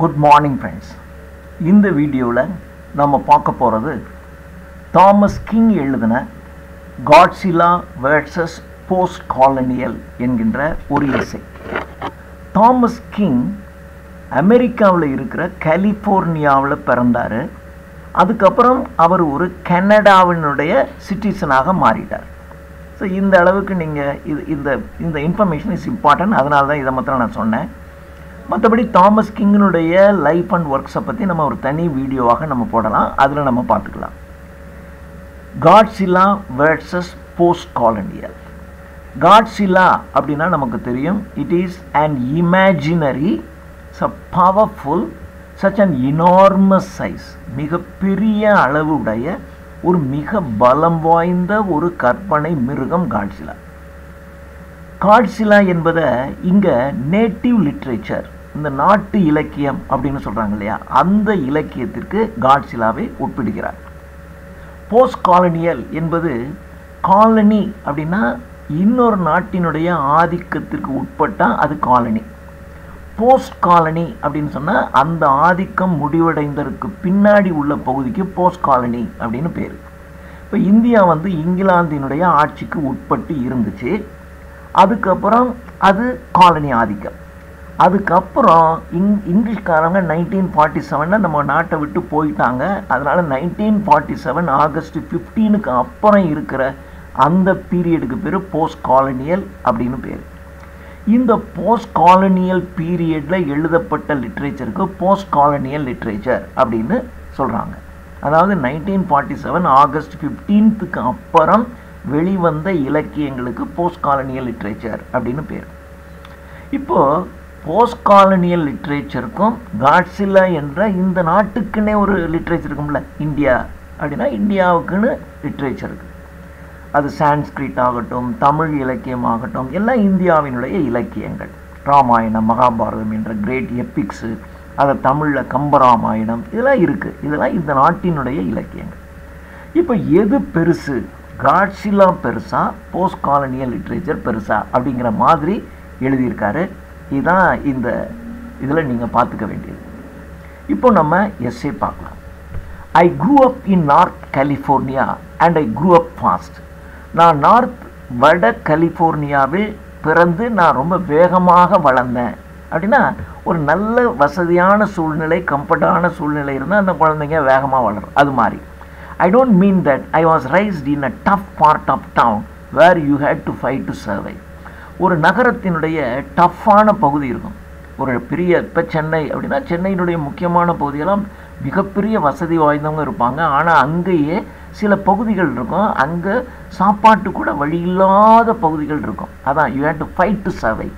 Good morning friends. இந்த வீடியோவில் நம்ம பார்க்க போகிறது தாமஸ் கிங் எழுதின காட்ஸில்லா வெர்சஸ் போஸ்ட் காலனியல் என்கின்ற ஒரு எஸ்ஸே. தாமஸ் கிங் அமெரிக்காவில் இருக்கிற கலிஃபோர்னியாவில் பிறந்தார். அதுக்கப்புறம் அவர் ஒரு கனடாவினுடைய சிட்டிசனாக மாறிட்டார். ஸோ இந்த அளவுக்கு நீங்கள் இந்த இன்ஃபர்மேஷன் இஸ் இம்பார்ட்டன்ட். அதனால தான் இதை மாத்திரம் நான் சொன்னேன். மற்றபடி தாமஸ் கிங்கினுடைய லைஃப் அண்ட் ஒர்க்ஸை பற்றி நம்ம ஒரு தனி வீடியோவாக நம்ம போடலாம், அதில் நம்ம பார்த்துக்கலாம். Godzilla versus post colonial. Godzilla அப்படின்னா நமக்கு தெரியும், it is an imaginary powerful such an enormous size, மிகப்பெரிய அளவு உடைய ஒரு மிக பலம் வாய்ந்த ஒரு கற்பனை மிருகம் காட்ஸில்லா. காட்ஸில்லா என்பதை இங்கே நேட்டிவ் லிட்ரேச்சர், இந்த நாட்டு இலக்கியம் அப்படின்னு சொல்கிறாங்க இல்லையா, அந்த இலக்கியத்திற்கு காட்ஸில்லாவை ஒப்பிடுகிறார். போஸ்ட் காலனியல் என்பது காலனி அப்படின்னா இன்னொரு நாட்டினுடைய ஆதிக்கத்திற்கு உட்பட்டால் அது காலனி. போஸ்ட் காலனி அப்படின்னு சொன்னால் அந்த ஆதிக்கம் முடிவடைந்ததற்கு பின்னாடி உள்ள பகுதிக்கு போஸ்ட் காலனி அப்படின்னு பேர். இப்போ இந்தியா இங்கிலாந்தினுடைய ஆட்சிக்கு உட்பட்டு இருந்துச்சு. அதுக்கப்புறம் அது காலனி ஆதிக்கம். அதுக்கப்புறம் இங்கிலீஷ்காரங்க 1947 நம்ம நாட்டை விட்டு போயிட்டாங்க. அதனால் 1947 ஆகஸ்ட் 15 அப்புறம் இருக்கிற அந்த பீரியடுக்கு பேர் போஸ்ட் காலனியல் அப்படின்னு பேர். இந்த போஸ்ட் காலனியல் பீரியடில் எழுதப்பட்ட லிட்ரேச்சருக்கு போஸ்ட் காலனியல் லிட்ரேச்சர் அப்படின்னு சொல்கிறாங்க. அதாவது 1947 ஆகஸ்ட் 15 அப்புறம் வெளிவந்த இலக்கியங்களுக்கு போஸ்ட் காலனியல் லிட்ரேச்சர் அப்படின்னு பேர். இப்போது போஸ்ட் காலனியல் லிட்ரேச்சருக்கும் காட்ஸில்லா என்ற இந்த நாட்டுக்குன்னே ஒரு லிட்ரேச்சர் இருக்கும்ல, இந்தியா அப்படின்னா இந்தியாவுக்குன்னு லிட்ரேச்சர் இருக்குது. அது சான்ஸ்கிரிட் ஆகட்டும், தமிழ் இலக்கியம் ஆகட்டும், எல்லாம் இந்தியாவினுடைய இலக்கியங்கள். ராமாயணம், மகாபாரதம் என்ற கிரேட் எப்பிக்ஸு, அதை தமிழில் கம்பராமாயணம், இதெல்லாம் இருக்குது. இதெல்லாம் இந்த நாட்டினுடைய இலக்கியங்கள். இப்போ எது பெருசு, காட்ஸில்லா பெருசா போஸ்ட் காலனியல் லிட்ரேச்சர் பெருசா அப்படிங்கிற மாதிரி எழுதியிருக்காரு. இதுதான் இந்த இதில் நீங்கள் பார்த்துக்க வேண்டியது. இப்போ நம்ம எஸ்ஸே பார்க்கலாம். ஐ grew up in north California and I grew up fast. நான் நார்த் வட கலிஃபோர்னியாவில் பிறந்து நான் ரொம்ப வேகமாக வளர்ந்தேன். அப்படின்னா ஒரு நல்ல வசதியான சூழ்நிலை, கம்ஃபர்டான சூழ்நிலை இருந்தால் அந்த குழந்தைங்க வேகமாக வளரும். அது மாதிரி I don't mean that I was raised in a tough part of town where you had to fight to survive. ஒரு நகரத்தினுடைய டஃப்பான பகுதி இருக்கும். ஒரு பெரிய, இப்போ சென்னை அப்படின்னா சென்னையினுடைய முக்கியமான பகுதியெல்லாம் மிகப்பெரிய வசதி வாய்ந்தவங்க இருப்பாங்க. ஆனால் அங்கேயே சில பகுதிகள் இருக்கும், அங்கே சாப்பாட்டு கூட வழி இல்லாத பகுதிகள் இருக்கும். அதான் you had to fight to survive.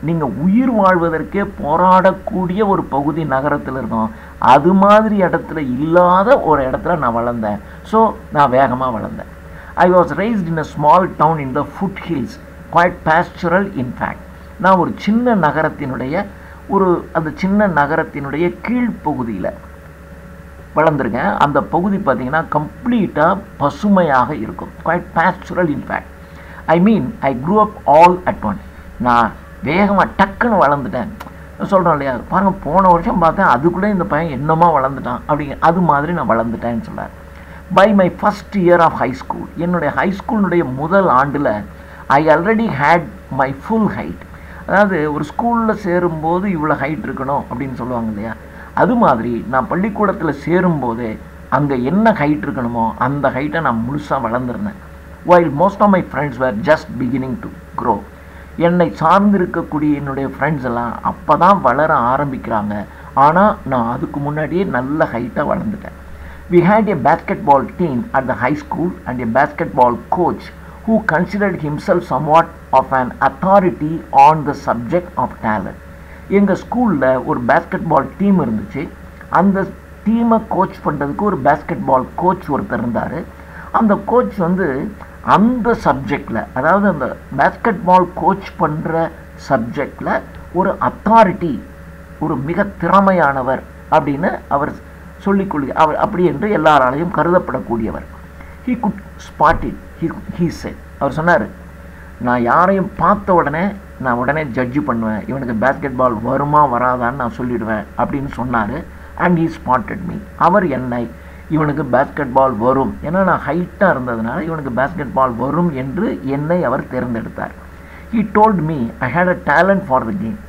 நீங்கள் உயிர் வாழ்வதற்கே போராடக்கூடிய ஒரு பகுதி நகரத்தில் இருக்கும். அது மாதிரி இடத்துல இல்லாத ஒரு இடத்துல நான் வளர்ந்தேன். ஸோ நான் வேகமாக வளர்ந்தேன். I was raised in a small town in the foothills, quite pastoral in fact. நான் ஒரு சின்ன நகரத்தினுடைய அந்த சின்ன நகரத்தினுடைய கீழ்ப்பகுதியில் வளர்ந்துருக்கேன். அந்த பகுதி பார்த்திங்கன்னா கம்ப்ளீட்டாக பசுமையாக இருக்கும். Quite pastoral in fact. I mean I grew up all at once. நான் வேகமாக டக்குன்னு வளர்ந்துட்டேன் சொல்கிறோம் இல்லையா. பாருங்கள், போன வருஷம் பார்த்தேன் அதுக்குள்ளே இந்த பையன் என்னமா வளர்ந்துட்டான் அப்படிங்க, அது மாதிரி நான் வளர்ந்துட்டேன்னு சொல்கிறார். By my first year of high school, என்னுடைய ஹை ஸ்கூலினுடைய முதல் ஆண்டில் I already had my full height. அதாவது ஒரு ஸ்கூலில் சேரும்போது இவ்வளோ ஹைட் இருக்கணும் அப்படின்னு சொல்லுவாங்க இல்லையா, அது மாதிரி நான் பள்ளிக்கூடத்தில் சேரும்போதே அங்கே என்ன ஹைட் இருக்கணுமோ அந்த ஹைட்டை நான் முழுசாக வளர்ந்துருந்தேன். while most of my friends were just beginning to grow. என்னை சார்ந்திருக்கக்கூடிய என்னுடைய ஃப்ரெண்ட்ஸ் எல்லாம் அப்போ தான் வளர ஆரம்பிக்கிறாங்க. ஆனால் நான் அதுக்கு முன்னாடியே நல்ல ஹைட்டாக வளர்ந்துட்டேன். We had a basketball team at the high school and a basketball coach who considered himself somewhat of an authority on the subject of talent. எங்கள் ஸ்கூலில் ஒரு பேஸ்கெட்பால் டீம் இருந்துச்சு. அந்த டீமை கோச் பண்ணுறதுக்கு ஒரு பேஸ்கெட்பால் கோச் ஒருத்தர் இருந்தார். அந்த கோச் அந்த சப்ஜெக்டில், அதாவது அந்த பேஸ்கெட்பால் கோச் பண்ணுற சப்ஜெக்டில் ஒரு அத்தாரிட்டி, ஒரு மிக திறமையானவர் அப்படின்னு அவர் சொல்லிக்கொள்ளி அவர் அப்படி என்று எல்லாராலையும் கருதப்படக்கூடியவர். He could spot it. He said, அவர் சொன்னார், நான் யாரையும் பார்த்த உடனே நான் உடனே ஜட்ஜு பண்ணுவேன், இவனுக்கு பேஸ்கெட் பால் வருமா வராதான்னு நான் சொல்லிடுவேன் அப்படின்னு சொன்னார். And he spotted me. அவர் என்னை இவனுக்கு பேஸ்கெட் பால் வரும், ஏன்னா நான் ஹைட்டாக இருந்ததுனால இவனுக்கு பேஸ்கெட் பால் வரும் என்று என்னை அவர் தேர்ந்தெடுத்தார். He told me I had a talent for the game.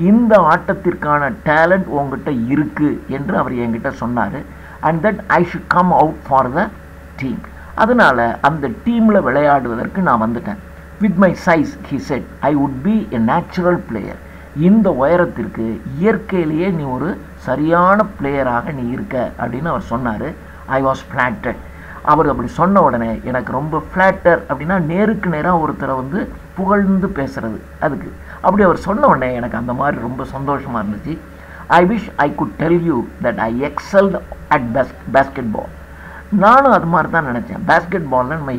இந்த ஆட்டத்திற்கான டேலண்ட் உங்ககிட்ட இருக்குது என்று அவர் என்கிட்ட சொன்னார். And that I should come out for the team. அதனால் அந்த டீமில் விளையாடுவதற்கு நான் வந்துட்டேன். With my size he said I would be a natural player. இந்த உயரத்திற்கு இயற்கையிலேயே நீ ஒரு சரியான பிளேயராக நீ இருக்க அப்படின்னு அவர் சொன்னார். I was flattered. அவர் அப்படி சொன்ன உடனே எனக்கு ரொம்ப ஃப்ளாட்டர் அப்படின்னா நேருக்கு நேராக ஒருத்தரை வந்து புகழ்ந்து பேசுகிறது, அதுக்கு அப்படி அவர் சொன்ன உடனே எனக்கு அந்த மாதிரி ரொம்ப சந்தோஷமாக இருந்துச்சு. I wish I could tell you that I excelled at basketball. நானும் அது மாதிரி தான் நினச்சேன். பேஸ்கெட் பாலில் நம்ம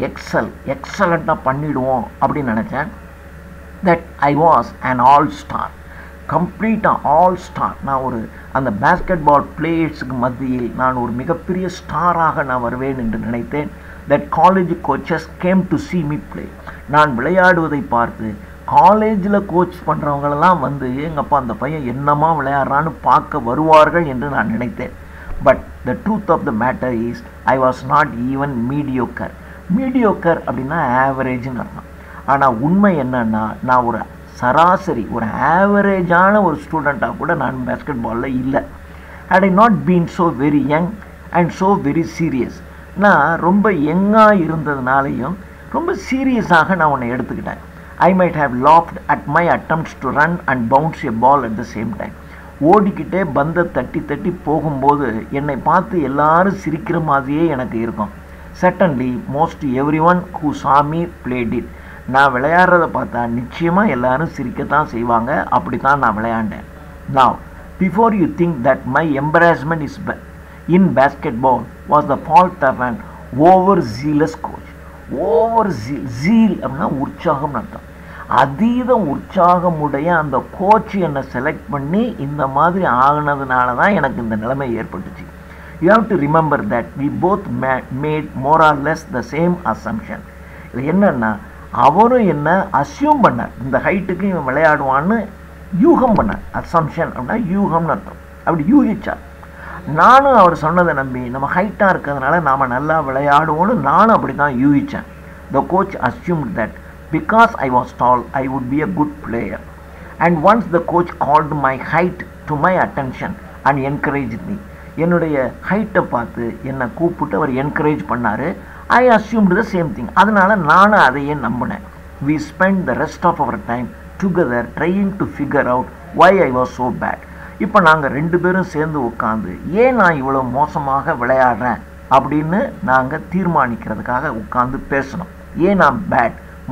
எக்ஸலண்ட்டாக பண்ணிவிடுவோம் அப்படின்னு நினச்சேன். That I was an all star, கம்ப்ளீட்டாக ஆல் ஸ்டார். நான் ஒரு அந்த பேஸ்கெட் பால் பிளேயர்ஸுக்கு மத்தியில் நான் ஒரு மிகப்பெரிய ஸ்டாராக நான் வருவேன் என்று நினைத்தேன். That college coaches came to see me play. நான் விளையாடுவதை பார்த்து காலேஜில் கோச் பண்ணுறவங்களெல்லாம் வந்து எங்கப்பா அந்த பையன் என்னமா விளையாடுறான்னு பார்க்க வருவார்கள் என்று நான் நினைத்தேன். But the truth of the matter is I was not even mediocre. Mediocre அப்படின்னா ஆவரேஜ்னு அர்த்தம். ஆனால் உண்மை என்னன்னா நான் ஒரு சராசரி, ஒரு ஆவரேஜான ஒரு ஸ்டூடெண்ட்டாக கூட நான் பேஸ்கெட் பாலில் இல்லை. Had I not been so very young and so very serious. நான் ரொம்ப யங்காக இருந்ததுனாலையும் ரொம்ப சீரியஸாக நான் உன்னை எடுத்துக்கிட்டேன். I might have laughed at my attempts to run and bounce a ball at the same time. ஓடிக்கிட்டே பந்தை தட்டி தட்டி போகும்போது என்னை பார்த்து எல்லாரும் சிரிக்கிற மாதிரியே எனக்கு இருக்கும். Suddenly most every one who saw me played it. நான் விளையாடுறத பார்த்தா நிச்சயமாக எல்லாரும் சிரிக்கத்தான் செய்வாங்க. அப்படி தான் நான் விளையாண்டேன். Now, before you think that my embarrassment is in basketball was the fault of an overzealous coach. Zeal அப்படின்னா உற்சாகம் அர்த்தம். அதீத உற்சாகமுடைய அந்த கோச் என்னை செலக்ட் பண்ணி இந்த மாதிரி ஆகினதுனால தான் எனக்கு இந்த நிலைமை ஏற்பட்டுச்சு. You have to remember that we both made more or less the same assumption. இது என்னன்னா அவரும் என்ன அஸ்யூம் பண்ணார், இந்த ஹைட்டுக்கு இவன் விளையாடுவான்னு யூகம் பண்ணார். அசம்ஷன் அப்படின்னா யூகம்னு அர்த்தம். அப்படி யூகிச்சார். நானும் அவர் சொன்னதை நம்பி நம்ம ஹைட்டாக இருக்கிறதுனால நாம் நல்லா விளையாடுவோன்னு நானும் அப்படி தான் யூகித்தேன். The coach assumed that because I was tall, I would be a good player. And once the coach called my height to my attention and encouraged me. என்னுடைய ஹைட்டை பார்த்து என்னை கூப்பிட்டு அவர் என்கரேஜ் பண்ணார். I assumed the same thing. அதனால் நானும் அதையே நம்பினேன். We spent the rest of our time together trying to figure out why I was so bad. இப்போ நாங்கள் ரெண்டு பேரும் சேர்ந்து உட்காந்து ஏன் நான் இவ்வளோ மோசமாக விளையாடுறேன் அப்படின்னு நாங்கள் தீர்மானிக்கிறதுக்காக உட்காந்து பேசணும். ஏன் நான்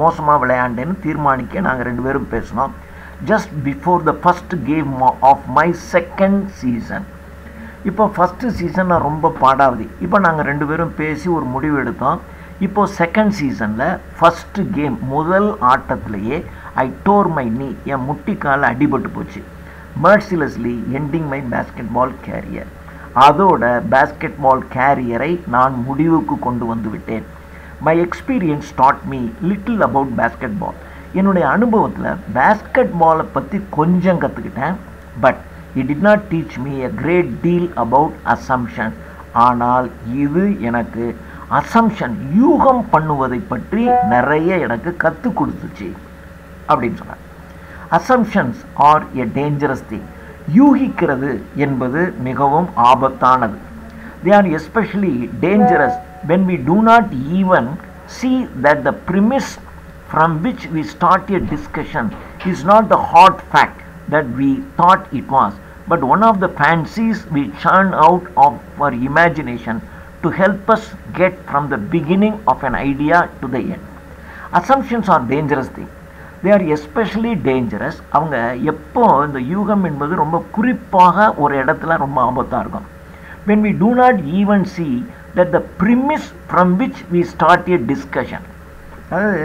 மோசமாக விளையாண்டேன்னு தீர்மானிக்க நாங்கள் ரெண்டு பேரும் பேசணும். Just before the first game of my second season. இப்போ ஃபஸ்ட்டு சீசன் நான் ரொம்ப பாடாவதி. இப்போ நாங்கள் ரெண்டு பேரும் பேசி ஒரு முடிவு எடுத்தோம். இப்போது செகண்ட் சீசனில் ஃபஸ்ட்டு கேம் முதல் ஆட்டத்திலேயே ஐ டோர் மை நீ, என் முட்டிக்கால் அடிபட்டு போச்சு. mercilessly ending my basketball career. அதோட பேஸ்கெட்பால் கேரியரை நான் முடிவுக்கு கொண்டு வந்து விட்டேன். My experience taught me little about basketball. என்னுடைய அனுபவத்தில் பேஸ்கெட்பாலை பற்றி கொஞ்சம் கற்றுக்கிட்டேன். But it did not teach me a great deal about assumption. ஆனால் இது எனக்கு அசம்ஷன், யூகம் பண்ணுவதை பற்றி நிறைய எனக்கு கற்றுக் கொடுத்துச்சு அப்படின்னு சொன்னார். Assumptions are a dangerous thing. யூகிக்கிறது என்பது மிகவும் ஆபத்தானது. They are especially dangerous when we do not even see that the premise from which we start a discussion is not the hard fact that we thought it was, but one of the fancies we churn out of our imagination to help us get from the beginning of an idea to the end. Assumptions are dangerous things. They are especially dangerous. அவங்க எப்போ இந்த யூகம் என்பது ரொம்ப குறிப்பாக ஒரு இடத்துல ரொம்ப ஆபத்தாக இருக்கும். When we do not even see that the premise from which we start a discussion. அதாவது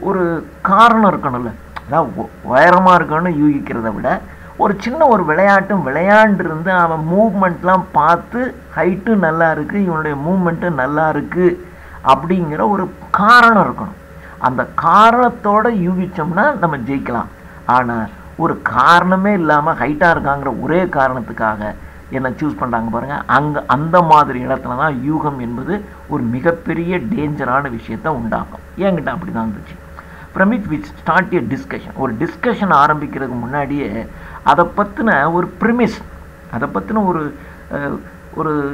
ஒரு காரணம் இருக்கணும்ல, அதாவது உயரமாக இருக்கணும்னு யூகிக்கிறத விட ஒரு சின்ன ஒரு விளையாட்டும் விளையாண்டிருந்து அவன் மூவ்மெண்ட்லாம் பார்த்து ஹைட்டு நல்லா இருக்குது, இவனுடைய மூவ்மெண்ட்டு நல்லா இருக்குது அப்படிங்கிற ஒரு காரணம் இருக்கணும். அந்த காரணத்தோடு யூகிச்சோம்னா நம்ம ஜெயிக்கலாம். ஆனால் ஒரு காரணமே இல்லாமல் ஹைட்டாக இருக்காங்கிற ஒரே காரணத்துக்காக என்ன சூஸ் பண்ணுறாங்க பாருங்கள். அந்த மாதிரி இடத்துல தான் யூகம் என்பது ஒரு மிகப்பெரிய டேஞ்சரான விஷயத்தை உண்டாகும். என்கிட்ட அப்படி தான் இருந்துச்சு. From it we start a discussion. ஒரு டிஸ்கஷன் ஆரம்பிக்கிறதுக்கு முன்னாடியே அதை பற்றின ஒரு ப்ரிமிஸ், அதை பற்றின ஒரு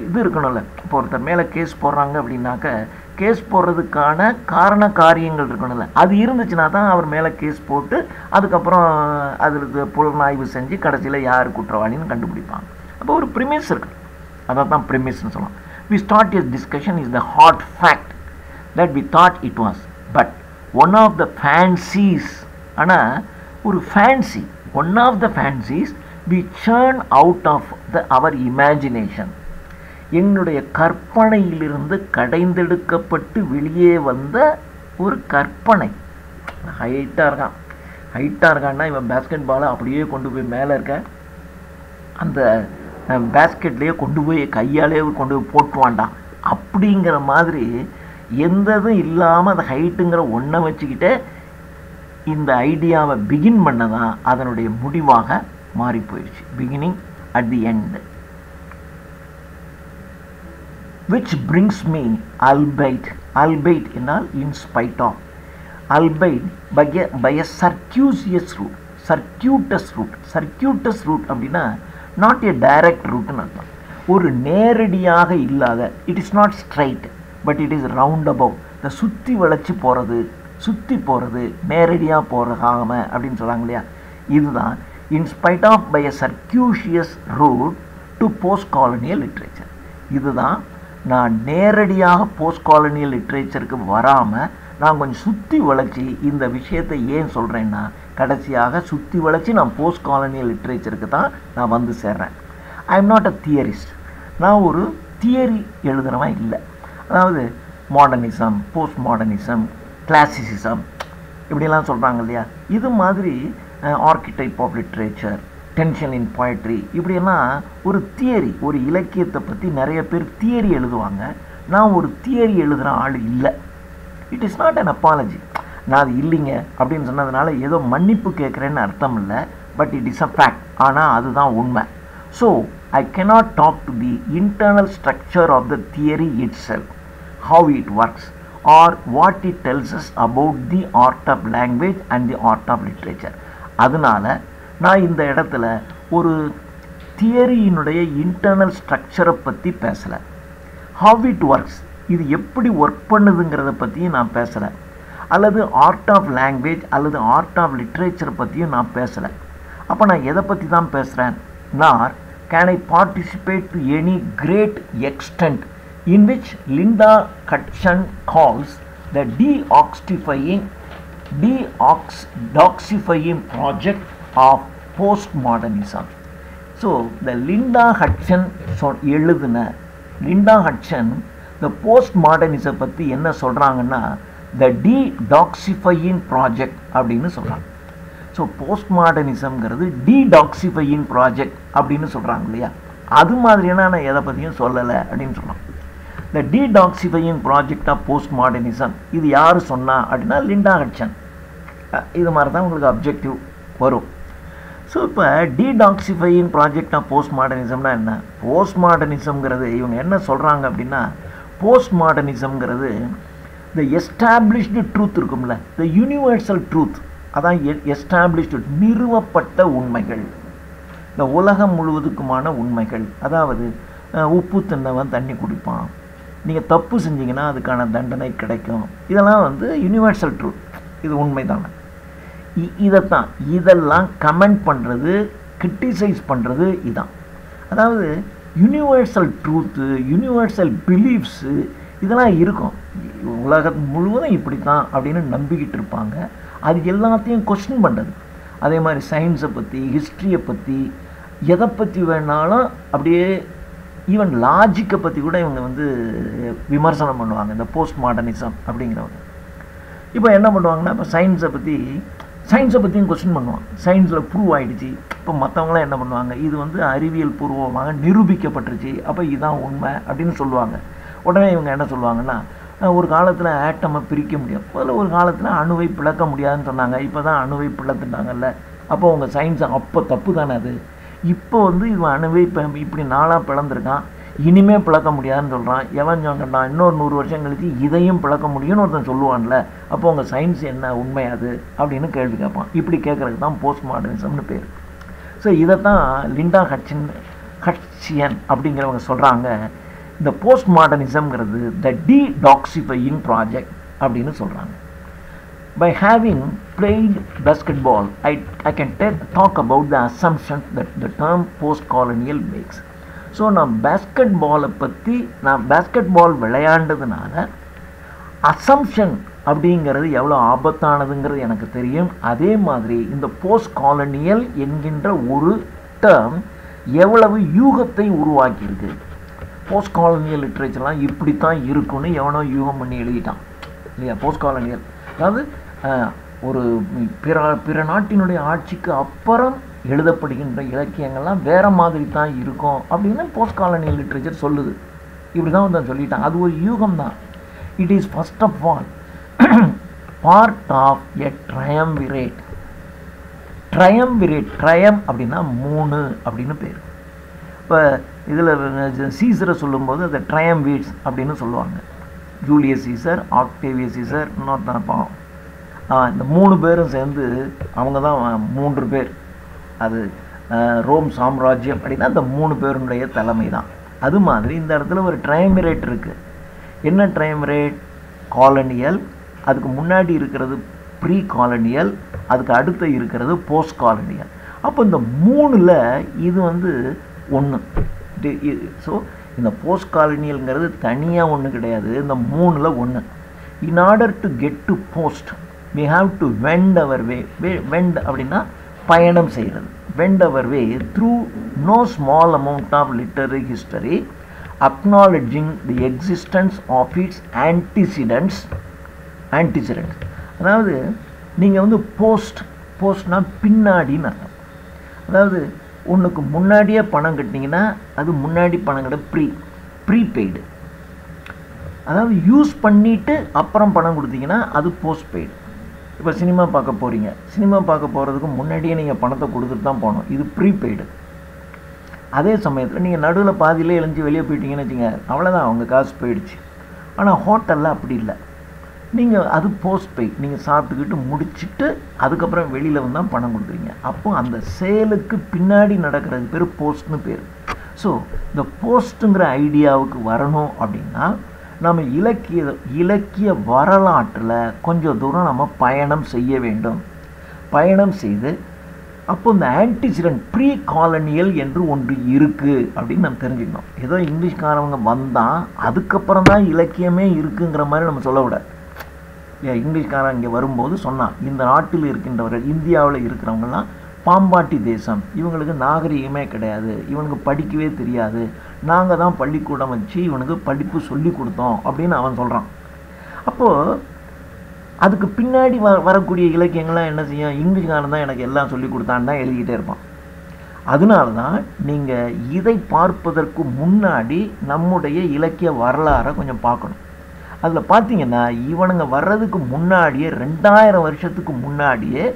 இது இருக்கணும்ல. இப்போ ஒருத்தர் மேலே கேஸ் போடுறாங்க அப்படின்னாக்க கேஸ் போடுறதுக்கான காரண காரியங்கள் இருக்கணும்ல. அது இருந்துச்சுன்னா தான் அவர் மேலே கேஸ் போட்டு அதுக்கப்புறம் அதுக்கு புலனாய்வு செஞ்சு கடைசியில் யார் குற்றவாளின்னு கண்டுபிடிப்பாங்க. அப்போ ஒரு ப்ரிமிஸ் இருக்கு, அதை தான் ப்ரிமிஸ்ன்னு சொல்லலாம். We start a discussion is the hot fact that we thought it was, but one of the fancies, ஆனால் ஒரு fancy, one of the fancies we churn out of our imagination. என்னுடைய கற்பனையிலிருந்து கடைந்தெடுக்கப்பட்டு வெளியே வந்த ஒரு கற்பனை. ஹைட்டாக இருக்கான்னா இவன் பேஸ்கெட் பாலை அப்படியே கொண்டு போய் மேலே இருக்க அந்த பேஸ்கெட்லேயே கொண்டு போய் கையாலே கொண்டு போய் போட்டுவான்டான் அப்படிங்கிற மாதிரி எந்ததும் இல்லாமல் அந்த ஹைட்டுங்கிற ஒன்றை வச்சுக்கிட்டு இந்த ஐடியாவை பிகின் பண்ணதான் அதனுடைய முடிவாக மாறி போயிடுச்சு. Beginning at the end. which brings me albeit என்றால் in spite of, albeit by a circuitous route அப்படின்னா not a direct route ன்னு அர்த்தம். ஒரு நேரடியாக இல்லாத, it is not straight but it is roundabout. இந்த சுற்றி வளைச்சி போகிறது நேரடியாக போகிறதாம அப்படின்னு சொல்கிறாங்க இல்லையா, இதுதான் in spite of by a circuitous route to post colonial literature. இதுதான் நான் நேரடியாக போஸ்ட் காலனியல் லிட்ரேச்சருக்கு வராமல் நான் கொஞ்சம் சுற்றி வளைச்சி இந்த விஷயத்தை ஏன் சொல்கிறேன்னா, கடைசியாக சுற்றி வளைச்சி நான் போஸ்ட் காலனியல் லிட்ரேச்சருக்கு தான் நான் வந்து சேர்றேன். I am not a theorist. நான் ஒரு தியரி எழுதுகிறவன் இல்லை. அதாவது மாடர்னிசம், போஸ்ட் மாடர்னிசம், கிளாசிசிசம் இப்படிலாம் சொல்கிறாங்க இல்லையா, இது மாதிரி archetype of literature, tension in poetry, இப்படியெல்லாம் ஒரு தியரி, ஒரு இலக்கியத்தை பற்றி நிறைய பேர் தியரி எழுதுவாங்க. நான் ஒரு தியரி எழுதுகிற ஆள் இல்லை. It is not an apology. நான் அது இல்லைங்க அப்படின்னு சொன்னதுனால ஏதோ மன்னிப்பு கேட்குறேன்னு அர்த்தம் இல்லை. But it is a fact. ஆனால் அதுதான் உண்மை. So I cannot talk to the internal structure of the theory itself, how it works or what it tells us about the art of language and the art of literature. அதனால் நான் இந்த இடத்துல ஒரு தியரியினுடைய internal ஸ்ட்ரக்சரை பற்றி பேசலை. How it works, இது எப்படி ஒர்க் பண்ணுதுங்கிறத பற்றியும் நான் பேசலை. அல்லது ஆர்ட் ஆஃப் லாங்குவேஜ் அல்லது ஆர்ட் ஆஃப் லிட்ரேச்சரை பற்றியும் நான் பேசலை. அப்போ நான் எதை பற்றி தான் பேசுகிறேன்? Nor can I participate to any great extent in which Linda Hudson calls the deoxifying project of postmodernism. So the Linda Hudson எழுதுன லிண்டா ஹட்சன் the postmodernism பற்றி என்ன சொல்கிறாங்கன்னா the deoxifying project அப்படின்னு சொல்கிறாங்க. ஸோ போஸ்ட்மாடர்னிசம்ங்கிறது deoxifying project அப்படின்னு சொல்கிறாங்க இல்லையா, அது மாதிரியான நான் எதை பற்றியும் சொல்லலை அப்படின்னு சொல்கிறோம். the deoxifying project of postmodernism இது யார் சொன்னா அப்படின்னா லிண்டா ஹட்சன். இது மாதிரி தான் உங்களுக்கு அப்ஜெக்டிவ் வரும். ஸோ இப்போ deoxifying project of postmodernismனா என்ன? போஸ்ட்மாடர்னிசம்ங்கிறது இவங்க என்ன சொல்கிறாங்க அப்படின்னா, போஸ்ட்மாடர்னிசம்ங்கிறது த எஸ்டாப்ளிஷ்டு ட்ரூத் இருக்கும்ல, த யூனிவர்சல் ட்ரூத், அதான் எஸ்டாப்ளிஷ்டு நிறுவப்பட்ட உண்மைகள், இந்த உலகம் முழுவதுக்குமான உண்மைகள். அதாவது உப்பு தின்னவன் தண்ணி குடிப்பான், நீங்கள் தப்பு செஞ்சீங்கன்னா அதுக்கான தண்டனை கிடைக்கும், இதெல்லாம் வந்து யூனிவர்சல் ட்ரூத், இது உண்மைதானே. இதைத்தான் இதெல்லாம் கமெண்ட் பண்ணுறது, கிரிட்டிசைஸ் பண்ணுறது இதான். அதாவது யூனிவர்சல் ட்ரூத்து, யூனிவர்சல் பிலீஃப்ஸு இதெல்லாம் இருக்கும், உலகம் முழுவதும் இப்படி தான் அப்படின்னு நம்பிக்கிட்டு இருப்பாங்க. அது எல்லாத்தையும் கொஸ்டின் பண்ணுறது. அதே மாதிரி சயின்ஸை பற்றி, ஹிஸ்ட்ரியை பற்றி, எதை பற்றி வேணாலும் அப்படியே ஈவன் லாஜிக்கை பற்றி கூட இவங்க வந்து விமர்சனம் பண்ணுவாங்க, இந்த போஸ்ட் மாடர்னிசம் அப்படிங்கிறவங்க. இப்போ என்ன பண்ணுவாங்கன்னா, இப்போ சயின்ஸை பற்றியும் கொஸ்டின் பண்ணுவாங்க. சயின்ஸில் ப்ரூவ் ஆகிடுச்சு, இப்போ மற்றவங்களாம் என்ன பண்ணுவாங்க, இது வந்து அறிவியல் பூர்வமாக நிரூபிக்கப்பட்டுருச்சு, அப்போ இதுதான் உண்மை அப்படின்னு சொல்லுவாங்க. உடனே இவங்க என்ன சொல்லுவாங்கன்னா, ஒரு காலத்தில் ஆட்டமை பிரிக்க முடியும், அதில் ஒரு காலத்தில் அணுவை பிளக்க முடியாதுன்னு சொன்னாங்க. இப்போ தான் அணுவை பிளத்துட்டாங்கல்ல. அப்போ உங்கள் சயின்ஸ் அப்போ தப்பு தானே அது. இப்போ இவன் அணுவை இப்போ இப்படி நாளாக பிளந்துருக்கான், இனிமேல் பிளக்க முடியாதுன்னு சொல்கிறான். எவன் சொன்னான் இன்னொரு 100 வருஷம் கழிச்சு இதையும் பிளக்க முடியும்னு ஒருத்தன் சொல்லுவான்ல. அப்போ உங்கள் சயின்ஸ் என்ன உண்மையாது அப்படின்னு கேள்வி கேட்பான். இப்படி கேட்குறதுக்கு தான் போஸ்ட் மாடர்னிசம்னு பேர். ஸோ இதைத்தான் லிண்டா ஹட்சியன் அப்படிங்கிறவங்க சொல்கிறாங்க, இந்த போஸ்ட் மாடர்னிசம்ங்கிறது த டீடாக்சிஃபையிங் ப்ராஜெக்ட் அப்படின்னு சொல்கிறாங்க. By having played basketball, I can talk about the assumptions that the term post-colonial makes. So நான் பேஸ்கெட்பாலை பற்றி பேஸ்கெட்பால் விளையாண்டதுனால அசம்ஷன் அப்படிங்கிறது எவ்வளோ ஆபத்தானதுங்கிறது எனக்கு தெரியும். அதே மாதிரி இந்த போஸ்ட் காலனியல் என்கின்ற ஒரு டேர்ம் எவ்வளவு யூகத்தை உருவாக்கியிருக்கு. போஸ்ட் காலனியல் லிட்ரேச்சர்லாம் இப்படித்தான் இருக்குன்னு எவனோ யூகம் பண்ணி எழுதிட்டான் இல்லையா. போஸ்ட் காலனியல் அதாவது ஒரு பிற நாட்டினுடைய ஆட்சிக்கு அப்புறம் எழுதப்படுகின்ற இலக்கியங்கள்லாம் வேறு மாதிரி தான் இருக்கும் அப்படின்னு போஸ்ட் காலனியல் லிட்ரேச்சர் சொல்லுது. இப்படி தான் சொல்லிட்டான். அது ஒரு யூகம் தான். It is first of all part of a triumvirate. ட்ரையம் அப்படின்னா 3 அப்படின்னு பேர். இப்போ இதில் சீசரை சொல்லும்போது அதை ட்ரையம்விட்ஸ் அப்படின்னு சொல்லுவாங்க. ஜூலியஸ் சீசர், ஆக்டேவியஸ் சீசர், இன்னொருத்தன் இந்த 3 பேரும் சேர்ந்து அவங்க தான் 3 பேர். அது ரோம் சாம்ராஜ்யம் அப்படின்னா அந்த 3 பேருடைய தலைமை தான். அது மாதிரி இந்த இடத்துல ஒரு ட்ரையம்விரேட் இருக்குது. என்ன ட்ரையம்விரேட்? காலனியல், அதுக்கு முன்னாடி இருக்கிறது ப்ரீ காலனியல், அதுக்கு அடுத்து இருக்கிறது போஸ்ட் காலனியல். அப்போ இந்த 3ல் இது 1. ஸோ இந்த போஸ்ட் காலனியல்ங்கிறது தனியாக ஒன்று கிடையாது, இந்த 3ல் 1. In order to get to post we have to wend our way. Wend அப்படின்னா பயணம் செய்கிறது. Wend our way through no small amount of literary history, acknowledging the existence of its antecedents. அதாவது நீங்கள் போஸ்ட்னா பின்னாடின்னு அர்த்தம். அதாவது ஒன்றுக்கு முன்னாடியே பணம் கட்டினீங்கன்னா அது முன்னாடி பணம் கட்ட ப்ரீபெய்டு. அதாவது யூஸ் பண்ணிவிட்டு அப்புறம் பணம் கொடுத்தீங்கன்னா அது போஸ்ட் பெய்டு. இப்போ சினிமா பார்க்க போகிறீங்க, சினிமா பார்க்க போகிறதுக்கு முன்னாடியே நீங்கள் பணத்தை கொடுத்துட்டு தான் போகணும், இது ப்ரீபெய்டு. அதே சமயத்தில் நீங்கள் நடுவில் பாதியிலே எழுந்து வெளியே போயிட்டீங்கன்னு வச்சுங்க, அவ்வளோதான், அவங்க காசு போயிடுச்சு. ஆனால் ஹோட்டலில் அப்படி இல்லை, நீங்கள் அது போஸ்ட் பெய்ட். நீங்கள் சாப்பிட்டுக்கிட்டு முடிச்சுட்டு அதுக்கப்புறம் வெளியில் வந்தால் பணம் கொடுக்குறீங்க. அப்போ அந்த சேலுக்கு பின்னாடி நடக்கிறது பேர் போஸ்ட்னு பேர். ஸோ இந்த போஸ்ட்டுங்கிற ஐடியாவுக்கு வரணும் அப்படின்னா நம்ம இலக்கிய வரலாற்றில் கொஞ்சம் தூரம் நம்ம பயணம் செய்ய வேண்டும். பயணம் செய்து அப்போ இந்த ஆன்டிசிடென்ட் ப்ரீ காலனியல் என்று ஒன்று இருக்குது அப்படின்னு நம்ம தெரிஞ்சுக்கணும். ஏதோ இங்கிலீஷ்காரவங்க வந்தால் அதுக்கப்புறம் தான் இலக்கியமே இருக்குங்கிற மாதிரி நம்ம சொல்லக்கூடாது. இங்கிலீஷ்காரன் இங்கே வரும்போது சொன்னான், இந்த நாட்டில் இருக்கின்றவர்கள், இந்தியாவில் இருக்கிறவங்கலாம் பாம்பாட்டி தேசம், இவங்களுக்கு நாகரிகமே கிடையாது, இவனுக்கு படிக்கவே தெரியாது, நாங்கள் தான் பள்ளிக்கூடம் வச்சு இவனுக்கு படிப்பு சொல்லி கொடுத்தோம் அப்படின்னு அவன் சொல்கிறான். அப்போது அதுக்கு பின்னாடி வரக்கூடிய இலக்கியங்கள்லாம் என்ன செய்யும்? இங்கிலீஷ்காரன் தான் எனக்கு எல்லாம் சொல்லி கொடுத்தான்னு தான் எழுதிக்கிட்டே இருப்பான். அதனால தான் நீங்கள் இதை பார்ப்பதற்கு முன்னாடி நம்முடைய இலக்கிய வரலாறை கொஞ்சம் பார்க்கணும். அதில் பார்த்தீங்கன்னா இவனுங்க வர்றதுக்கு முன்னாடியே 2000 வருஷத்துக்கு முன்னாடியே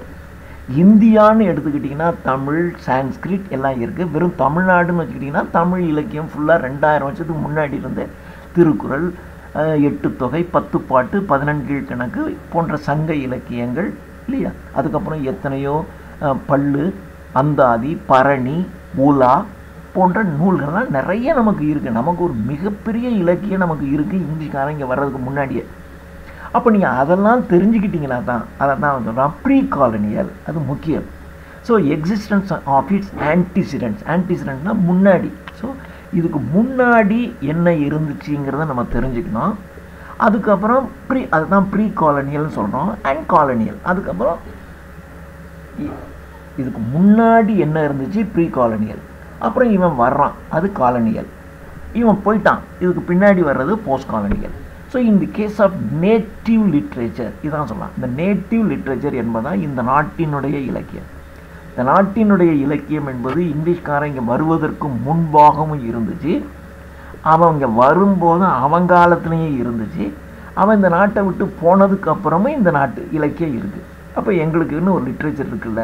இந்தியான்னு எடுத்துக்கிட்டிங்கன்னா தமிழ், சான்ஸ்கிரிட் எல்லாம் இருக்குது. வெறும் தமிழ்நாடுன்னு வச்சுக்கிட்டிங்கன்னா தமிழ் இலக்கியம் ஃபுல்லாக 2000 வருஷத்துக்கு முன்னாடி இருந்த திருக்குறள், 8 தொகை, 10 பாட்டு, 14 கீழ்கணக்கு போன்ற சங்க இலக்கியங்கள் இல்லையா. அதுக்கப்புறம் எத்தனையோ பள்ளு, அந்தாதி, பரணி, உலா போன்ற நூல்கள்லாம் நிறைய நமக்கு இருக்குது. நமக்கு ஒரு மிகப்பெரிய இலக்கியம் நமக்கு இருக்குது இங்கிலீஷ்காரன் இங்கே வர்றதுக்கு முன்னாடியே. அப்போ நீங்கள் அதெல்லாம் தெரிஞ்சுக்கிட்டீங்கன்னா தான் அதை தான் சொல்கிறான் ப்ரீ காலனியல். அது முக்கியம். ஸோ எக்ஸிஸ்டன்ஸ் ஆஃப் இட்ஸ் ஆன்டிசிடென்ட்னா முன்னாடி. ஸோ இதுக்கு முன்னாடி என்ன இருந்துச்சுங்கிறத நம்ம தெரிஞ்சுக்கணும். அதுக்கப்புறம் அதுதான் ப்ரீ காலனியல்னு சொல்கிறோம். அண்ட் காலனியல் அதுக்கப்புறம் இதுக்கு முன்னாடி என்ன இருந்துச்சு ப்ரீ காலனியல். அப்புறம் இவன் வர்றான், அது காலனியல். இவன் போயிட்டான், இதுக்கு பின்னாடி வர்றது போஸ்ட் காலனியல். ஸோ இந்த கேஸ் ஆஃப் நேட்டிவ் லிட்ரேச்சர் இதான் சொல்லலாம். இந்த நேட்டிவ் லிட்ரேச்சர் என்பதான் இந்த நாட்டினுடைய இலக்கியம். இந்த நாட்டினுடைய இலக்கியம் என்பது இங்கிலீஷ்காரன் இங்கே வருவதற்கு முன்பாகவும் இருந்துச்சு, அவன் இங்கே வரும்போது அவன் காலத்துலேயும் இருந்துச்சு, அவன் இந்த நாட்டை விட்டு போனதுக்கு அப்புறமே இந்த நாட்டு இலக்கியம் இருக்குது. அப்போ எங்களுக்குன்னு ஒரு லிட்ரேச்சர் இருக்குல்ல,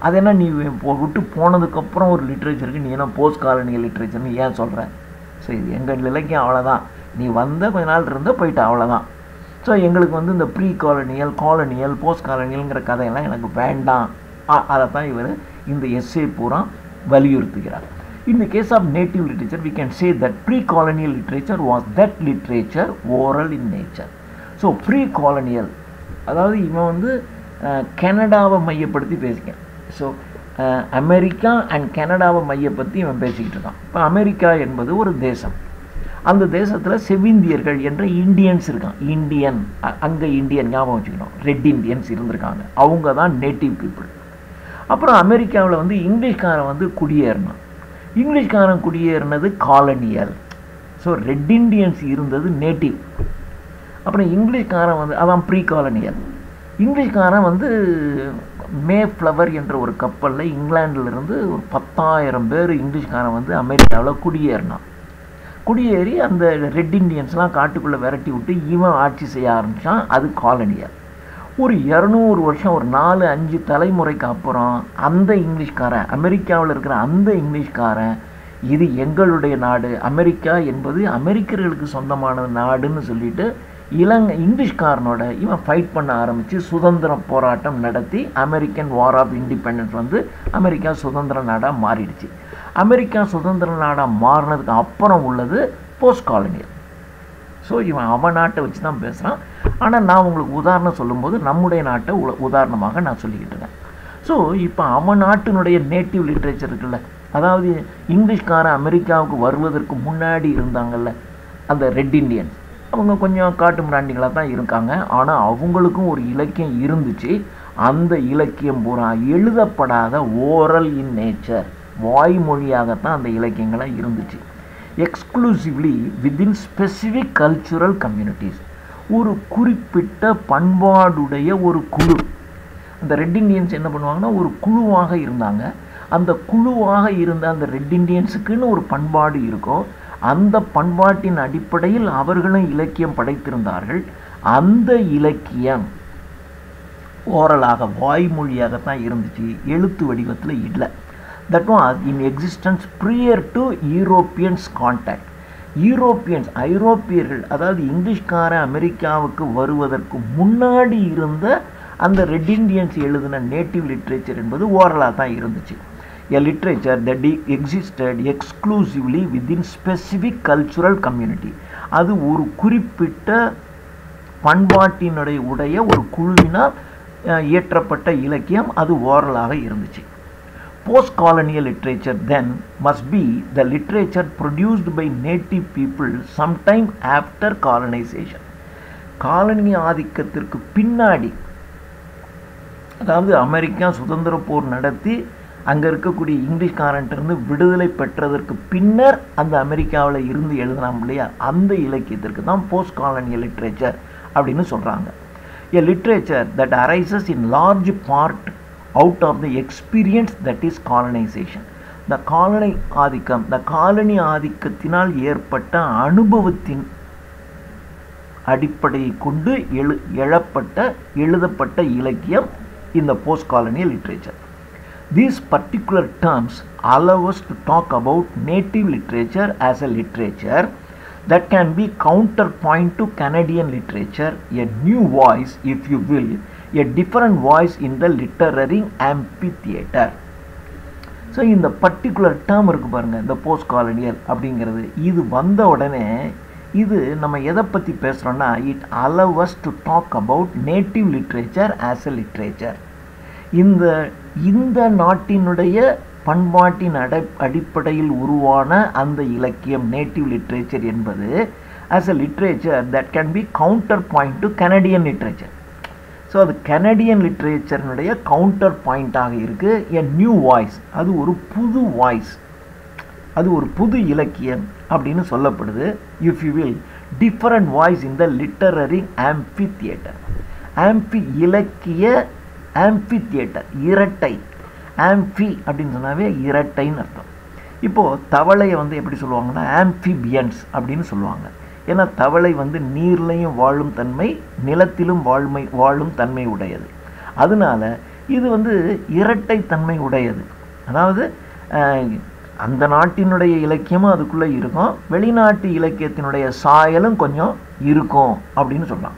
அது என்ன நீ விட்டு போனதுக்கப்புறம் ஒரு லிட்ரேச்சர் இருக்குது, நீ என்ன போஸ்ட் காலனியல் லிட்ரேச்சர்னு ஏன் சொல்கிற? ஸோ இது எங்கள் இலக்கியம் அவ்வளோதான், நீ வந்த கொஞ்ச நாள் இருந்தால் போயிட்ட அவ்வளோதான். ஸோ எங்களுக்கு வந்து இந்த ப்ரீ காலனியல், காலனியல், போஸ்ட் காலனியல்ங்கிற கதையெல்லாம் எனக்கு வேண்டாம். அதை தான் இவர் இந்த எஸ்ஸே பூரா வலியுறுத்துகிறார். In the case of native literature, we can say that pre-colonial literature was that literature oral in nature. So pre-colonial, அதாவது இவன் வந்து கனடாவை மையப்படுத்தி பேசிக்கிறேன். ஸோ அமெரிக்கா அண்ட் கனடாவை மையப்படுத்தி இவன் பேசிக்கிட்டு இருக்கான். இப்போ அமெரிக்கா என்பது ஒரு தேசம். அந்த தேசத்தில் செவிந்தியர்கள் என்ற இண்டியன்ஸ் இருக்கான். இண்டியன், அங்கே இண்டியன் ஞாபகம் வச்சுக்கணும், ரெட் இண்டியன்ஸ் இருந்திருக்காங்க. அவங்க தான் நேட்டிவ் பீப்புள். அப்புறம் அமெரிக்காவில் வந்து இங்கிலீஷ்காரன் வந்து குடியேறினான். இங்கிலீஷ்காரன் குடியேறினது காலனியல். ஸோ ரெட் இண்டியன்ஸ் இருந்தது நேட்டிவ். அப்புறம் இங்கிலீஷ்காரன் வந்து அதான் ப்ரீ காலனியல். இங்கிலீஷ்காரன் வந்து மே ஃப்ளவர் என்ற ஒரு கப்பலில் இங்கிலாண்டிலிருந்து ஒரு 10,000 பேர் இங்கிலீஷ்காரன் வந்து அமெரிக்காவில் குடியேறினான். குடியேறி அந்த ரெட் இண்டியன்ஸ்லாம் காட்டுக்குள்ளே விரட்டி விட்டு இவன் ஆட்சி செய்ய ஆரம்பித்தான். அது காலனியல். ஒரு 200 வருஷம், ஒரு 4-5 தலைமுறைக்கு அப்புறம் அந்த இங்கிலீஷ்காரன், அமெரிக்காவில் இருக்கிற அந்த இங்கிலீஷ்காரன், இது எங்களுடைய நாடு, அமெரிக்கா என்பது அமெரிக்கர்களுக்கு சொந்தமான நாடுன்னு சொல்லிட்டு இங்கிலீஷ்காரனோட இவன் ஃபைட் பண்ண ஆரம்பித்து சுதந்திர போராட்டம் நடத்தி அமெரிக்கன் வார் ஆஃப் இண்டிபெண்டன்ஸ் வந்து அமெரிக்கா சுதந்திர நாடாக மாறிடுச்சு. அமெரிக்கா சுதந்திர நாடாக மாறினதுக்கு அப்புறம் உள்ளது போஸ்ட் காலனியல். ஸோ இவன் அவன் நாட்டை வச்சு தான் பேசுகிறான். ஆனால் நான் உங்களுக்கு உதாரணம் சொல்லும்போது நம்முடைய நாட்டை உதாரணமாக நான் சொல்லிக்கிட்டு இருக்கேன். ஸோ இப்போ அவன் நாட்டினுடைய நேட்டிவ் லிட்ரேச்சர் இருக்குல்ல, அதாவது இங்கிலீஷ்காரன் அமெரிக்காவுக்கு வருவதற்கு முன்னாடி இருந்தாங்கல்ல அந்த ரெட் இண்டியன்ஸ், அவங்க கொஞ்சம் காட்டு மிராண்டிகளாக தான் இருக்காங்க. ஆனால் அவங்களுக்கும் ஒரு இலக்கியம் இருந்துச்சு. அந்த இலக்கியம் பூரா எழுதப்படாத ஓரல் இன் நேச்சர், வாய்மொழியாகத்தான் அந்த இலக்கியங்களாக இருந்துச்சு. Exclusively within specific cultural communities, ஒரு குறிப்பிட்ட பண்பாடுடைய ஒரு குழு. அந்த ரெட் இண்டியன்ஸ் என்ன பண்ணுவாங்கன்னா ஒரு குழுவாக இருந்தாங்க. அந்த குழுவாக இருந்த அந்த ரெட் இண்டியன்ஸுக்குன்னு ஒரு பண்பாடு இருக்கும். அந்த பண்பாட்டின் அடிப்படையில் அவர்களும் இலக்கியம் படைத்திருந்தார்கள். அந்த இலக்கியம் ஓரலாக வாய்மொழியாகத்தான் இருந்துச்சு, எழுத்து வடிவத்தில் இல்லை. That was in existence prior to Europeans contact. ஐரோப்பியர்கள், அதாவது இங்கிலீஷ்காரன் அமெரிக்காவுக்கு வருவதற்கு முன்னாடி இருந்த அந்த ரெட் இண்டியன்ஸ் எழுதின நேட்டிவ் லிட்ரேச்சர் என்பது ஓரலாக தான் இருந்துச்சு. A literature that existed exclusively within specific cultural community. அது ஒரு குறிப்பிட்ட பண்பாட்டினுடைய ஒரு குழுவினால் இயற்றப்பட்ட இலக்கியம், அது ஓரலாக இருந்துச்சு. Post-colonial literature then must be the literature produced by native people sometime after colonization. காலனி ஆதிக்கத்திற்கு பின்னாடி, அதாவது அமெரிக்கா சுதந்திர போர் நடத்தி அங்கே இருக்கக்கூடிய இங்கிலீஷ்காரன்ட்டிருந்து விடுதலை பெற்றதற்கு பின்னர் அந்த அமெரிக்காவில் இருந்து எழுதலாம் இல்லையா, அந்த இலக்கியத்திற்கு தான் போஸ்ட் காலனியல் லிட்ரேச்சர் அப்படின்னு சொல்கிறாங்க. A literature that arises in large part out of the experience that is colonization. இந்த காலனி ஆதிக்கத்தினால் ஏற்பட்ட அனுபவத்தின் அடிப்படையை கொண்டு எழுதப்பட்ட இலக்கியம் இந்த post colonial literature. These particular terms allow us to talk about native literature as a literature that can be counterpoint to Canadian literature, a new voice, if you will, a different voice in the literary amphitheater. So இந்த particular term இருக்குது பாருங்கள், இந்த post colonial அப்படிங்கிறது, இது வந்த உடனே இது நம்ம எதை பற்றி பேசுகிறோன்னா, it allow us to talk about native literature as a literature. இந்த நாட்டினுடைய பண்பாட்டின் அடிப்படையில் உருவான அந்த இலக்கியம் நேட்டிவ் லிட்ரேச்சர் என்பது as a literature that can be counterpoint to Canadian literature. So அது கனடியன் லிட்ரேச்சர்னுடைய கவுண்டர் பாயிண்டாக இருக்குது. எ நியூ வாய்ஸ், அது ஒரு புது வாய்ஸ், அது ஒரு புது இலக்கியம் அப்படின்னு சொல்லப்படுது. If you will, different voice in the literary amphitheatre. இலக்கிய ஆம்பிதியேட்டர், இரட்டை. ஆம்பி அப்படின்னு சொன்னாவே இரட்டைன்னு அர்த்தம். இப்போது தவளையை வந்து எப்படி சொல்லுவாங்கன்னா ஆம்பிபியன்ஸ் அப்படின்னு சொல்லுவாங்க. ஏன்னா தவளை வந்து நீர்லையும் வாழும் தன்மை, நிலத்திலும் வாழும் தன்மை உடையது. அதனால இது வந்து இரட்டை தன்மை உடையது. அதாவது அந்த நாட்டினுடைய இலக்கியமும் அதுக்குள்ளே இருக்கும், வெளிநாட்டு இலக்கியத்தினுடைய சாயலும் கொஞ்சம் இருக்கும் அப்படின்னு சொல்லலாம்.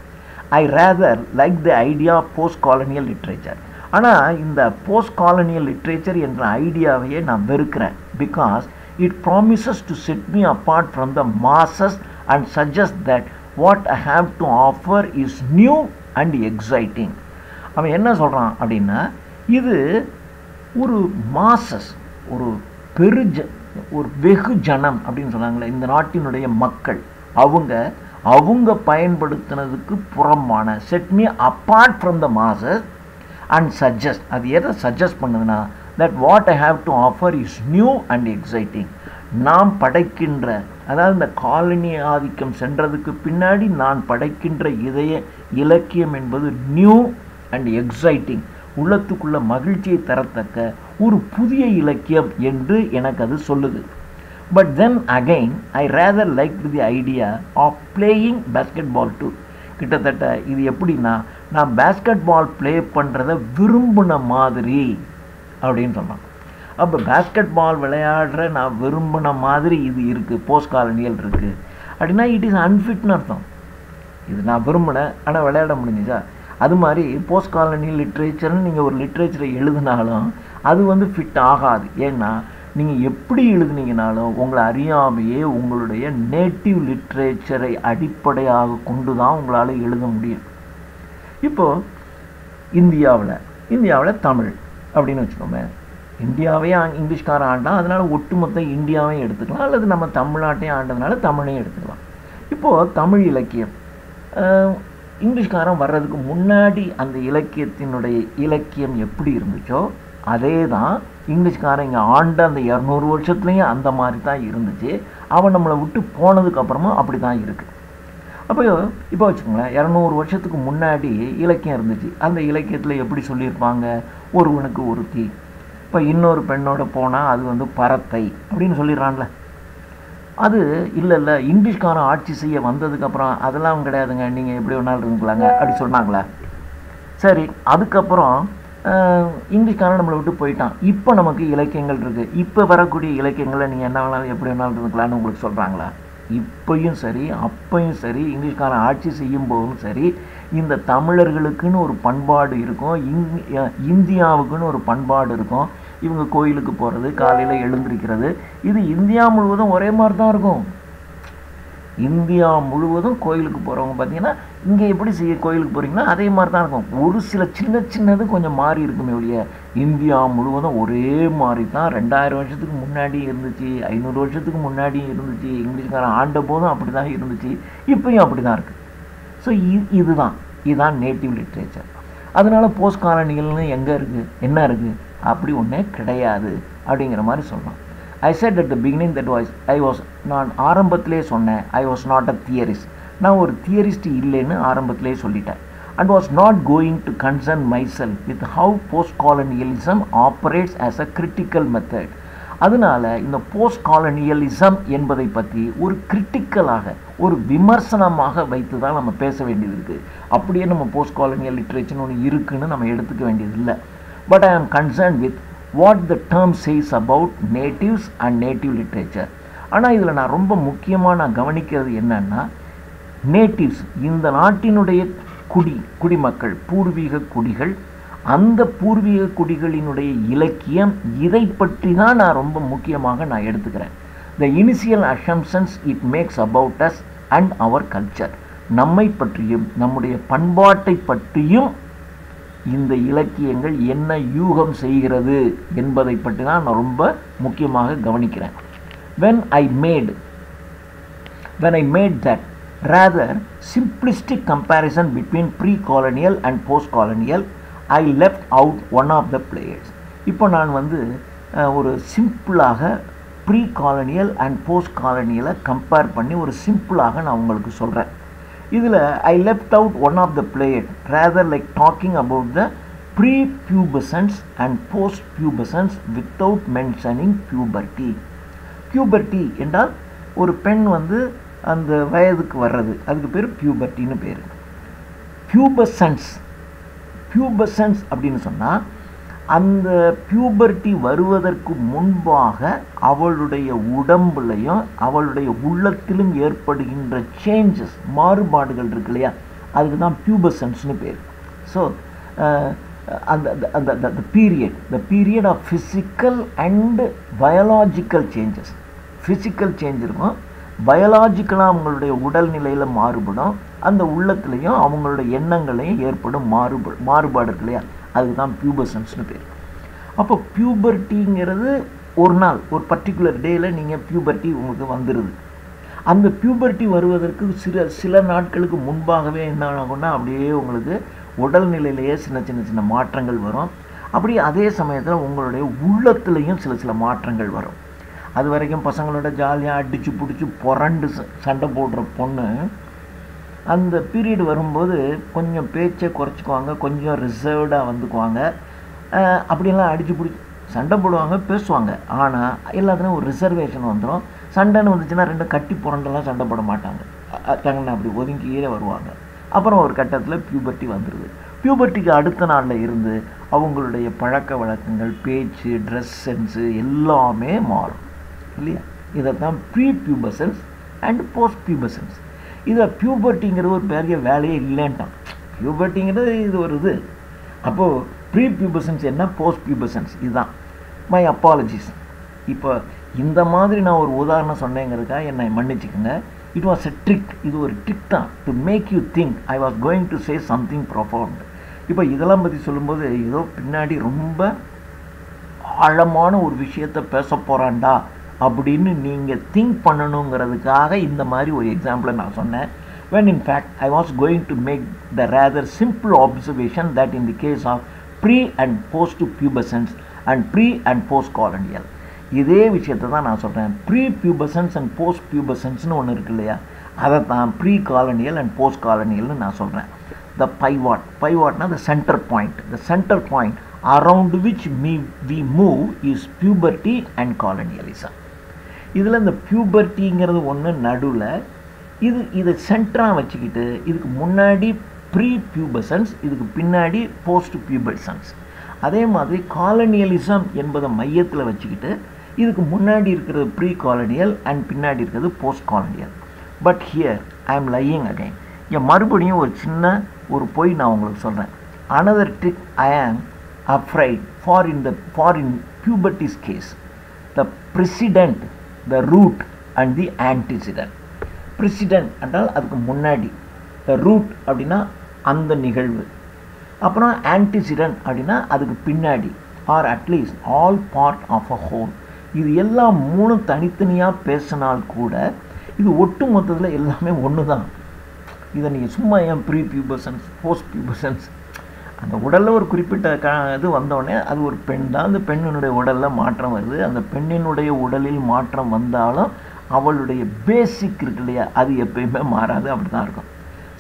I rather like the idea of post colonial literature. ஆனால் இந்த போஸ்ட் காலனியல் லிட்ரேச்சர் என்ற ஐடியாவையே நான் வெறுக்கிறேன். Because it promises to set me apart from the masses and suggest that what I have to offer is new and exciting. அவன் என்ன சொல்கிறான் அப்படின்னா, இது ஒரு மாசஸ், ஒரு ஒரு வெகு ஜனம் அப்படின்னு சொன்னாங்களே, இந்த நாட்டினுடைய மக்கள், அவங்க பயன்படுத்தினதுக்கு புறம்பான, set me apart from the masses and suggest, அது எதை சஜஸ்ட் பண்ணுதுன்னா, that what I have to offer is new and exciting. நாம் படைக்கின்ற, அதாவது இந்த காலனி ஆதிக்கம் சென்றதுக்கு பின்னாடி நான் படைக்கின்ற இதய இலக்கியம் என்பது நியூ அண்ட் எக்ஸைட்டிங், உள்ளத்துக்குள்ள மகிழ்ச்சியை தரத்தக்க ஒரு புதிய இலக்கியம் என்று எனக்கு அது சொல்லுது. But then again I rather like the idea of playing basketball too. கிட்டத்தட்ட இது எப்படின்னா, நான் பேஸ்கெட் பால் ப்ளே பண்ணுறத விரும்பின மாதிரி அப்படின்னு சொன்னான். அப்போ பேஸ்கெட் பால் விளையாடுற நான் விரும்பின மாதிரி இது இருக்குது, போஸ்ட் காலனியல் இருக்குது அப்படின்னா இட் இஸ் அன்ஃபிட்னு அர்த்தம். இது நான் விரும்பினேன் ஆனால் விளையாட முடிஞ்சுச்சா? அது மாதிரி போஸ்ட் காலனியல் லிட்ரேச்சர்னு நீங்கள் ஒரு லிட்ரேச்சரை எழுதினாலும் அது வந்து ஃபிட் ஆகாது. ஏன்னா நீங்கள் எப்படி எழுதுனீங்கனாலும் உங்களை அறியாமையே உங்களுடைய நேட்டிவ் லிட்ரேச்சரை அடிப்படையாக கொண்டு தான் உங்களால் எழுத முடியும். இப்போது இந்தியாவில் தமிழ் அப்படின்னு வச்சுக்கோமே, இந்தியாவையே இங்கிலீஷ்காரன் ஆண்டான், அதனால் ஒட்டுமொத்த இந்தியாவையும் எடுத்துக்கலாம், அல்லது நம்ம தமிழ்நாட்டையும் ஆண்டதுனால தமிழையும் எடுத்துக்கலாம். இப்போது தமிழ் இலக்கியம் இங்கிலீஷ்காரன் வர்றதுக்கு முன்னாடி அந்த இலக்கியத்தினுடைய இலக்கியம் எப்படி இருந்துச்சோ அதே தான் இங்கிலீஷ்காரன் இங்கே ஆண்ட அந்த 200 வருஷத்துலேயும் அந்த மாதிரி தான் இருந்துச்சு. அவன் நம்மளை விட்டு போனதுக்கப்புறமா அப்படி தான் இருக்குது. இப்போ வச்சுக்கோங்களேன், 200 வருஷத்துக்கு முன்னாடி இலக்கியம் இருந்துச்சு. அந்த இலக்கியத்தில் எப்படி சொல்லியிருப்பாங்க, ஒருவனுக்கு ஒருத்தி, இப்போ இன்னொரு பெண்ணோட போனால் அது வந்து பரத்தை அப்படின்னு சொல்லிடுறான்ல. அது இல்லை இங்கிலீஷ்காரன் ஆட்சி செய்ய வந்ததுக்கப்புறம் அதெல்லாம் கிடையாதுங்க, நீங்கள் எப்படி வேணாலும் இருந்துக்கலாங்க அப்படி சொன்னாங்களா? சரி, அதுக்கப்புறம் இங்கிலீஷ்காரன் நம்மளை விட்டு போயிட்டான். இப்போ நமக்கு இலக்கியங்கள் இருக்குது. இப்போ வரக்கூடிய இலக்கியங்களை நீங்கள் என்ன வேணாலும் எப்படி வேணாலும் இருந்துக்கலான்னு உங்களுக்கு சொல்கிறாங்களா? இப்பையும் சரி அப்பையும் சரி இங்கிலீஷ்காரன் ஆட்சி செய்யும் போதும் சரி இந்த தமிழர்களுக்குன்னு ஒரு பண்பாடு இருக்கும், இந்தியாவுக்குன்னு ஒரு பண்பாடு இருக்கும். இவங்க கோயிலுக்கு போகிறது, காலையில் எழுந்திருக்கிறது, இது இந்தியா முழுவதும் ஒரே மாதிரி தான் இருக்கும். இந்தியா முழுவதும் கோயிலுக்கு போகிறவங்க பார்த்தீங்கன்னா இங்கே எப்படி கோயிலுக்கு போகிறீங்கன்னா அதே மாதிரி தான் இருக்கும். ஒரு சில சின்னது கொஞ்சம் மாறி இருக்குமே ஒழிய இந்தியா முழுவதும் ஒரே மாதிரி தான் 2000 வருஷத்துக்கு முன்னாடி இருந்துச்சு, 500 வருஷத்துக்கு முன்னாடி இருந்துச்சு, இங்கிலீஷ்காரன் ஆண்ட போதும் அப்படி தான் இருந்துச்சு, இப்பயும் அப்படி தான் இருக்குது. ஸோ இதுதான் நேட்டிவ் லிட்ரேச்சர். அதனால போஸ்ட் காலனிகள்னு எங்கே இருக்குது, என்ன இருக்குது, அப்படி ஒன்றே கிடையாது அப்படிங்கிற மாதிரி சொல்லலாம். I said at the beginning that நான் ஆரம்பத்திலே சொன்னேன், I was not a theorist. நான் ஒரு தியரிஸ்ட் இல்லைன்னு ஆரம்பத்திலே சொல்லிட்டேன். And was not going to concern myself with how post-colonialism operates as a critical method. அதனால் இந்த போஸ்ட் காலனியலிசம் என்பதை பற்றி ஒரு கிரிட்டிக்கலாக, ஒரு விமர்சனமாக வைத்து தான் நம்ம பேச வேண்டியது இருக்குது. அப்படியே நம்ம போஸ்ட் காலனியல் லிட்ரேச்சர்னு ஒன்று இருக்குன்னு நம்ம எடுத்துக்க வேண்டியது இல்லை. But I am concerned with what the term says about natives and native literature. ஆனால் இதில் நான் ரொம்ப முக்கியமாக நான் கவனிக்கிறது என்னன்னா, நேட்டிவ்ஸ், இந்த நாட்டினுடைய குடிமக்கள், பூர்வீக குடிகள், அந்த பூர்வீக குடிகளினுடைய இலக்கியம், இதை பற்றி தான் நான் ரொம்ப முக்கியமாக நான் எடுத்துக்கிறேன். The initial assumptions it makes about us and our culture, நம்மை பற்றியும் நம்முடைய பண்பாட்டை பற்றியும் இந்த இலக்கியங்கள் என்ன யூகம் செய்கிறது என்பதை பற்றி தான் நான் ரொம்ப முக்கியமாக கவனிக்கிறேன். When I made that rather simplistic comparison between pre-colonial and post-colonial, I left out one of the players. இப்போ நான் ஒரு சிம்பிளாக ப்ரீ-காலனியல் அண்ட் போஸ்ட்-காலனியலை கம்பேர் பண்ணி ஒரு சிம்பிளாக நான் உங்களுக்கு சொல்கிறேன். இதில் I left out one of the players, rather like talking about the pre-pubescence and post-pubescence without mentioning puberty. Puberty என்றால் ஒரு பெண் அந்த வயதுக்கு வர்றது, அதுக்கு பேர் பியூபர்ட்டின்னு பேர். பியூபசன்ஸ் அப்படின்னு சொன்னால் அந்த பியூபர்ட்டி வருவதற்கு முன்பாக அவளுடைய உடம்புலையும் அவளுடைய உள்ளத்திலும் ஏற்படுகின்ற சேஞ்சஸ், மாறுபாடுகள் இருக்கு இல்லையா, அதுக்கு தான் பியூபசன்ஸ்னு பேர். ஸோ அந்த period of physical and biological changes. Physical change இருக்கும், பயாலாஜிக்கலாக அவங்களுடைய உடல்நிலையில் மாறுபடும், அந்த உள்ளத்துலேயும் அவங்களுடைய எண்ணங்களையும் ஏற்படும் மாறுபாடு இருக்கு இல்லையா, அதுக்கு தான் பியூபசன்ஸ்னு பேர். அப்போ பியூபர்ட்டிங்கிறது ஒரு நாள், ஒரு பர்டிகுலர் டேயில் நீங்கள் பியூபர்ட்டி உங்களுக்கு வந்துடுது. அந்த பியூபர்ட்டி வருவதற்கு சில நாட்களுக்கு முன்பாகவே என்ன ஆகும்னா அப்படியே உங்களுக்கு உடல்நிலையிலேயே சின்ன மாற்றங்கள் வரும். அப்படி அதே சமயத்தில் உங்களுடைய உள்ளத்துலேயும் சில மாற்றங்கள் வரும். அது வரைக்கும் பசங்களோட ஜாலியாக அடித்து பிடிச்சி புரண்டு சண்டை போடுற பொண்ணு அந்த பீரியட் வரும்போது கொஞ்சம் பேச்சை குறைச்சிக்குவாங்க, கொஞ்சம் ரிசர்வ்டாக வந்துக்குவாங்க. அப்படியெல்லாம் அடித்து பிடிச்சி சண்டை போடுவாங்க, பேசுவாங்க. ஆனால் எல்லாத்துலேயும் ஒரு ரிசர்வேஷன் வந்துடும். சண்டைன்னு வந்துச்சுன்னா ரெண்டும் கட்டி புரண்டெல்லாம் சண்டை போட மாட்டாங்க, தங்கன்னு அப்படி ஒதுங்கியே வருவாங்க. அப்புறம் ஒரு கட்டத்தில் பியூபர்ட்டி வந்துடுது. பியூபர்ட்டிக்கு அடுத்த நாளில் இருந்து அவங்களுடைய பழக்க வழக்கங்கள், பேச்சு, ட்ரெஸ் சென்ஸு எல்லாமே மாறும் இல்லையா. இதைத்தான் ப்ரீ பியூபசன்ஸ் அண்ட் போஸ்ட் பியூபசன்ஸ். இதை பியூபர்ட்டிங்கிறது ஒரு பெரிய வேலையே இல்லைன்ட்டான். பியூபர்ட்டிங்கிறது இது ஒரு இது. அப்போது ப்ரீ பியூபசன்ஸ் என்ன, போஸ்ட் பியூபசன்ஸ், இதுதான். My apologies. இப்போ இந்த மாதிரி நான் ஒரு உதாரணம் சொன்னேங்கிறதுக்காக என்னை மன்னிச்சுக்கோங்க. It was a trick. இது ஒரு ட்ரிக் தான், to make you think I was going to say something profound. இப்போ இதெல்லாம் பற்றி சொல்லும்போது ஏதோ பின்னாடி ரொம்ப ஆழமான ஒரு விஷயத்தை பேச போகிறான்டா அப்படின்னு நீங்கள் திங்க் பண்ணணுங்கிறதுக்காக இந்த மாதிரி ஒரு எக்ஸாம்பிளை நான் சொன்னேன். when in fact I was going to make the rather simple observation that in the case of pre and post pubescence and pre and post colonial, இதே விஷயத்தை தான் நான் சொல்கிறேன். ப்ரீ பியூபசன்ஸ் அண்ட் போஸ்ட் பியூபசன்ஸ்னு ஒன்று இருக்கு இல்லையா, அதை தான் ப்ரீ காலனியல் அண்ட் போஸ்ட் காலனியல்னு நான் சொல்கிறேன். த பைவாட்னா the center point around which we move is puberty and colonialism. இதில் இந்த பியூபர்ட்டிங்கிறது ஒன்று நடுவில், இதை சென்டராக வச்சுக்கிட்டு இதுக்கு முன்னாடி ப்ரீ பியூபசன்ஸ், இதுக்கு பின்னாடி போஸ்ட் பியூபசன்ஸ். அதே மாதிரி காலனியலிசம் என்பதை மையத்தில் வச்சுக்கிட்டு இதுக்கு முன்னாடி இருக்கிறது ப்ரீ காலனியல் அண்ட் பின்னாடி இருக்கிறது post colonial. But here I am lying again. இங்கே மறுபடியும் ஒரு சின்ன ஒரு பொய் நான் உங்களுக்கு சொல்கிறேன். Another trick I am afraid for in puberty's case, the precedent, the root and the antecedent. Precedent என்றால் அதுக்கு முன்னாடி, த ரூட் அப்படின்னா அந்த நிகழ்வு, அப்புறம் ஆன்டிசிடென்ட் அப்படின்னா அதுக்கு பின்னாடி, or at least all part of a whole. இது எல்லாம் மூணும் தனித்தனியாக பேசினால் கூட இது ஒட்டு மொத்தத்தில் எல்லாமே ஒன்று தான். இதை நீங்கள் சும்மா ஏன் ப்ரீ பியூபசன்ஸ் போஸ்ட் பியூபசன்ஸ், அந்த உடலில் ஒரு குறிப்பிட்ட இது வந்தோடனே அது ஒரு பெண் தான், அந்த பெண்ணினுடைய உடலில் மாற்றம் வருது. அந்த பெண்ணினுடைய உடலில் மாற்றம் வந்தாலும் அவளுடைய பேசிக் இருக்கு இல்லையா, அது எப்பயுமே மாறாது, அப்படி தான் இருக்கும்.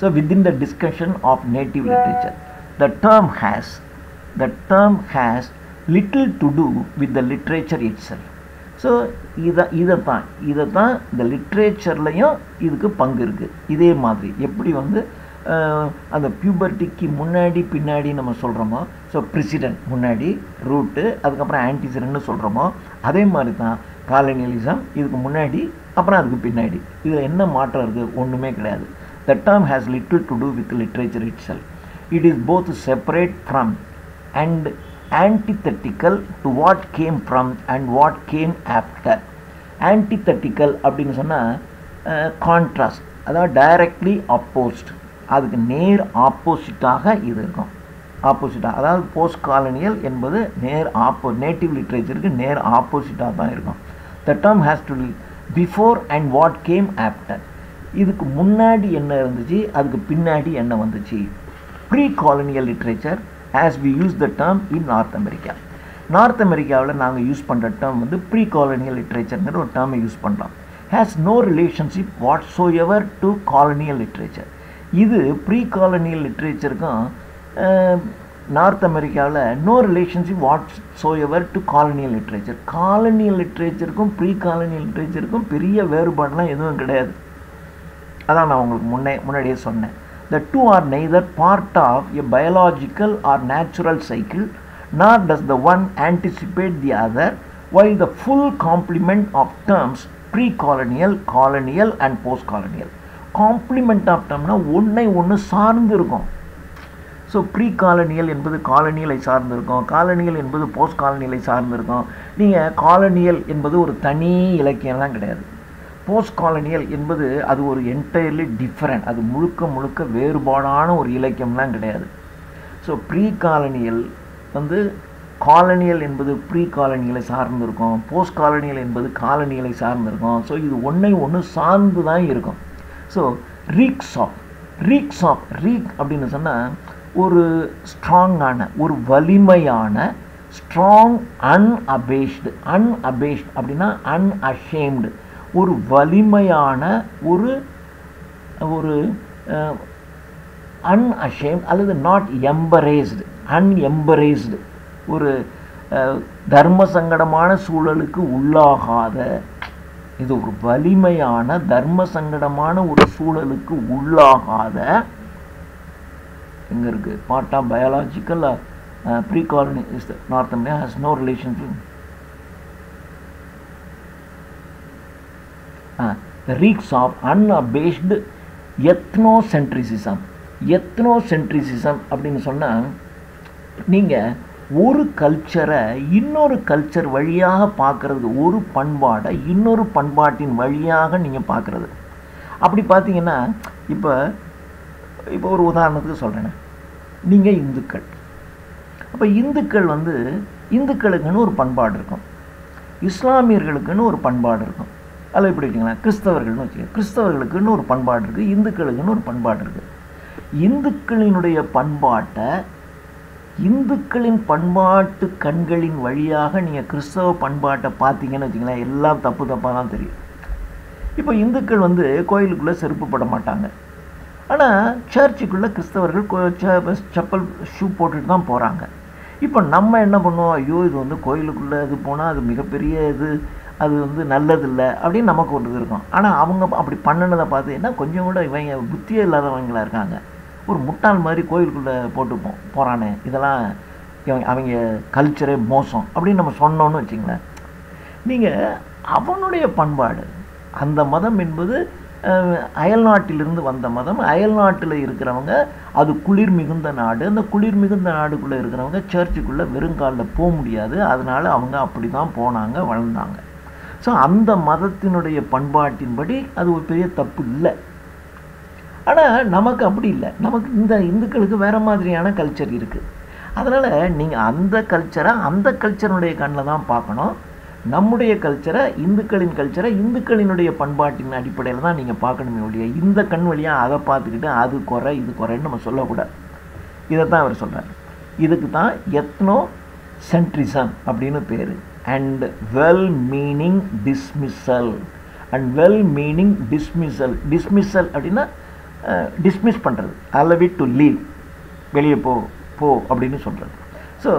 So within the discussion of native literature, the term has little to do with the literature itself. So இதைத்தான் இந்த லிட்ரேச்சர்லையும் இதுக்கு பங்கு இருக்குது. இதே மாதிரி எப்படி அந்த பியூபர்ட்டிக்கு முன்னாடி பின்னாடி நம்ம சொல்கிறோமோ, ஸோ ப்ரெசிடென்ட் முன்னாடி, ரூட்டு, அதுக்கப்புறம் ஆன்டிசிடென்ட்னு சொல்கிறோமோ, அதே மாதிரி தான் காலனியலிசம் இதுக்கு முன்னாடி அப்புறம் அதுக்கு பின்னாடி. இதில் என்ன மாற்றம் இருக்குது? ஒன்றுமே கிடையாது. The term has little to do with literature itself. It is both separate from and antithetical to what came from and what came after. Antithetical அப்படின்னு சொன்னால் கான்ட்ராஸ்ட், அதாவது டைரக்ட்லி ஆப்போஸ்ட், அதுக்கு நேர் ஆப்போசிட்டாக இது இருக்கும். ஆப்போசிட்டாக, அதாவது போஸ்ட் காலனியல் என்பது நேர் நேட்டிவ் லிட்ரேச்சருக்கு நேர் ஆப்போசிட்டாக தான் இருக்கும். The term has to be before and what came after. இதுக்கு முன்னாடி என்ன இருந்துச்சு, அதுக்கு பின்னாடி என்ன வந்துச்சு. Pre-colonial literature as we use the term in North America. North அமெரிக்காவில் நாங்கள் யூஸ் பண்ணுற டேர்ம் ப்ரீ-காலனியல் லிட்ரேச்சர்ங்கிற ஒரு டேர்மை யூஸ் பண்ணுறோம். Has no relationship whatsoever to colonial literature. இது ப்ரீ-காலனியல் லிட்ரேச்சருக்கும் நார்த் அமெரிக்காவில் no relationship whatsoever to colonial literature. Colonial லிட்ரேச்சருக்கும் ப்ரீ-காலனியல் லிட்ரேச்சருக்கும் பெரிய வேறுபாடெலாம் எதுவும் கிடையாது. அதான் நான் உங்களுக்கு முன்னாடியே சொன்னேன். The two are neither part of a biological or natural cycle, nor does the one anticipate the other, while the full complement of terms pre-colonial, colonial and post-colonial. Complement of termனா ஒன்றை ஒன்று சார்ந்து இருக்கும். ஸோ ப்ரீ காலனியல் என்பது காலனியலை சார்ந்திருக்கும், colonial என்பது post காலனியலை சார்ந்திருக்கும். நீங்கள் colonial என்பது ஒரு தனி இலக்கியம்லாம் கிடையாது. போஸ்ட் காலனியல் என்பது அது ஒரு என்டையர்லி டிஃப்ரெண்ட், அது முழுக்க வேறுபாடான ஒரு இலக்கியம்லாம் கிடையாது. ஸோ ப்ரீ காலனியல் வந்து காலனியல் என்பது ப்ரீ காலனியலை சார்ந்திருக்கும், போஸ்ட் காலனியல் என்பது காலனியலை சார்ந்திருக்கும். ஸோ இது ஒன்றை ஒன்று சார்ந்து தான் இருக்கும். ஸோ ரீக்ஸ் ஆஃப் அப்படின்னு சொன்னால் ஒரு ஸ்ட்ராங்கான, ஒரு வலிமையான, ஸ்ட்ராங் அன்அபேஷ்டு அப்படின்னா அன்அஷேம்டு, ஒரு வலிமையான, ஒரு ஒரு அன்அஷேம்டு அல்லது நாட் எம்பரேஸ்டு, அன்எம்பரேஸ்டு, ஒரு தர்ம சங்கடமான சூழலுக்கு உள்ளாகாத, இது ஒரு வலிமையான தர்ம சங்கடமான ஒரு சூழலுக்கு உள்ளாகாத, எங்கே இருக்குது part of biological pre colony is North America has no relation to the reeks of unabased ethnocentrism. அப்படின்னு சொன்னால் நீங்கள் ஒரு கல்ச்சரை இன்னொரு கல்ச்சர் வழியாக பார்க்குறது, ஒரு பண்பாடை இன்னொரு பண்பாட்டின் வழியாக நீங்கள் பார்க்குறது. அப்படி பார்த்தீங்கன்னா இப்போ ஒரு உதாரணத்துக்கு சொல்கிறேன், நீங்கள் இந்துக்கள். அப்போ இந்துக்கள் வந்து இந்துக்களுக்குன்னு ஒரு பண்பாடு இருக்கும், இஸ்லாமியர்களுக்குன்னு ஒரு பண்பாடு இருக்கும். அதில் எப்படி வச்சுக்கலாம், கிறிஸ்தவர்கள்னு வச்சுக்கோங்க, கிறிஸ்தவர்களுக்குன்னு ஒரு பண்பாடு இருக்குது, இந்துக்களுக்குன்னு ஒரு பண்பாடு இருக்குது. இந்துக்களினுடைய பண்பாட்டை இந்துக்களின் பண்பாட்டு கண்களின் வழியாக நீங்கள் கிறிஸ்தவ பண்பாட்டை பார்த்தீங்கன்னு வச்சுக்கலாம், எல்லாம் தப்பாக தான் தெரியும். இப்போ இந்துக்கள் வந்து கோயிலுக்குள்ளே செருப்பு போட மாட்டாங்க, ஆனால் சர்ச்சுக்குள்ளே கிறிஸ்தவர்கள் செப்பல் ஷூ போட்டுட்டு தான் போகிறாங்க. இப்போ நம்ம என்ன பண்ணுவோம், ஐயோ இது வந்து கோயிலுக்குள்ளே இது போனால் அது மிகப்பெரிய இது, அது வந்து நல்லதில்லை அப்படின்னு நமக்கு ஒரு இது இருக்கும். ஆனால் அவங்க அப்படி பண்ணினதை பார்த்து என்ன கொஞ்சம் கூட இவங்க புத்தியே இல்லாதவங்களாக இருக்காங்க, ஒரு முட்டாள் மாதிரி கோயிலுக்குள்ளே போட்டு போகிறானே, இதெல்லாம் அவங்க கல்ச்சரே மோசம் அப்படின்னு நம்ம சொன்னோன்னு வச்சிங்களேன். நீங்கள் அவனுடைய பண்பாடு, அந்த மதம் என்பது அயல்நாட்டிலிருந்து வந்த மதம், அயல்நாட்டில் இருக்கிறவங்க அது குளிர் மிகுந்த நாடு, அந்த குளிர் மிகுந்த நாடுக்குள்ளே இருக்கிறவங்க சர்ச்சுக்குள்ளே வெறுங்காலில் போக முடியாது, அதனால் அவங்க அப்படி தான் போனாங்க, வளர்ந்தாங்க. ஸோ அந்த மதத்தினுடைய பண்பாட்டின்படி அது ஒரு பெரிய தப்பு இல்லை. ஆனால் நமக்கு அப்படி இல்லை, நமக்கு இந்த இந்துக்களுக்கு வேறு மாதிரியான கல்ச்சர் இருக்குது. அதனால் நீங்கள் அந்த கல்ச்சரை அந்த கல்ச்சருடைய கண்ணில் தான் பார்க்கணும். நம்முடைய கல்ச்சரை, இந்துக்களின் கல்ச்சரை இந்துக்களினுடைய பண்பாட்டின் அடிப்படையில் தான் நீங்கள் பார்க்கணுமே ஒழிய இந்த கண் வழியாக அதை பார்த்துக்கிட்டு அது குறை இது குறைன்னு நம்ம சொல்லக்கூடாது. இதை தான் அவர் சொல்கிறார். இதுக்கு தான் எத்னோ சென்ட்ரிசம் அப்படின்னு பேர். And well meaning dismissal. Dismissal அப்படின்னா டிஸ்மிஸ் பண்ணுறது, அல்லவி டு லீவ், வெளியே போ அப்படின்னு சொல்கிறது. ஸோ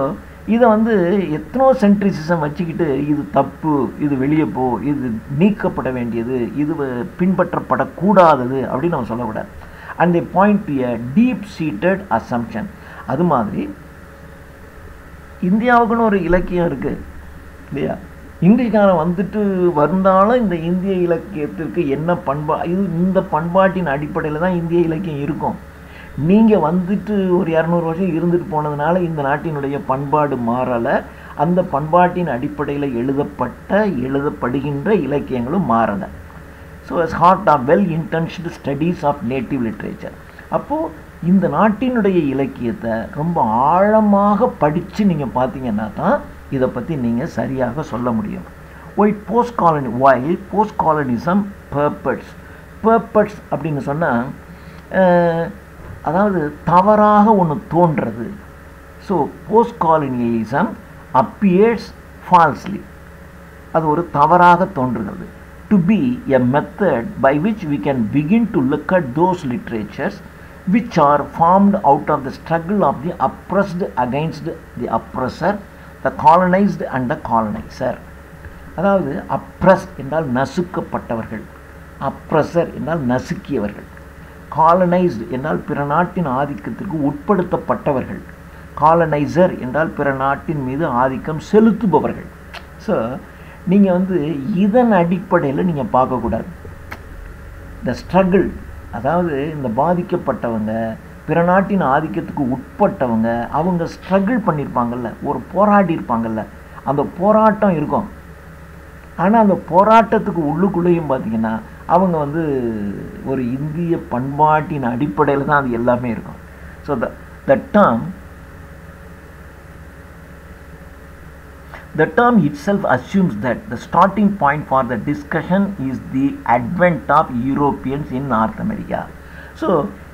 இதை வந்து எத்னோசென்ட்ரிசிசம் வச்சுக்கிட்டு இது தப்பு, இது வெளியே போ, இது நீக்கப்பட வேண்டியது, இது பின்பற்றப்படக்கூடாதது அப்படின்னு நம்ம சொல்லக்கூடாது. And they point to a deep seated assumption. அது மாதிரி இந்தியாவுக்குன்னு ஒரு இலக்கியம் இருக்குது இல்லையா, இங்கிலீஷ்காரன் வந்துட்டு வந்தாலும் இந்த இந்திய இலக்கியத்திற்கு என்ன இந்த பண்பாட்டின் அடிப்படையில் தான் இந்திய இலக்கியம் இருக்கும். நீங்கள் வந்துட்டு ஒரு 200 வருஷம் இருந்துட்டு போனதுனால இந்த நாட்டினுடைய பண்பாடு மாறலை, அந்த பண்பாட்டின் அடிப்படையில் எழுதப்படுகின்ற இலக்கியங்களும் மாறலை. So as heart of well intentioned studies of native literature. அப்போது இந்த நாட்டினுடைய இலக்கியத்தை ரொம்ப ஆழமாக படித்து நீங்கள் பார்த்தீங்கன்னா தான் இதை பற்றி நீங்கள் சரியாக சொல்ல முடியும். while post colonialism purports அப்படின்னு சொன்னால் அதாவது தவறாக ஒன்று தோன்றது. So post colonialism appears falsely, அது ஒரு தவறாக தோன்றுகிறது. To be a method by which we can begin to look at those literatures which are formed out of the struggle of the oppressed against the oppressor, the colonized and the colonizer. அதாவது oppressed என்றால் நசுக்கப்பட்டவர்கள், அப்ரஸர் என்றால் நசுக்கியவர்கள், colonised என்றால் பிற நாட்டின் ஆதிக்கத்திற்கு உட்படுத்தப்பட்டவர்கள், காலனைசர் என்றால் பிற நாட்டின் மீது ஆதிக்கம் செலுத்துபவர்கள். ஸோ நீங்கள் இதன் அடிப்படையில் நீங்கள் பார்க்கக்கூடாது. இந்த ஸ்ட்ரகிள், அதாவது இந்த பாதிக்கப்பட்டவங்க பிற நாட்டின் ஆதிக்கத்துக்கு உட்பட்டவங்க, அவங்க ஸ்ட்ரகிள் பண்ணியிருப்பாங்கல்ல, ஒரு போராடி இருப்பாங்கல்ல, அந்த போராட்டம் இருக்கும். ஆனால் அந்த போராட்டத்துக்கு உள்ளுக்குள்ளேயும் பார்த்தீங்கன்னா அவங்க ஒரு இந்திய பண்பாட்டின் அடிப்படையில் தான் அது எல்லாமே இருக்கும். So the term itself assumes that the starting point for the discussion is the advent of Europeans in North America. So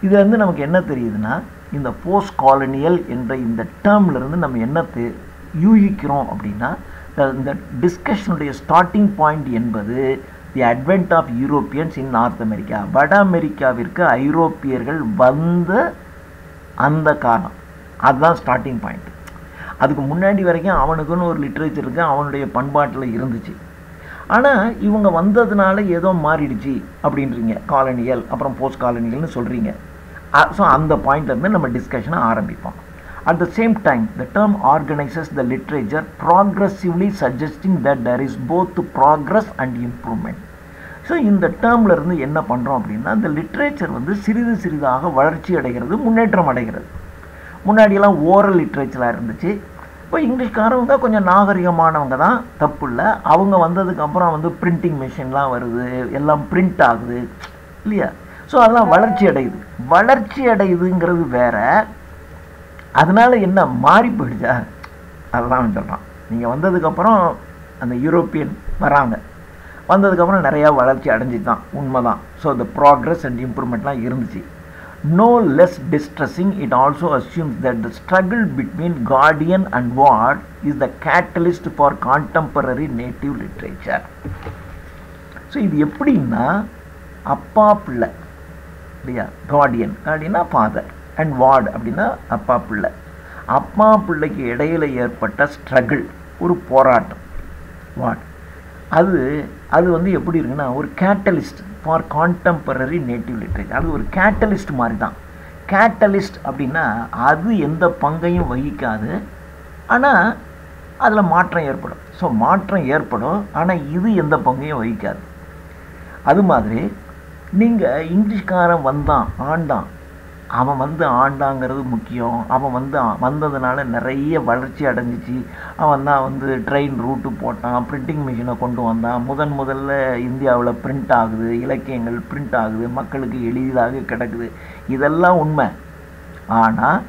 இது நமக்கு என்ன தெரியுதுன்னா, இந்த போஸ்ட் காலனியல் என்ற இந்த டேர்ம்லேருந்து நம்ம என்ன யூகிக்கிறோம் அப்படின்னா, இந்த டிஸ்கஷனுடைய ஸ்டார்டிங் பாயிண்ட் என்பது the advent of Europeans in North America, வட அமெரிக்காவிற்கு ஐரோப்பியர்கள் வந்த அந்த காலம், அதுதான் ஸ்டார்டிங் பாயிண்ட். அதுக்கு முன்னாடி வரைக்கும் அவனுக்குன்னு ஒரு லிட்ரேச்சர் இருக்குது, அவனுடைய பண்பாட்டில் இருந்துச்சு. ஆனால் இவங்க வந்ததுனால ஏதோ மாறிடுச்சு அப்படின்றீங்க, காலனியல் அப்புறம் போஸ்ட் காலனியல்னு சொல்கிறீங்க. ஸோ அந்த பாயிண்ட்லேருந்து நம்ம டிஸ்கஷனை ஆரம்பிப்போம். At the same time, the term organizes the literature, progressively suggesting that there is both progress and improvement. So இந்த டேர்மில் இருந்து என்ன பண்ணுறோம் அப்படின்னா, இந்த லிட்ரேச்சர் சிறிது சிறிதாக வளர்ச்சி அடைகிறது, முன்னேற்றம் அடைகிறது. முன்னாடியெல்லாம் ஓரல் லிட்ரேச்சராக இருந்துச்சு. இப்போ இங்கிலீஷ்காரவங்க கொஞ்சம் நாகரிகமானவங்க தான், தப்பு இல்லை. அவங்க வந்ததுக்கப்புறம் பிரிண்டிங் மிஷின்லாம் வருது, எல்லாம் பிரிண்ட் ஆகுது இல்லையா. ஸோ அதெல்லாம் வளர்ச்சி அடையுது. வளர்ச்சி அடையுதுங்கிறது வேற, அதனால் என்ன மாறி போயிடுச்சா, அதெல்லாம் சொல்கிறான். நீங்கள் வந்ததுக்கப்புறம் அந்த யூரோப்பியன் வராங்க, வந்ததுக்கப்புறம் நிறையா வளர்ச்சி அடைஞ்சி தான், உண்மை தான். ஸோ இந்த ப்ராக்ரஸ் அண்ட் இம்ப்ரூவ்மெண்ட்லாம் இருந்துச்சு. No less distressing, it also assumes that the struggle between guardian and ward is the catalyst for contemporary native literature. So இது எப்படின்னா, அப்பா பிள்ளை இல்லையா, கார்டியனா ஃபாதர், அண்ட் வார்டு அப்படின்னா அப்பா பிள்ளை. அப்பா பிள்ளைக்கு இடையில் ஏற்பட்ட ஸ்ட்ரகிள், ஒரு போராட்டம், வார்டு, அது எப்படி இருக்குன்னா ஒரு catalyst for contemporary native literature. அது ஒரு கேட்டலிஸ்ட் மாதிரி தான். கேட்டலிஸ்ட் அப்படின்னா அது எந்த பங்கையும் வகிக்காது, ஆனால் அதில் மாற்றம் ஏற்படும். ஸோ மாற்றம் ஏற்படும், ஆனால் இது எந்த பங்கையும் வகிக்காது. அது மாதிரி நீங்கள் இங்கிலீஷ்காரன் ஆண்டான், அவன் ஆண்டாங்கிறது முக்கியம். அவன் வந்ததுனால நிறைய வளர்ச்சி அடைஞ்சிச்சு. அவன் தான் ட்ரெயின் ரூட்டு போட்டான், பிரிண்டிங் மிஷினை கொண்டு வந்தான். முதல்ல இந்தியாவில் பிரிண்ட் ஆகுது, இலக்கியங்கள் பிரிண்ட் ஆகுது, மக்களுக்கு எளிதாக கிடக்குது. இதெல்லாம் உண்மை. ஆனால்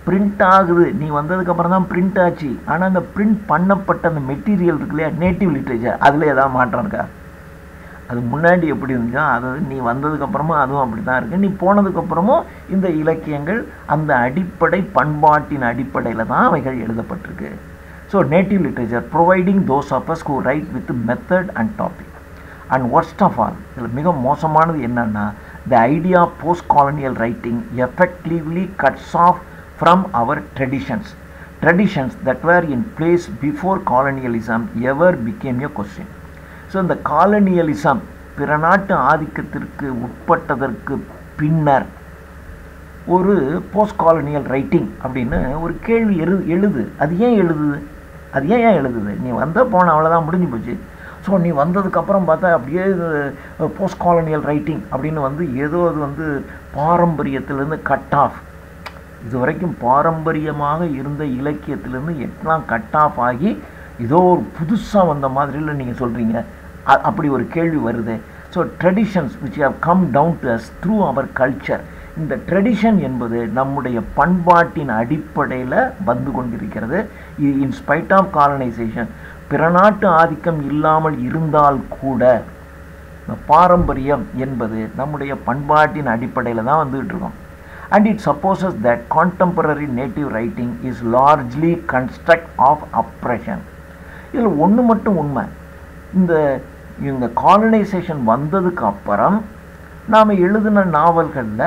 பிரிண்ட் ஆகுது, நீ வந்ததுக்கப்புறம் தான் பிரிண்ட் ஆச்சு. ஆனால் அந்த பிரிண்ட் பண்ணப்பட்ட அந்த மெட்டீரியல் இருக்கு இல்லையா, நேட்டிவ் லிட்ரேச்சர், அதில் ஏதாவது மாற்றம் இருக்கா? அது முன்னாடி எப்படி இருந்துச்சோ, அதாவது நீ வந்ததுக்கப்புறமும் அதுவும் அப்படி தான் இருக்குது. நீ போனதுக்கப்புறமும் இந்த இலக்கியங்கள் அந்த அடிப்படை பண்பாட்டின் அடிப்படையில் தான் அவைகள் எழுதப்பட்டிருக்கு. So native literature providing those of us who write with method and topic. And worst of all, இதில் மிக மோசமானது என்னன்னா, the idea of post colonial writing effectively cuts off from our traditions that were in place before colonialism ever became a question. So இந்த colonialism, பிற நாட்டு ஆதிக்கத்திற்கு உட்பட்டதற்கு பின்னர் ஒரு post colonial writing அப்படின்னு ஒரு கேள்வி எழுது. அது ஏன் எழுதுது? நீ போன அவ்வளோதான், முடிஞ்சு போச்சு. ஸோ நீ வந்ததுக்கப்புறம் பார்த்தா அப்படியே போஸ்ட் காலனியல் ரைட்டிங் அப்படின்னு ஏதோ அது பாரம்பரியத்திலேருந்து கட் ஆஃப், இது வரைக்கும் பாரம்பரியமாக இருந்த இலக்கியத்திலேருந்து எல்லாம் கட் ஆஃப் ஆகி ஏதோ ஒரு புதுசாக வந்த மாதிரியில் நீங்கள் சொல்கிறீங்க. அப்படி ஒரு கேள்வி வருது. So traditions which have come down to us through our culture, இந்த ட்ரெடிஷன் என்பது நம்முடைய பண்பாட்டின் அடிப்படையில் வந்து கொண்டிருக்கிறது. இன் ஸ்பைட் ஆஃப் காலனைசேஷன், பிற நாட்டு ஆதிக்கம் இல்லாமல் இருந்தால் கூட இந்த பாரம்பரியம் என்பது நம்முடைய பண்பாட்டின் அடிப்படையில் தான் வந்துகிட்டு இருக்கோம். And it supposes that contemporary native writing is largely construct of oppression. இதில் ஒன்று மட்டும் உண்மை, இந்த காலனைசேஷன் வந்ததுக்கு அப்புறம் நாம் எழுதின நாவல்களில்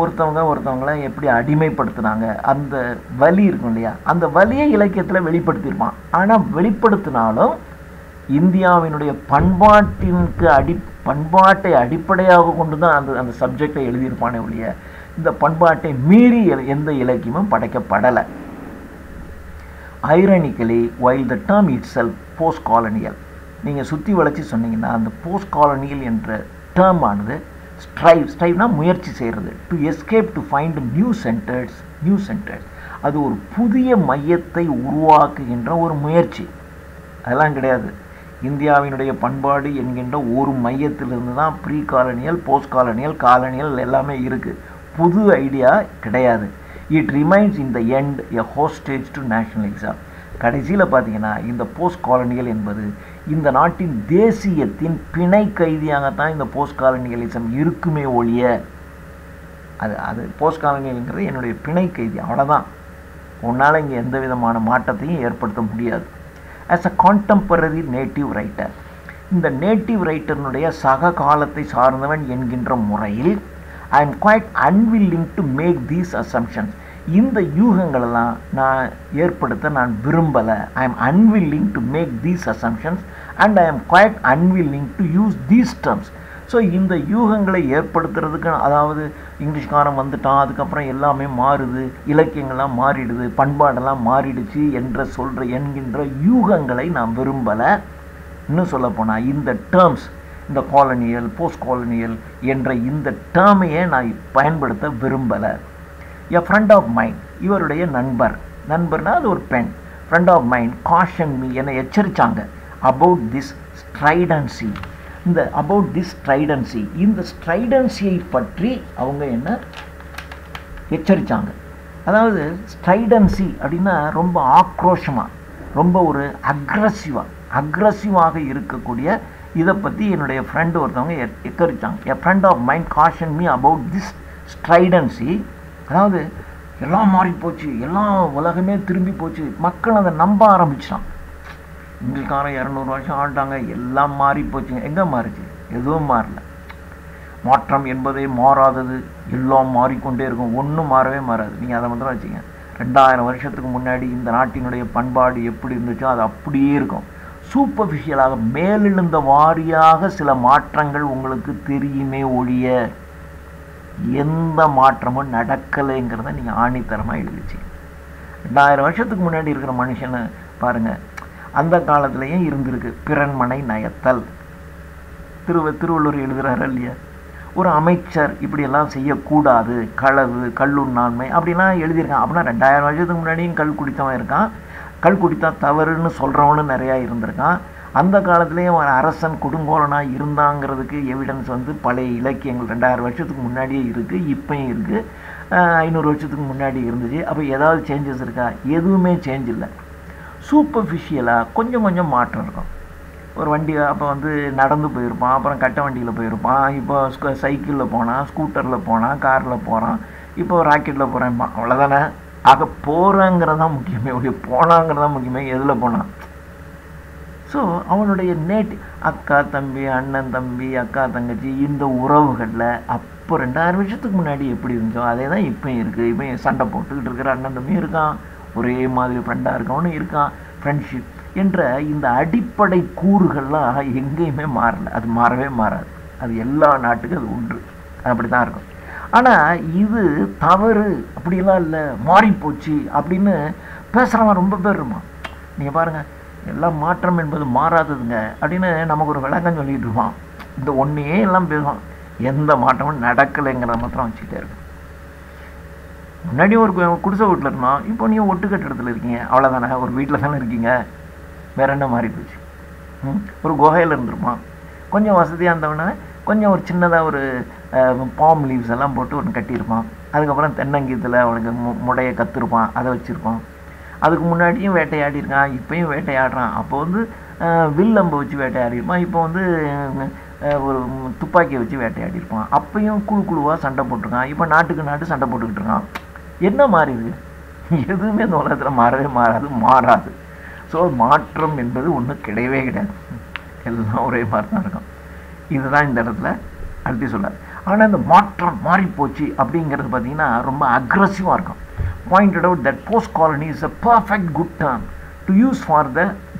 ஒருத்தவங்களை எப்படி அடிமைப்படுத்தினாங்க, அந்த வலி இருக்கும் இல்லையா, அந்த வலியை இலக்கியத்தில் வெளிப்படுத்தியிருப்பான். ஆனால் வெளிப்படுத்தினாலும் இந்தியாவினுடைய பண்பாட்டிற்கு பண்பாட்டை அடிப்படையாக கொண்டு தான் அந்த சப்ஜெக்டை எழுதியிருப்பானே ஒழிய இந்த பண்பாட்டை மீறி எந்த இலக்கியமும் படைக்கப்படலை. Ironically while the term itself post colonial, நீங்கள் சுற்றி வளைச்சி சொன்னீங்கன்னா அந்த போஸ்ட் காலனியல் என்ற டேர்ம் ஆனது ஸ்ட்ரைவ்னா முயற்சி செய்கிறது, to escape to find new centres, அது ஒரு புதிய மையத்தை உருவாக்குகின்ற ஒரு முயற்சி. அதெல்லாம் கிடையாது. இந்தியாவினுடைய பண்பாடு என்கின்ற ஒரு மையத்திலிருந்து தான் pre colonial, post colonial, colonial எல்லாமே இருக்குது. புது ஐடியா கிடையாது. It remains in the end a hostage to nationalism. கடைசியில் பார்த்தீங்கன்னா இந்த போஸ்ட் காலனியல் என்பது இந்த நாட்டின் தேசியத்தின் பிணை கைதியாகத்தான் இந்த போஸ்ட் காலனியலிசம் இருக்குமே ஒழிய அது போஸ்ட் காலனியல்ங்கிறது என்னுடைய பிணை கைதி, அவ்வளோதான். உன்னால் இங்கே எந்த விதமான மாற்றத்தையும் ஏற்படுத்த முடியாது. As a contemporary native writer, இந்த நேட்டிவ் ரைட்டர்னுடைய சக காலத்தை சார்ந்தவன் என்கின்ற முறையில் I am quite unwilling to make these assumptions. இந்த யூகங்களெல்லாம் நான் ஏற்படுத்த நான் விரும்பலை. I am unwilling to make these assumptions and I am quite unwilling to use these terms. So இந்த யூகங்களை ஏற்படுத்துறதுக்கு, அதாவது இங்கிலீஷ்காரன் வந்துட்டான், அதுக்கப்புறம் எல்லாமே மாறுது, இலக்கியங்கள்லாம் மாறிடுது, பண்பாடெல்லாம் மாறிடுச்சு என்கின்ற யூகங்களை நான் விரும்பலை. இன்னும் சொல்லப்போனால் இந்த டேர்ம்ஸ், இந்த காலனியல், போஸ்ட் காலனியல் என்ற இந்த டேர்மையே நான் பயன்படுத்த விரும்பலை. எ ஃப்ரெண்ட் ஆஃப் மைண்ட், இவருடைய நண்பர்னா அது ஒரு பெண், friend of mind caution me, என்னை எச்சரித்தாங்க அபவுட் திஸ் ஸ்ட்ரைடன்சி. இந்த அபவுட் திஸ் ஸ்ட்ரைடன்சி, இந்த ஸ்ட்ரைடன்சியை பற்றி அவங்க என்ன எச்சரித்தாங்க. அதாவது ஸ்ட்ரைடன்சி அப்படின்னா ரொம்ப ஆக்ரோஷமாக, ரொம்ப ஒரு அக்ரஸிவாக இருக்கக்கூடிய இதை பற்றி என்னுடைய ஃப்ரெண்டு ஒருத்தவங்க எச்சரித்தாங்க. A friend of mind caution me about this stridency. அதாவது எல்லாம் மாறி போச்சு, எல்லாம் உலகமே திரும்பி போச்சு, மக்கள் அதை நம்ப ஆரம்பிச்சிட்டான். இங்கிலீஷ்காரன் 200 வருஷம் ஆண்டாங்க, எல்லாம் மாறி போச்சுங்க. எங்கே மாறிச்சு? எதுவும் மாறல. மாற்றம் என்பதே மாறாதது, எல்லாம் மாறிக்கொண்டே இருக்கும், ஒன்றும் மாறவே மாறாது. நீங்கள் அதை மட்டும் வச்சுங்க. 2000 வருஷத்துக்கு முன்னாடி இந்த நாட்டினுடைய பண்பாடு எப்படி இருந்துச்சோ அது அப்படியே இருக்கும். சூப்பர்ஃபிஷியலாக மேலெழுந்த வாரியாக சில மாற்றங்கள் உங்களுக்கு தெரியுமே ஒழிய எந்த மாற்றமும் நடக்கலைங்கிறத நீங்கள் ஆணித்தரமாக எழுதிச்சு. 2000 வருஷத்துக்கு முன்னாடி இருக்கிற மனுஷனை பாருங்கள், அந்த காலத்துலேயும் இருந்திருக்கு பிறன்மனை நயத்தல். திருவள்ளுவர் எழுதுகிறாரு இல்லையா, ஒரு அமைச்சர் இப்படியெல்லாம் செய்யக்கூடாது, களவு, கல்லுண்ணாண்மை அப்படிலாம் எழுதியிருக்கான். அப்படின்னா 2000 வருஷத்துக்கு முன்னாடியும் கல் குடித்தவன் இருக்கான், கல் குடித்தா தவறுன்னு சொல்கிறவனு நிறையா இருந்திருக்கான். அந்த காலத்துலேயும் ஒரு அரசன் கொடுங்கோலனாக இருந்தாங்கிறதுக்கு எவிடன்ஸ் பழைய இலக்கியங்கள் 2000 வருஷத்துக்கு முன்னாடியே இருக்குது, இப்போயும் இருக்குது, 500 வருஷத்துக்கு முன்னாடி இருந்துச்சு. அப்போ ஏதாவது சேஞ்சஸ் இருக்கா? எதுவுமே சேஞ்ச் இல்லை. சூப்பர்ஃபிஷியலாக கொஞ்சம் மாற்றம் இருக்கும். ஒரு வண்டி அப்போ நடந்து போயிருப்பான், அப்புறம் கட்ட வண்டியில் போயிருப்பான், இப்போ சைக்கிளில் போனான், ஸ்கூட்டரில் போனான், காரில் போகிறான், இப்போ ராக்கெட்டில் போகிறேன்ப்பான், அவ்வளோதானே. ஆக போகிறாங்கிறதான் முக்கியமே, போனாங்கிறதான் முக்கியமே, எதில் போனான். ஸோ அவனுடைய அக்கா தம்பி, அண்ணன் தம்பி, அக்கா தங்கச்சி, இந்த உறவுகளில் அப்போ 2000 வருஷத்துக்கு முன்னாடி எப்படி இருந்துச்சோ அதே தான் இப்போயும் இருக்குது. இப்போ சண்டை போட்டுக்கிட்டு இருக்கிற அண்ணன் தம்பியும் இருக்கான், ஒரே மாதிரி ஃப்ரெண்டாக இருக்கவனும் இருக்கான். ஃப்ரெண்ட்ஷிப் என்ற இந்த அடிப்படை கூறுகள்லாம் எங்கேயுமே மாறலை, அது மாறவே மாறாது. அது எல்லா நாட்டுக்கும் அது ஒன்று, அப்படி தான் இருக்கும். ஆனால் இது தவறு, அப்படிலாம் இல்லை, மாறிப்போச்சு அப்படின்னு பேசுகிறவன் ரொம்ப பேர் இருப்பான். நீங்கள் பாருங்கள், எல்லாம் மாற்றம் என்பது மாறாததுங்க அப்படின்னு நமக்கு ஒரு விளக்கம் சொல்லிட்டு இருப்பான். இந்த ஒன்றையே எல்லாம் பேசுவான், எந்த மாற்றமும் நடக்கலைங்கிறத மாத்திரம் வச்சுக்கிட்டே இருக்கும். முன்னாடி ஒரு குடிசை வீட்டில் இருந்தோம், இப்போ நீங்கள் ஒட்டு கட்டிடத்தில் இருக்கீங்க, அவ்வளோதானே. ஒரு வீட்டில் தானே இருக்கீங்க, வேற என்ன மாறி போச்சு? ஒரு குகையில் இருந்திருப்பான், கொஞ்சம் வசதியாக இருந்தவொடனே கொஞ்சம் ஒரு சின்னதாக ஒரு பாம் லீவ்ஸ் எல்லாம் போட்டு ஒன்று கட்டியிருப்பான். அதுக்கப்புறம் தென்னங்கீத்தில் அவனுக்கு முடையை கற்றுருப்பான், அதை வச்சுருப்பான். அதுக்கு முன்னாடியும் வேட்டையாடி இருக்கான், இப்போயும் வேட்டையாடுறான். அப்போ வில்லம்பை வச்சு வேட்டையாடிருப்பான், இப்போ ஒரு துப்பாக்கியை வச்சு வேட்டையாடி இருப்பான். அப்பையும் குழுவாக சண்டை போட்டிருக்கான், இப்போ நாட்டுக்கு நாட்டு சண்டை போட்டுக்கிட்டு இருக்கான். என்ன மாறிது? எதுவுமே இந்த உலகத்தில் மாறவே மாறாது. ஸோ மாற்றம் என்பது ஒன்றும் கிடையவே கிடையாது, எல்லாம் ஒரே மாதிரி தான் இருக்கும். இதுதான் இந்த இடத்துல அழுத்தி சொல்கிறார். ஆனால் இந்த மாற்றம் மாறிப்போச்சு அப்படிங்கிறது பார்த்திங்கன்னா ரொம்ப அக்ரஸிவாக இருக்கும். Pointed out that post colony is a perfect good term to use for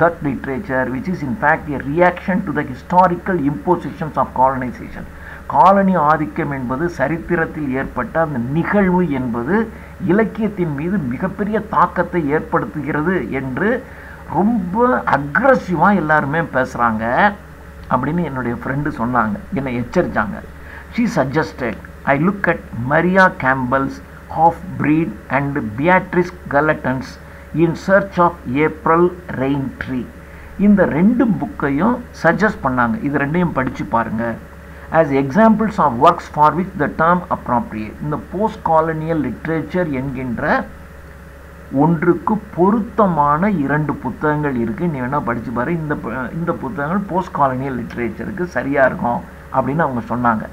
that literature which is in fact a reaction to the historical impositions of colonization. Colony ஆதிக்கம் என்பது சரித்திரத்தில் ஏற்பட்ட அந்த நிகழ்வு என்பது இலக்கியத்தின் மீது மிகப்பெரிய தாக்கத்தை ஏற்படுத்துகிறது என்று ரொம்ப அக்ரஸிவாக எல்லாருமே பேசுகிறாங்க அப்படின்னு என்னுடைய ஃப்ரெண்டு சொன்னாங்க, என்னை எச்சரித்தாங்க. She suggested I look at Maria Campbell's Half-Breed and Beatrice Gallatin's In Search of April Rain Tree. இந்த ரெண்டு புக்கையும் சஜஸ்ட் பண்ணாங்க, இது ரெண்டையும் படித்து பாருங்கள். as examples of works for which the term appropriate. இந்த போஸ்ட் காலனியல் லிட்ரேச்சர் என்கின்ற ஒன்றுக்கு பொருத்தமான 2 புத்தகங்கள் இருக்குது, நீ வேணால் படித்து பாரு. இந்த புத்தகங்கள் போஸ்ட் காலனியல் லிட்ரேச்சருக்கு சரியாக இருக்கும் அப்படின்னு அவங்க சொன்னாங்க.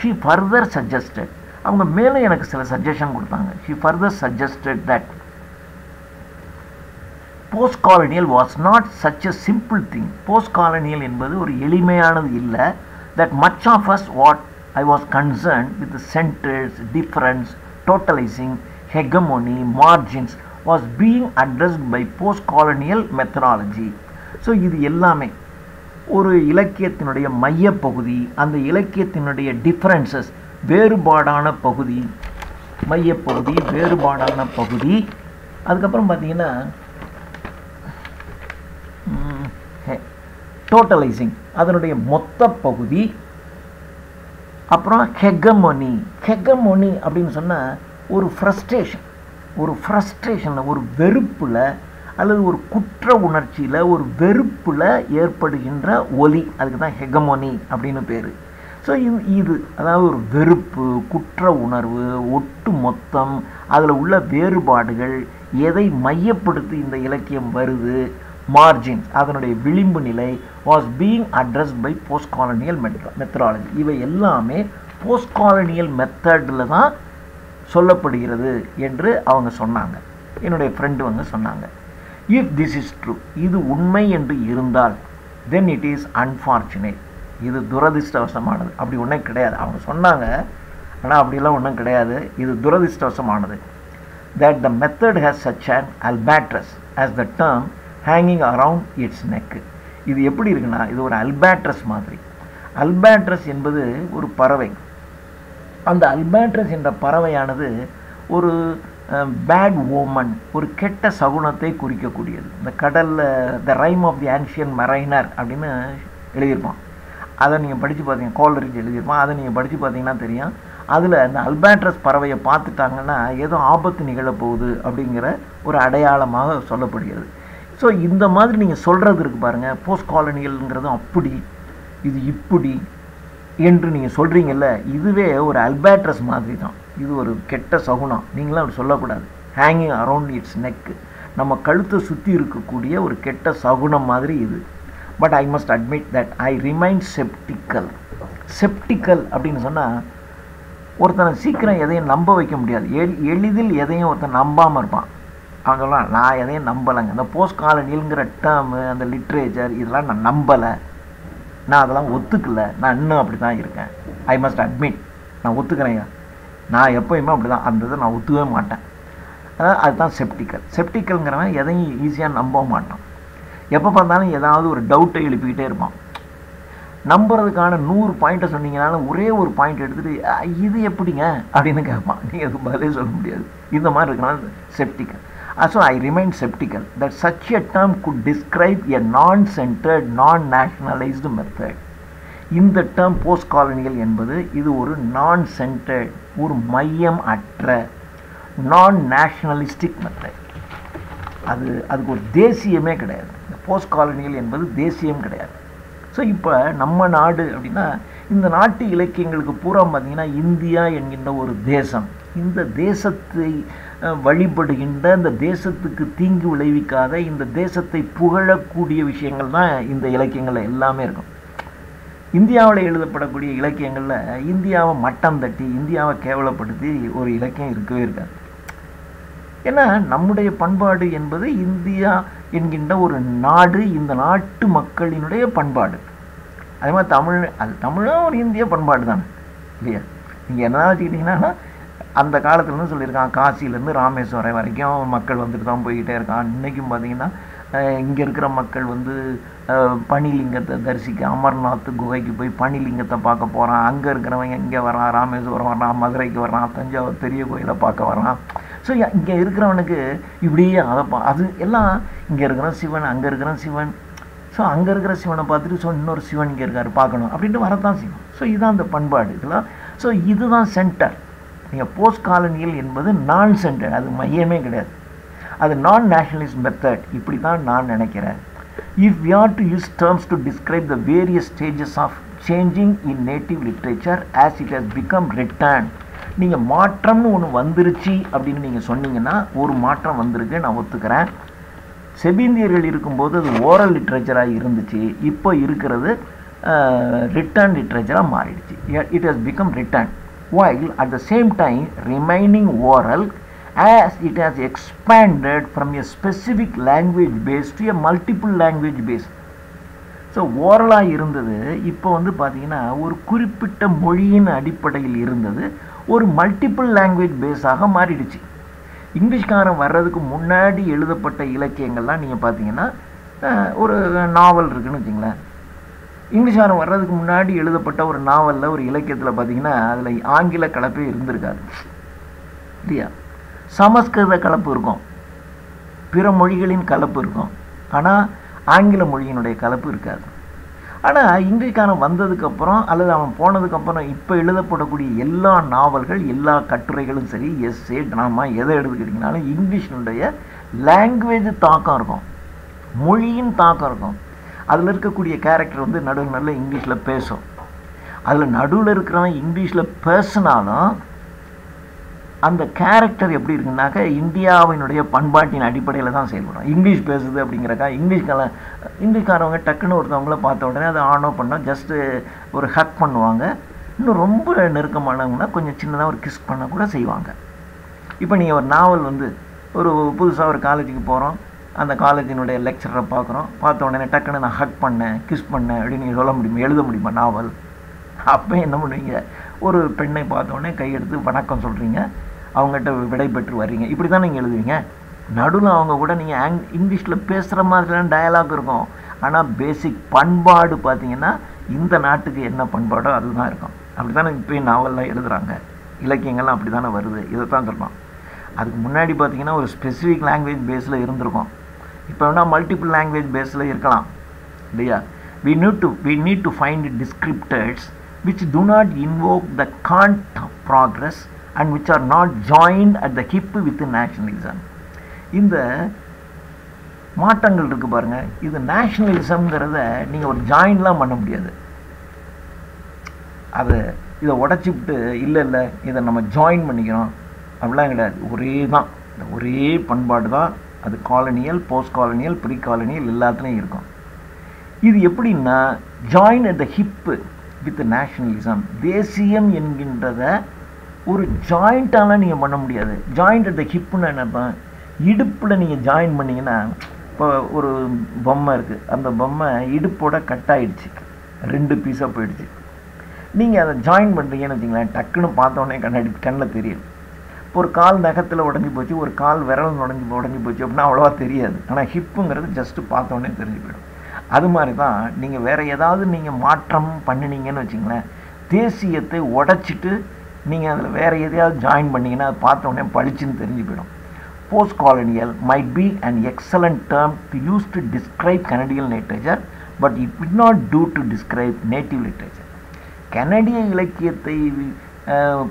she further suggested, அவங்க மேலே எனக்கு சில சஜஷன் கொடுத்தாங்க. she further suggested that post colonial was not such a simple thing. post colonial என்பது ஒரு எளிமையானது இல்லை. that much of us what I was concerned with the centers, difference, totalizing, hegemony, margins was being addressed by post colonial methodology. so இது எல்லாமே ஒரு இலக்கியத்தினுடைய மையப்பகுதி, அந்த இலக்கியத்தினுடைய differences, வேறுபாடான பகுதி, மையப்பகுதி, வேறுபாடான பகுதி, அதுக்கப்புறம் பார்த்தீங்கன்னா டோட்டலைசிங் அதனுடைய மொத்த பகுதி, அப்புறம் ஹெகமொனி. ஹெகமொனி அப்படின்னு சொன்னால் ஒரு ஃப்ரஸ்ட்ரேஷன், ஒரு வெறுப்பில் அல்லது ஒரு குற்ற உணர்ச்சியில், ஒரு வெறுப்பில் ஏற்படுகின்ற ஒலி, அதுக்கு தான் ஹெகமொனி அப்படின்னு பேர். ஸோ இது அதாவது ஒரு வெறுப்பு, குற்ற உணர்வு, ஒட்டு மொத்தம், அதில் உள்ள வேறுபாடுகள், எதை மையப்படுத்தி இந்த இலக்கியம் வருது, மார்ஜின்ஸ் அதனுடைய விளிம்பு நிலை, was being addressed by post colonial methodology. இவை எல்லாமே போஸ்ட் காலனியல் மெத்தடில் தான் சொல்லப்படுகிறது என்று அவங்க சொன்னாங்க, என்னுடைய ஃப்ரெண்டு சொன்னாங்க. இஃப் திஸ் இஸ் ட்ரூ, இது உண்மை என்று இருந்தால், தென் இட் இஸ் அன்ஃபார்ச்சுனேட், இது துரதிர்ஷ்டவசமானது. அப்படி ஒன்றும் கிடையாது, அவங்க சொன்னாங்க, ஆனால் அப்படிலாம் ஒன்றும் கிடையாது, இது துரதிர்ஷ்டவசமானது. that the method has such an albatross as the term hanging around its neck. இது எப்படி இருக்குன்னா, இது ஒரு அல்பாட்ரஸ் மாதிரி. அல்பாட்ரஸ் என்பது ஒரு பறவை. அந்த அல்பாட்ரஸ் என்ற பறவையானது ஒரு பேட் ஓமன், ஒரு கெட்ட சகுனத்தை குறிக்கக்கூடியது. இந்த கடலில் the rime of the ancient mariner அப்படின்னு எழுதியிருப்பான். அதை நீங்கள் படித்து பார்த்தீங்க, கோல்ரிட்ஜ் எழுதியிருப்பான். அதை நீங்கள் படித்து பார்த்தீங்கன்னா தெரியும். அதில் அந்த அல்பாட்ரஸ் பறவையை பார்த்துட்டாங்கன்னா ஏதோ ஆபத்து நிகழப்போகுது அப்படிங்கிற ஒரு அடையாளமாக சொல்லப்படுகிறது. ஸோ இந்த மாதிரி நீங்கள் சொல்கிறது இருக்குது பாருங்கள், போஸ்ட் காலனியல்ங்கிறதும் அப்படி இது இப்படி என்று நீங்கள் சொல்கிறீங்கல்ல, இதுவே ஒரு அல்பாட்ரஸ் மாதிரி தான். இது ஒரு கெட்ட சகுனம், நீங்களாம் அப்படி சொல்லக்கூடாது. ஹேங்கிங் அரவுண்ட் இட்ஸ் நெக், நம்ம கழுத்தை சுற்றி இருக்கக்கூடிய ஒரு கெட்ட சகுனம் மாதிரி இது. But I must admit that I remain sceptical. Sceptical அப்படின்னு சொன்னால் ஒருத்தனை சீக்கிரம் எதையும் நம்ப வைக்க முடியாது. எளிதில் எதையும் ஒருத்தன் நம்பாமல் இருப்பான். அவன் சொல்லலாம், நான் எதையும் நம்பலைங்க, இந்த போஸ்ட் காலனியல்ங்கிற டேர்மு, அந்த லிட்ரேச்சர், இதெல்லாம் நான் நம்பலை, நான் அதெல்லாம் ஒத்துக்கல, நான் இன்னும் அப்படி தான் இருக்கேன். ஐ மஸ்ட் அட்மிட், நான் ஒத்துக்கிறேங்க, நான் எப்போயுமே அப்படி தான், அந்த இதை நான் ஒத்துக்கவே மாட்டேன். அதாவது அதுதான் செப்டிக்கல். செப்டிக்கல்ங்கிறவன் எதையும் ஈஸியாக நம்ப மாட்டான். எப்போ பார்த்தாலும் ஏதாவது ஒரு டவுட்டை எழுப்பிக்கிட்டே இருப்பான். நம்புறதுக்கான 100 பாயிண்ட்டை சொன்னீங்கனாலும் ஒரே ஒரு பாயிண்ட் எடுத்துகிட்டு இது எப்படிங்க அப்படின்னு கேட்பான். நீங்கள் அதுக்கு பதிலே சொல்ல முடியாது. இந்த மாதிரி இருக்கனால செப்டிக்கல். So I remain skeptical that such a term could describe a non-centered, non-nationalized method. இந்த term post-colonial என்பது இது ஒரு non-centered, ஒரு மையம் அற்ற non-nationalistic method. அதுக்கு ஒரு தேசியமே கிடையாது. போஸ்ட் காலனியல் என்பது தேசியம் கிடையாது. ஸோ இப்போ நம்ம நாடு அப்படின்னா, இந்த நாட்டு இலக்கியங்களுக்கு பூரா பார்த்திங்கன்னா இந்தியா என்கின்ற ஒரு தேசம், இந்த தேசத்தை வழிபடுகின்ற, இந்த தேசத்துக்கு தீங்கு விளைவிக்காத, இந்த தேசத்தை புகழக்கூடிய விஷயங்கள் தான் இந்த இலக்கியங்களில் எல்லாமே இருக்கும். இந்தியாவில் எழுதப்படக்கூடிய இலக்கியங்களில் இந்தியாவை மட்டம் தட்டி, இந்தியாவை கேவலப்படுத்தி ஒரு இலக்கியம் இருக்கவே இருக்காது. ஏன்னா நம்முடைய பண்பாடு என்பது இந்தியா என்கின்ற ஒரு நாடு, இந்த நாட்டு மக்களினுடைய பண்பாடு. அதே மாதிரி தமிழும் ஒரு இந்திய பண்பாடு தானே இல்லையா? நீங்கள் என்ன வச்சுக்கிட்டிங்கன்னா, அந்த காலத்துலேருந்து சொல்லியிருக்கான், காசிலேருந்து ராமேஸ்வரம் வரைக்கும் மக்கள் வந்துட்டு தான் போய்கிட்டே இருக்கான். இன்றைக்கும் பார்த்திங்கன்னா இங்கே இருக்கிற மக்கள் வந்து பனிலிங்கத்தை தரிசிக்க அமர்நாத் குகைக்கு போய் பனிலிங்கத்தை பார்க்க போகிறான், அங்கே இருக்கிறவங்க இங்கே வரான், ராமேஸ்வரம் வரான், மதுரைக்கு வரான், தஞ்சாவூர் பெரிய கோயிலை பார்க்க வரான். ஸோ இங்கே இருக்கிறவனுக்கு இப்படியே அது எல்லாம் இங்கே இருக்கிற சிவன், அங்கே இருக்கிற சிவன், ஸோ அங்கே இருக்கிற சிவனை பார்த்துட்டு ஸோ இன்னொரு சிவன் இங்கே இருக்கார் பார்க்கணும் அப்படின்ட்டு வரத்தான் செய்யும். ஸோ இதுதான் அந்த பண்பாடு இதெல்லாம். ஸோ இதுதான் சென்டர். நீங்கள் போஸ்ட் காலனியல் என்பது நான் சென்டர், அது மையமே கிடையாது, அது நான் நேஷனலிஸ்ட் மெத்தட். இப்படி தான் நான் நினைக்கிறேன். If we are to use terms to describe the various stages of changing in native literature as it has become written. நீங்கள் மாற்றம்னு ஒன்று வந்துருச்சு அப்படின்னு நீங்கள் சொன்னீங்கன்னா ஒரு மாற்றம் வந்திருக்கு, நான் ஒத்துக்கிறேன். செபிந்தியர்கள் இருக்கும்போது அது ஓரல் லிட்ரேச்சராக இருந்துச்சு, இப்போ இருக்கிறது ரிட்டர்ன் லிட்ரேச்சராக மாறிடுச்சு. It has become return while at the same time remaining oral as it has expanded from a specific language base to a multiple language base. So ஓரலாக இருந்தது இப்போ வந்து பார்த்திங்கன்னா ஒரு குறிப்பிட்ட மொழியின் அடிப்படையில் இருந்தது ஒரு மல்டிபிள் லாங்குவேஜ் பேஸாக மாறிடுச்சு. இங்கிலீஷ்காரன் வர்றதுக்கு முன்னாடி எழுதப்பட்ட இலக்கியங்கள்லாம் நீங்கள் பார்த்தீங்கன்னா ஒரு நாவல் இருக்குதுன்னு வச்சுங்களேன். இங்கிலீஷ்காரன் வர்றதுக்கு முன்னாடி எழுதப்பட்ட ஒரு நாவலில் ஒரு இலக்கியத்தில் பார்த்தீங்கன்னா அதில் ஆங்கில கலப்பே இருந்திருக்காது இல்லையா. சமஸ்கிருத கலப்பு இருக்கும், பிற மொழிகளின் கலப்பு இருக்கும், ஆனால் ஆங்கில மொழியினுடைய கலப்பு இருக்காது. ஆனால் இங்கிலீஷ்காரன் வந்ததுக்கப்புறம் அல்லது அவன் போனதுக்கப்புறம் இப்போ எழுதப்படக்கூடிய எல்லா நாவல்கள், எல்லா கட்டுரைகளும் சரி, எஸ்ஸே, ட்ராமா, எதை எடுத்துக்கிட்டிங்கனாலும் இங்கிலீஷினுடைய லாங்குவேஜ் தாக்கம் இருக்கும், மொழியின் தாக்கம் இருக்கும். அதில் இருக்கக்கூடிய கேரக்டர் வந்து நடுவில் இங்கிலீஷில் பேசும். அதில் நடுவில் இருக்கிறவன் இங்கிலீஷில் பேசினாலும் அந்த கேரக்டர் எப்படி இருக்குன்னாக்கா இந்தியாவினுடைய பண்பாட்டின் அடிப்படையில் தான் செயல்படும். இங்கிலீஷ் பேசுது அப்படிங்கிறக்கா இங்கிலீஷ்காரவங்க டக்குன்னு ஒருத்தவங்கள பார்த்த உடனே அதை ஆனோ பண்ணால் ஜஸ்ட்டு ஒரு ஹக் பண்ணுவாங்க. இன்னும் ரொம்ப நெருக்கமானவங்கன்னா கொஞ்சம் சின்னதாக ஒரு கிஸ் பண்ண கூட செய்வாங்க. இப்போ நீங்கள் ஒரு நாவல் வந்து ஒரு புதுசாக ஒரு காலேஜுக்கு போகிறோம், அந்த காலேஜினுடைய லெக்சரை பார்க்குறோம், பார்த்த உடனே டக்குன்னு நான் ஹக் பண்ணேன், கிஸ் பண்ணேன் அப்படின்னு நீங்கள் சொல்ல முடியுமா, எழுத முடியுமா நாவல்? அப்போ என்ன பண்ணுவீங்க, ஒரு பெண்ணை பார்த்த உடனே கையெடுத்து வணக்கம் சொல்கிறீங்க, அவங்ககிட்ட விடை பெற்று வர்றீங்க, இப்படி தான் நீங்கள் எழுதுவீங்க. நடுவில் அவங்க கூட நீங்கள் இங்கிலீஷில் பேசுகிற மாதிரிலாம் டயலாக் இருக்கும். ஆனால் பேசிக் பண்பாடு பார்த்தீங்கன்னா இந்த நாட்டுக்கு என்ன பண்பாடோ அதுதான் இருக்கும். அப்படி தானே இப்போயும் நாவல்லாம் எழுதுகிறாங்க, இலக்கியங்கள்லாம் அப்படி தானே வருது. இதை தான் சொல்லலாம். அதுக்கு முன்னாடி பார்த்தீங்கன்னா ஒரு ஸ்பெசிஃபிக் லாங்குவேஜ் பேஸில் இருந்திருக்கும், இப்போ வேணால் மல்டிபிள் லாங்குவேஜ் பேஸில் இருக்கலாம் இல்லையா. we need to find descriptors which do not invoke the cant progress and which are not joined at the hip with nationalism. இந்த மாற்றங்கள் இருக்குது பாருங்கள், இது நேஷ்னலிசம்ங்கிறத நீங்கள் ஒரு ஜாயின்லாம் பண்ண முடியாது. அது இதை உடச்சிவிட்டு இல்லை இதை நம்ம ஜாயின் பண்ணிக்கிறோம் அப்படிலாம் கிடையாது. ஒரே பண்பாடு தான். அது colonial, post colonial, pre colonial எல்லாத்துலேயும் இருக்கும். இது எப்படின்னா join at the hip with nationalism. தேசியம் என்கின்றத ஒரு ஜாயிண்ட்டாலாம் நீங்கள் பண்ண முடியாது. ஜாயிண்ட் அட் த ஹிப்புன்னு என்னப்பா, இடுப்பில் நீங்கள் ஜாயின் பண்ணிங்கன்னா, இப்போ ஒரு பொம்மை இருக்குது, அந்த பொம்மை இடுப்போட கட் ஆகிடுச்சு, 2 பீஸாக போயிடுச்சு. நீங்கள் அதை ஜாயின் பண்ணுறீங்கன்னு வச்சிங்களேன், டக்குன்னு பார்த்தோன்னே கண்ணில் தெரியும். இப்போ ஒரு கால் நகத்தில் உடஞ்சி போச்சு, ஒரு கால் விரல் உடஞ்சி போச்சு அப்படின்னா அவ்வளோவா தெரியாது. ஆனால் ஹிப்புங்கிறது ஜஸ்ட்டு பார்த்தோன்னே தெரிஞ்சு போயிடும். அது மாதிரி தான் நீங்கள் வேறு ஏதாவது நீங்கள் மாற்றம் பண்ணினீங்கன்னு வச்சிங்களேன், தேசியத்தை உடைச்சிட்டு நீங்கள் அதில் வேறு எதையாவது ஜாயின் பண்ணிங்கன்னா அது பார்த்தோன்னே பளிச்சுன்னு தெரிஞ்சு போயிடும். Post colonial might be an excellent term to use to describe Canadian literature, but it would not do to describe native literature. கனடிய இலக்கியத்தை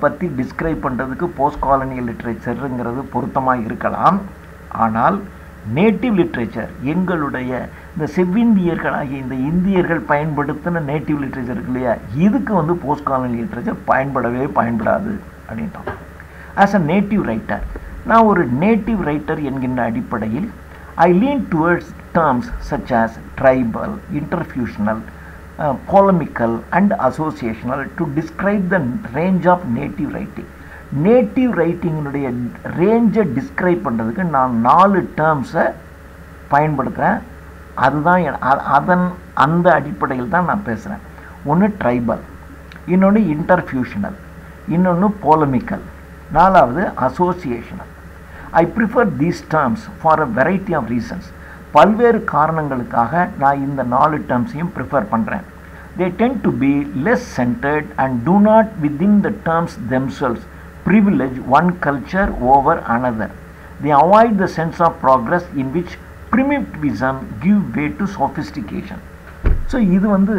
பற்றி டிஸ்கிரைப் பண்ணுறதுக்கு போஸ்ட் காலனியல் லிட்ரேச்சருங்கிறது பொருத்தமாக இருக்கலாம். ஆனால் நேட்டிவ் லிட்ரேச்சர், எங்களுடைய இந்த செவ்விந்தியர்களாகிய இந்த இந்தியர்கள் பயன்படுத்தின நேட்டிவ் லிட்ரேச்சர் இருக்கு இல்லையா, இதுக்கு வந்து போஸ்ட் காலனியல் லிட்ரேச்சர் பயன்படாது அப்படின்ட்டான். ஆஸ் அ நேட்டிவ் ரைட்டர், நான் ஒரு நேட்டிவ் ரைட்டர் என்கின்ற அடிப்படையில் I lean towards terms such as tribal, interfusional, polemical and associational to describe the range of native writing. Native ரைட்டிங்கினுடைய ரேஞ்சை டிஸ்கிரைப் பண்ணுறதுக்கு நான் 4 டேர்ம்ஸை பயன்படுத்துகிறேன். அதுதான் அந்த அடிப்படையில் தான் நான் பேசுகிறேன். ஒன்று ட்ரைபல், இன்னொன்று இன்டர்ஃபியூஷனல், இன்னொன்று போலமிக்கல், 4வது அசோசியேஷனல். I prefer these terms for a variety of reasons. பல்வேறு காரணங்களுக்காக நான் இந்த 4 டேர்ம்ஸையும் ப்ரிஃபர் பண்ணுறேன். They tend to be less centered and do not within the terms themselves privilege one culture over another. They avoid the sense of progress in which primitivism give way to sophistication. So இது வந்து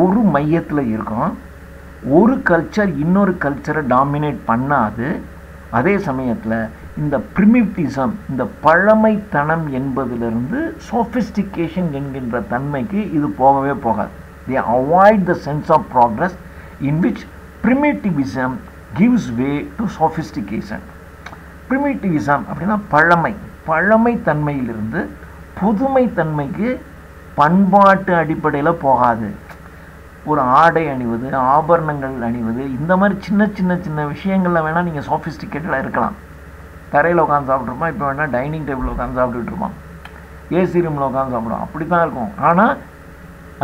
ஒரு மையத்தில் இருக்கும். ஒரு culture இன்னொரு கல்ச்சரை dominate பண்ணாது. அதே சமயத்தில் இந்த பிரிமிட்டிசம், இந்த பழமைத்தனம் என்பதிலிருந்து சோஃபிஸ்டிகேஷன் என்கின்ற தன்மைக்கு இது போகவே போகாது. They avoid the sense of progress in which primitivism gives way to sophistication. Primitivism அப்படின்னா பழமைத்தன்மையிலிருந்து புதுமைத்தன்மைக்கு பண்பாட்டு அடிப்படையில் போகாது. ஒரு ஆடை அணிவது, ஆபரணங்கள் அணிவது, இந்த மாதிரி சின்ன விஷயங்களில் வேணால் நீங்கள் சோஃபிஸ்டிகேட்டடாக இருக்கலாம். தரையில் உட்காந்து சாப்பிட்ருப்போம், இப்போ வேணால் டைனிங் டேபிளில் உட்காந்து சாப்பிட்டுட்டு இருப்போம், ஏசி ரூமில் உட்காந்து சாப்பிடுவோம், அப்படி தான் இருக்கும். ஆனால்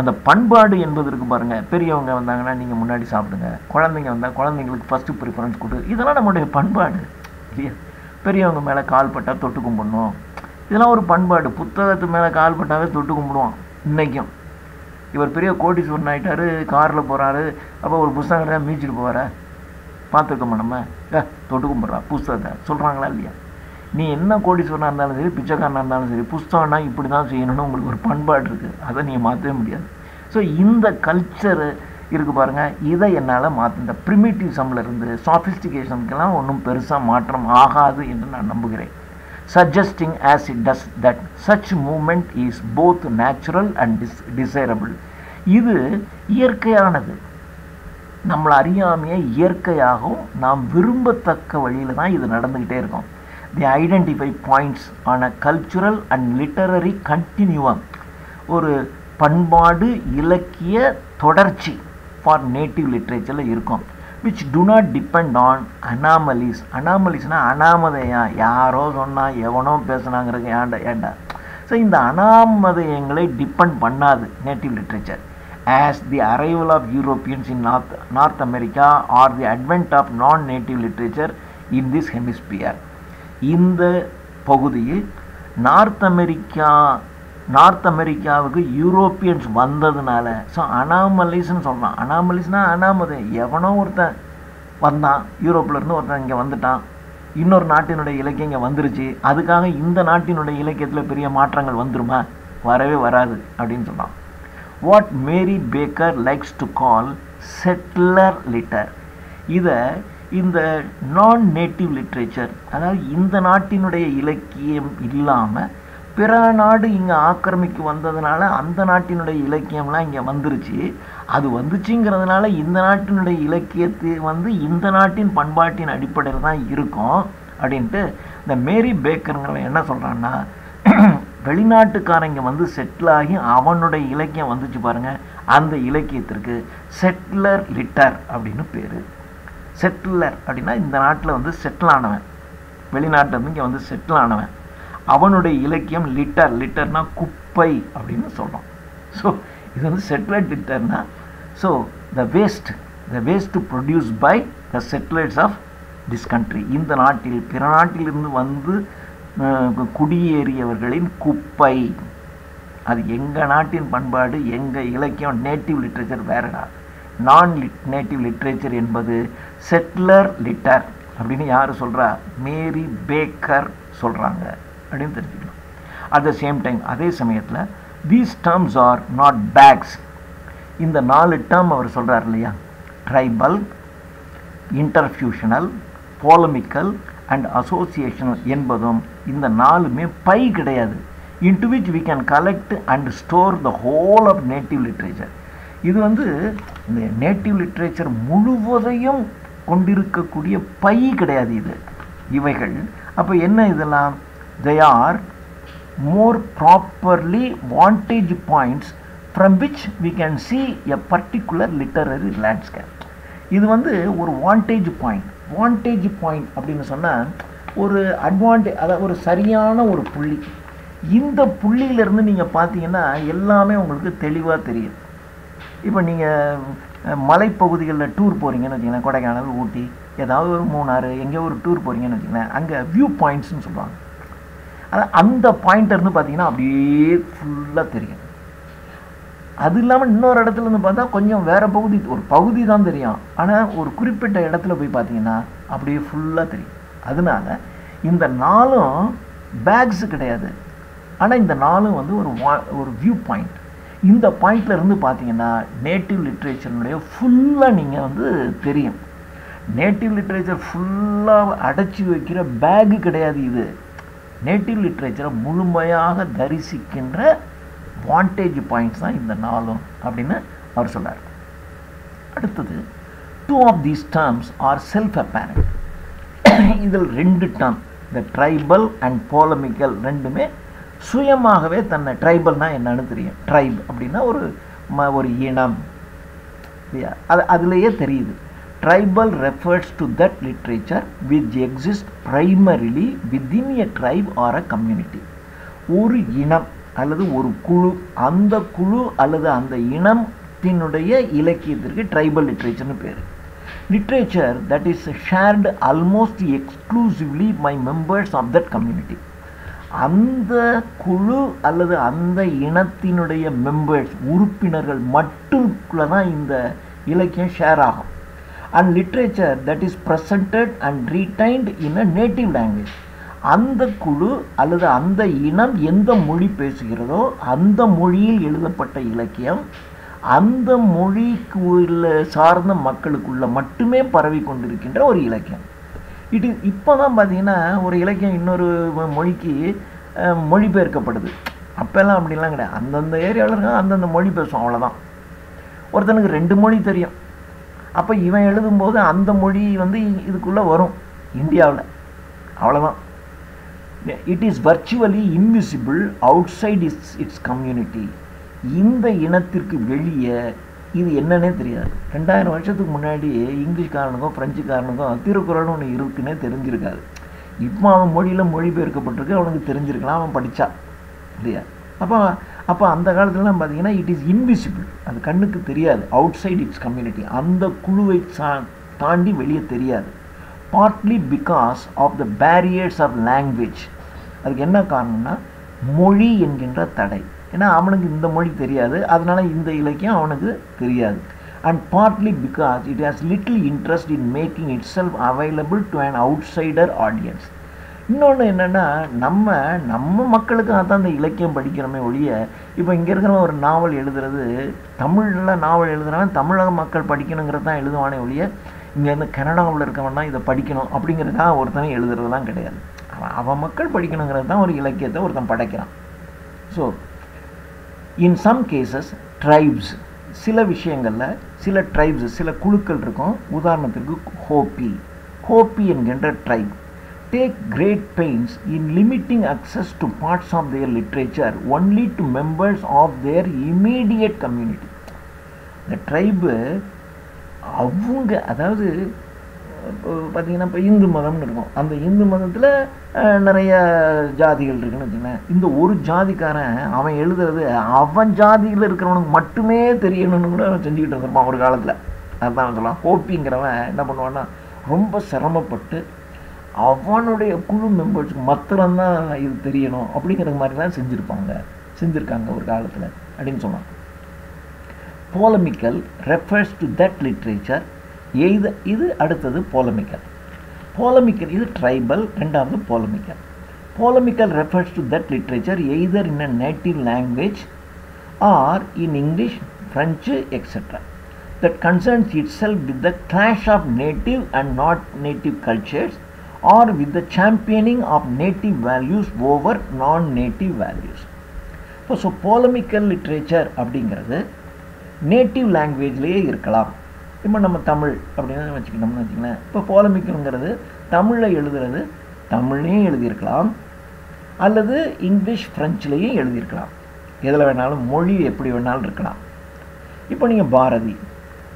அந்த பண்பாடு என்பது இருக்குது பாருங்கள். பெரியவங்க வந்தாங்கன்னா நீங்கள் முன்னாடி சாப்பிடுங்க, குழந்தைங்க வந்தால் குழந்தைங்களுக்கு ஃபஸ்ட்டு ப்ரிஃபரன்ஸ் கொடு, இதெல்லாம் நம்மளுடைய பண்பாடு இல்லையா? பெரியவங்க மேலே கால் பட்டால் தொட்டு கும்பிடணும், இதெல்லாம் ஒரு பண்பாடு. புத்தகத்து மேலே கால் பட்டாவே தொட்டு கும்பிடுவோம். இன்றைக்கும் இவர் பெரிய கோடீஸ்வரன் ஆகிட்டார், காரில் போகிறாரு, அப்போ ஒரு புத்தகம் கிடையாது மீச்சிட்டு போவார பார்த்துருக்கோமா? நம்ம தொட்டு கும்பிட்றா புஸ்தகத்தை சொல்கிறாங்களா இல்லையா? நீ என்ன கோடீஸ்வரனாக இருந்தாலும் சரி, பிச்சைக்காரனாக இருந்தாலும் சரி, புஸ்தகம்னா இப்படி தான் செய்யணும்னு உங்களுக்கு ஒரு பண்பாடு இருக்குது. அதை நீங்கள் மாற்றவே முடியாது. ஸோ இந்த கல்ச்சரு இருக்குது பாருங்கள், இதை என்னால் மாற்ற, இந்த ப்ரிமிட்டிசம்லேருந்து சாஃபிஸ்டிகேஷனுக்கெல்லாம் ஒன்றும் பெருசாக மாற்றம் ஆகாது என்று நான் நம்புகிறேன். Suggesting as it does that such movement is both natural and desirable. இது இயற்கையானது, நம்மளை அறியாமையே இயற்கையாகவும் நாம் விரும்பத்தக்க வழியில் தான் இது நடந்துக்கிட்டே இருக்கும். They identify points on a cultural and literary continuum. ஒரு பண்பாடு இலக்கிய தொடர்ச்சி ஃபார் நேட்டிவ் லிட்ரேச்சரில் இருக்கும். which do not depend on anomalies. அனாமலிஸ்னா அனாமதையா, யாரோ சொன்னால் எவனோ பேசுனாங்கிறது ஏண்டா. ஸோ இந்த அனாமதயங்களை டிபெண்ட் பண்ணாது native literature. As the arrival of Europeans in North America or the advent of non native literature in this hemisphere. இந்த பகுதியில் நார்த் அமெரிக்காவுக்கு யூரோப்பியன்ஸ் வந்ததுனால, ஸோ அனாமலிஸ்ன்னு சொல்கிறான். அனாமலிஸ்னால் அனாமதை, எவனோ ஒருத்தன் வந்தான், யூரோப்பிலேருந்து ஒருத்தன் இங்கே வந்துட்டான், இன்னொரு நாட்டினுடைய இலக்கியம் இங்கே வந்துருச்சு, அதுக்காக இந்த நாட்டினுடைய இலக்கியத்தில் பெரிய மாற்றங்கள் வந்துருமா? வரவே வராது அப்படின்னு சொன்னான். What Mary Baker likes to call settler lit, இதை இந்த நான் நேட்டிவ் லிட்ரேச்சர், அதாவது இந்த நாட்டினுடைய இலக்கியம் இல்லாமல் பிற நாடு இங்கே ஆக்கிரமிக்கு வந்ததுனால அந்த நாட்டினுடைய இலக்கியம்லாம் இங்கே வந்துருச்சு, அது வந்துச்சுங்கிறதுனால இந்த நாட்டினுடைய இலக்கியத்தை இந்த நாட்டின் பண்பாட்டின் அடிப்படையில் தான் இருக்கும் அப்படின்ட்டு இந்த மேரி பேக்கருங்கிற என்ன சொல்கிறான்னா, வெளிநாட்டுக்காரங்க செட்டில் ஆகி அவனுடைய இலக்கியம் வந்துச்சு பாருங்கள், அந்த இலக்கியத்திற்கு செட்டிலர் லிட்டர் அப்படின்னு பேர். செட்டிலர் அப்படின்னா இந்த நாட்டில் செட்டில் ஆனவன், வெளிநாட்டில் இங்கே செட்டில் ஆனவன், அவனுடைய இலக்கியம் லிட்டர்னா குப்பை அப்படின்னு சொல்கிறோம். ஸோ இது செட்டிலர் லிட்டர்னா, so the vast produce by the settlers of this country, இந்த நாட்டில் பிற நாட்டிலிருந்து குடியேறியவர்களின் குப்பை. அது எங்கள் நாட்டின் பண்பாடு, எங்கள் இலக்கியம், நேட்டிவ் லிட்ரேச்சர் வேறடா. நான் நேட்டிவ் லிட்ரேச்சர் என்பது செட்டிலர் லிட்டர் அப்படின்னு யார் சொல்கிறா? மேரி பேக்கர் சொல்கிறாங்க அப்படின்னு தெரிஞ்சுக்கணும். அட் த சேம் டைம் அதே சமயத்தில் these terms are not backs. இந்த 4 டேர்ம் அவர் சொல்கிறார் இல்லையா, ட்ரைபல், இன்டர்ஃபியூஷனல், போலமிக்கல் அண்ட் அசோசியேஷனல் என்பதும் இந்த 4மே பை கிடையாது. Into which we can collect and store the whole of native literature. இது இந்த நேட்டிவ் லிட்ரேச்சர் முழுவதையும் கொண்டிருக்கக்கூடிய பை கிடையாது இவைகள். அப்போ என்ன இதெல்லாம்? They are more properly vantage points from which we can see a particular literary landscape. இது ஒரு vantage point அப்படின்னு சொன்னால் ஒரு அட்வான்டேஜ், அதாவது ஒரு சரியான ஒரு புள்ளி. இந்த புள்ளியிலேருந்து நீங்கள் பார்த்தீங்கன்னா எல்லாமே உங்களுக்கு தெளிவாக தெரியும். இப்போ நீங்கள் மலைப்பகுதிகளில் டூர் போகிறீங்கன்னு வச்சிங்கன்னா, கொடைக்கானல், ஊட்டி, ஏதாவது ஒரு மூணாறு, எங்கேயோ ஒரு டூர் போகிறீங்கன்னு வச்சிங்கன்னா, அங்கே வியூ பாயிண்ட்ஸ்னு சொல்லுவாங்க. அந்த பாயிண்ட் இருந்து பார்த்தீங்கன்னா அப்படியே ஃபுல்லாக தெரியும். அது இல்லாமல் இன்னொரு இடத்துல இருந்து பார்த்தா கொஞ்சம் வேறு பகுதி, ஒரு பகுதி தான் தெரியும், ஆனால் ஒரு குறிப்பிட்ட இடத்துல போய் பார்த்தீங்கன்னா அப்படியே ஃபுல்லாக தெரியும். அதனால இந்த 4ம் பேக்ஸு கிடையாது, ஆனால் இந்த 4ம் வந்து ஒரு வியூ பாயிண்ட். இந்த பாயிண்டில் இருந்து பார்த்தீங்கன்னா நேட்டிவ் லிட்ரேச்சருடைய ஃபுல்லாக நீங்கள் வந்து தெரியும். நேட்டிவ் லிட்ரேச்சர் ஃபுல்லாக அடைச்சி வைக்கிற பேகு கிடையாது இது. நேட்டிவ் லிட்ரேச்சரை முழுமையாக தரிசிக்கின்ற வாண்டேஜ் பாயிண்ட்ஸ் தான் இந்த 4ம் அப்படின்னு அவர் சொல்கிறார். அடுத்தது 2 of these terms are self-apparent. இதில் 2 டேர்ம், இந்த ட்ரைபல் அண்ட் போலமிக்கல், ரெண்டுமே சுயமாகவே தன்னை, ட்ரைபல்னால் என்னன்னு தெரியும், ட்ரைப் அப்படின்னா ஒரு இனம் இல்லையா, அதுலேயே தெரியுது. Tribal refers to that literature which exists primarily within a tribe or a community. ஒரு இனம் அல்லது ஒரு குழு, அந்த குழு அல்லது அந்த இனத்தினுடைய இலக்கியத்திற்கு ட்ரைபல் லிட்ரேச்சர்னு பேர். Literature that is shared almost exclusively by members of that community. அந்த குழு அல்லது அந்த இனத்தினுடைய மெம்பர்ஸ், உறுப்பினர்கள் மட்டுக்குள்ள தான் இந்த இலக்கியம் ஷேர் ஆகும். And literature that is presented and retained in a native language. அந்த குழு அல்லது அந்த இனம் எந்த மொழி பேசுகிறதோ அந்த மொழியில் எழுதப்பட்ட இலக்கியம் அந்த மொழிக்கு சார்ந்த மக்களுக்குள்ள மட்டுமே பரவி கொண்டிருக்கின்ற ஒரு இலக்கியம். இப்போ தான் பார்த்தீங்கன்னா ஒரு இலக்கியம் இன்னொரு மொழிக்கு மொழிபெயர்க்கப்படுது. அப்போல்லாம் அப்படிலாம் கிடையாது. அந்தந்த ஏரியாவில் இருக்க அந்தந்த மொழி பேசுவோம், அவ்வளோதான். ஒருத்தனுக்கு 2 மொழி தெரியும், அப்போ இவன் எழுதும்போது அந்த மொழி வந்து இதுக்குள்ளே வரும் இந்தியாவில், அவ்வளோதான். It is virtually invisible outside it's community. இந்த இனத்திற்கு வெளியே இது என்னன்னே தெரியாது. 2000 வருஷத்துக்கு முன்னாடி இங்கிலீஷ்காரனுக்கும் ஃப்ரெஞ்சுக்காரனுக்கும் திருக்குறள்னு ஒன்று இருக்குன்னே தெரிஞ்சிருக்காது. இப்போ அவன் மொழியில் மொழிபெயர்க்கப்பட்டிருக்கு, அவனுக்கு தெரிஞ்சிருக்கலாம், அவன் படித்தா இல்லையா. அப்போ அந்த காலத்துலலாம் பார்த்தீங்கன்னா இட் இஸ் இன்விசிபிள், அது கண்ணுக்கு தெரியாது. அவுட் சைட் இட்ஸ் கம்யூனிட்டி, அந்த குழுவை தாண்டி வெளியே தெரியாது. Partly because of the barriers of language. அதுக்கு என்ன காரணம்னா மொழி என்கின்ற தடை. ஏன்னா அவனுக்கு இந்த மொழி தெரியாது, அதனால இந்த இலக்கியம் அவனுக்கு தெரியாது. And partly because it has little interest in making it self available to an outsider audience. இன்னொன்று என்னென்னா நம்ம மக்களுக்காக தான் இந்த இலக்கியம் படிக்கிறோமே ஒழிய, இப்போ இங்கே இருக்கிற ஒரு நாவல் எழுதுறது, தமிழில் நாவல் எழுதுறவன் தமிழக மக்கள் படிக்கணுங்கிறது தான் எழுதுவானே ஒழிய இங்கேருந்து கனடாவில் இருக்கவன்னா இதை படிக்கணும் அப்படிங்கிறதுக்காக ஒருத்தனை எழுதுறதுலாம் கிடையாது. அவன் மக்கள் படிக்கணுங்கிறது தான் ஒரு இலக்கியத்தை ஒருத்தன் படைக்கிறான். So in some cases tribes, சில விஷயங்களில் சில ட்ரைப்ஸ், சில குழுக்கள் இருக்கும். உதாரணத்திற்கு ஹோப்பி என்கின்ற try take great pains in limiting access to parts of their literature only to members of their immediate community. The tribe அவங்க, அதாவது பார்த்தீங்கன்னா இப்போ இந்து மதம்னு இருக்கும், அந்த இந்து மதத்தில் நிறைய ஜாதிகள் இருக்குன்னு வச்சுக்கோங்களேன். இந்த ஒரு ஜாதிக்காரன் அவன் எழுதுறது அவன் ஜாதியில் இருக்கிறவனுக்கு மட்டுமே தெரியணும்னு கூட செஞ்சுக்கிட்டு இருந்திருப்பான் ஒரு காலத்தில். அதுதான் சொல்லலாம். ஹோப்பிங்கிறவன் என்ன பண்ணுவான்னா ரொம்ப சிரமப்பட்டு அவனுடைய குழு மெம்பர்ஸுக்கு மாத்திரம்தான் இது தெரியணும் அப்படிங்கிற மாதிரிலாம் செஞ்சுருக்காங்க ஒரு காலத்தில் அப்படின்னு சொன்னான். Polemical refers to that literature. இது அடுத்தது போலமிக்கல் இது ட்ரைபல், ரெண்டாவது polemical refers to that literature either in a native language or in English, French etcetera that concerns itself with the clash of native and not native cultures or with the championing of native values over non-native values. So polemical literature அப்படிங்கிறது native லாங்குவேஜ்லேயே இருக்கலாம். இப்போ நம்ம தமிழ் அப்படின்னு வச்சுக்கிட்டோம்னு வச்சுக்கோங்களேன். இப்போ போலமிக்கல்ங்கிறது தமிழில் எழுதுறது தமிழ்லேயும் எழுதியிருக்கலாம், அல்லது இங்கிலீஷ் ஃப்ரெஞ்சுலேயும் எழுதியிருக்கலாம். எதில் வேணாலும், மொழி எப்படி வேணாலும் இருக்கலாம். இப்போ நீங்கள்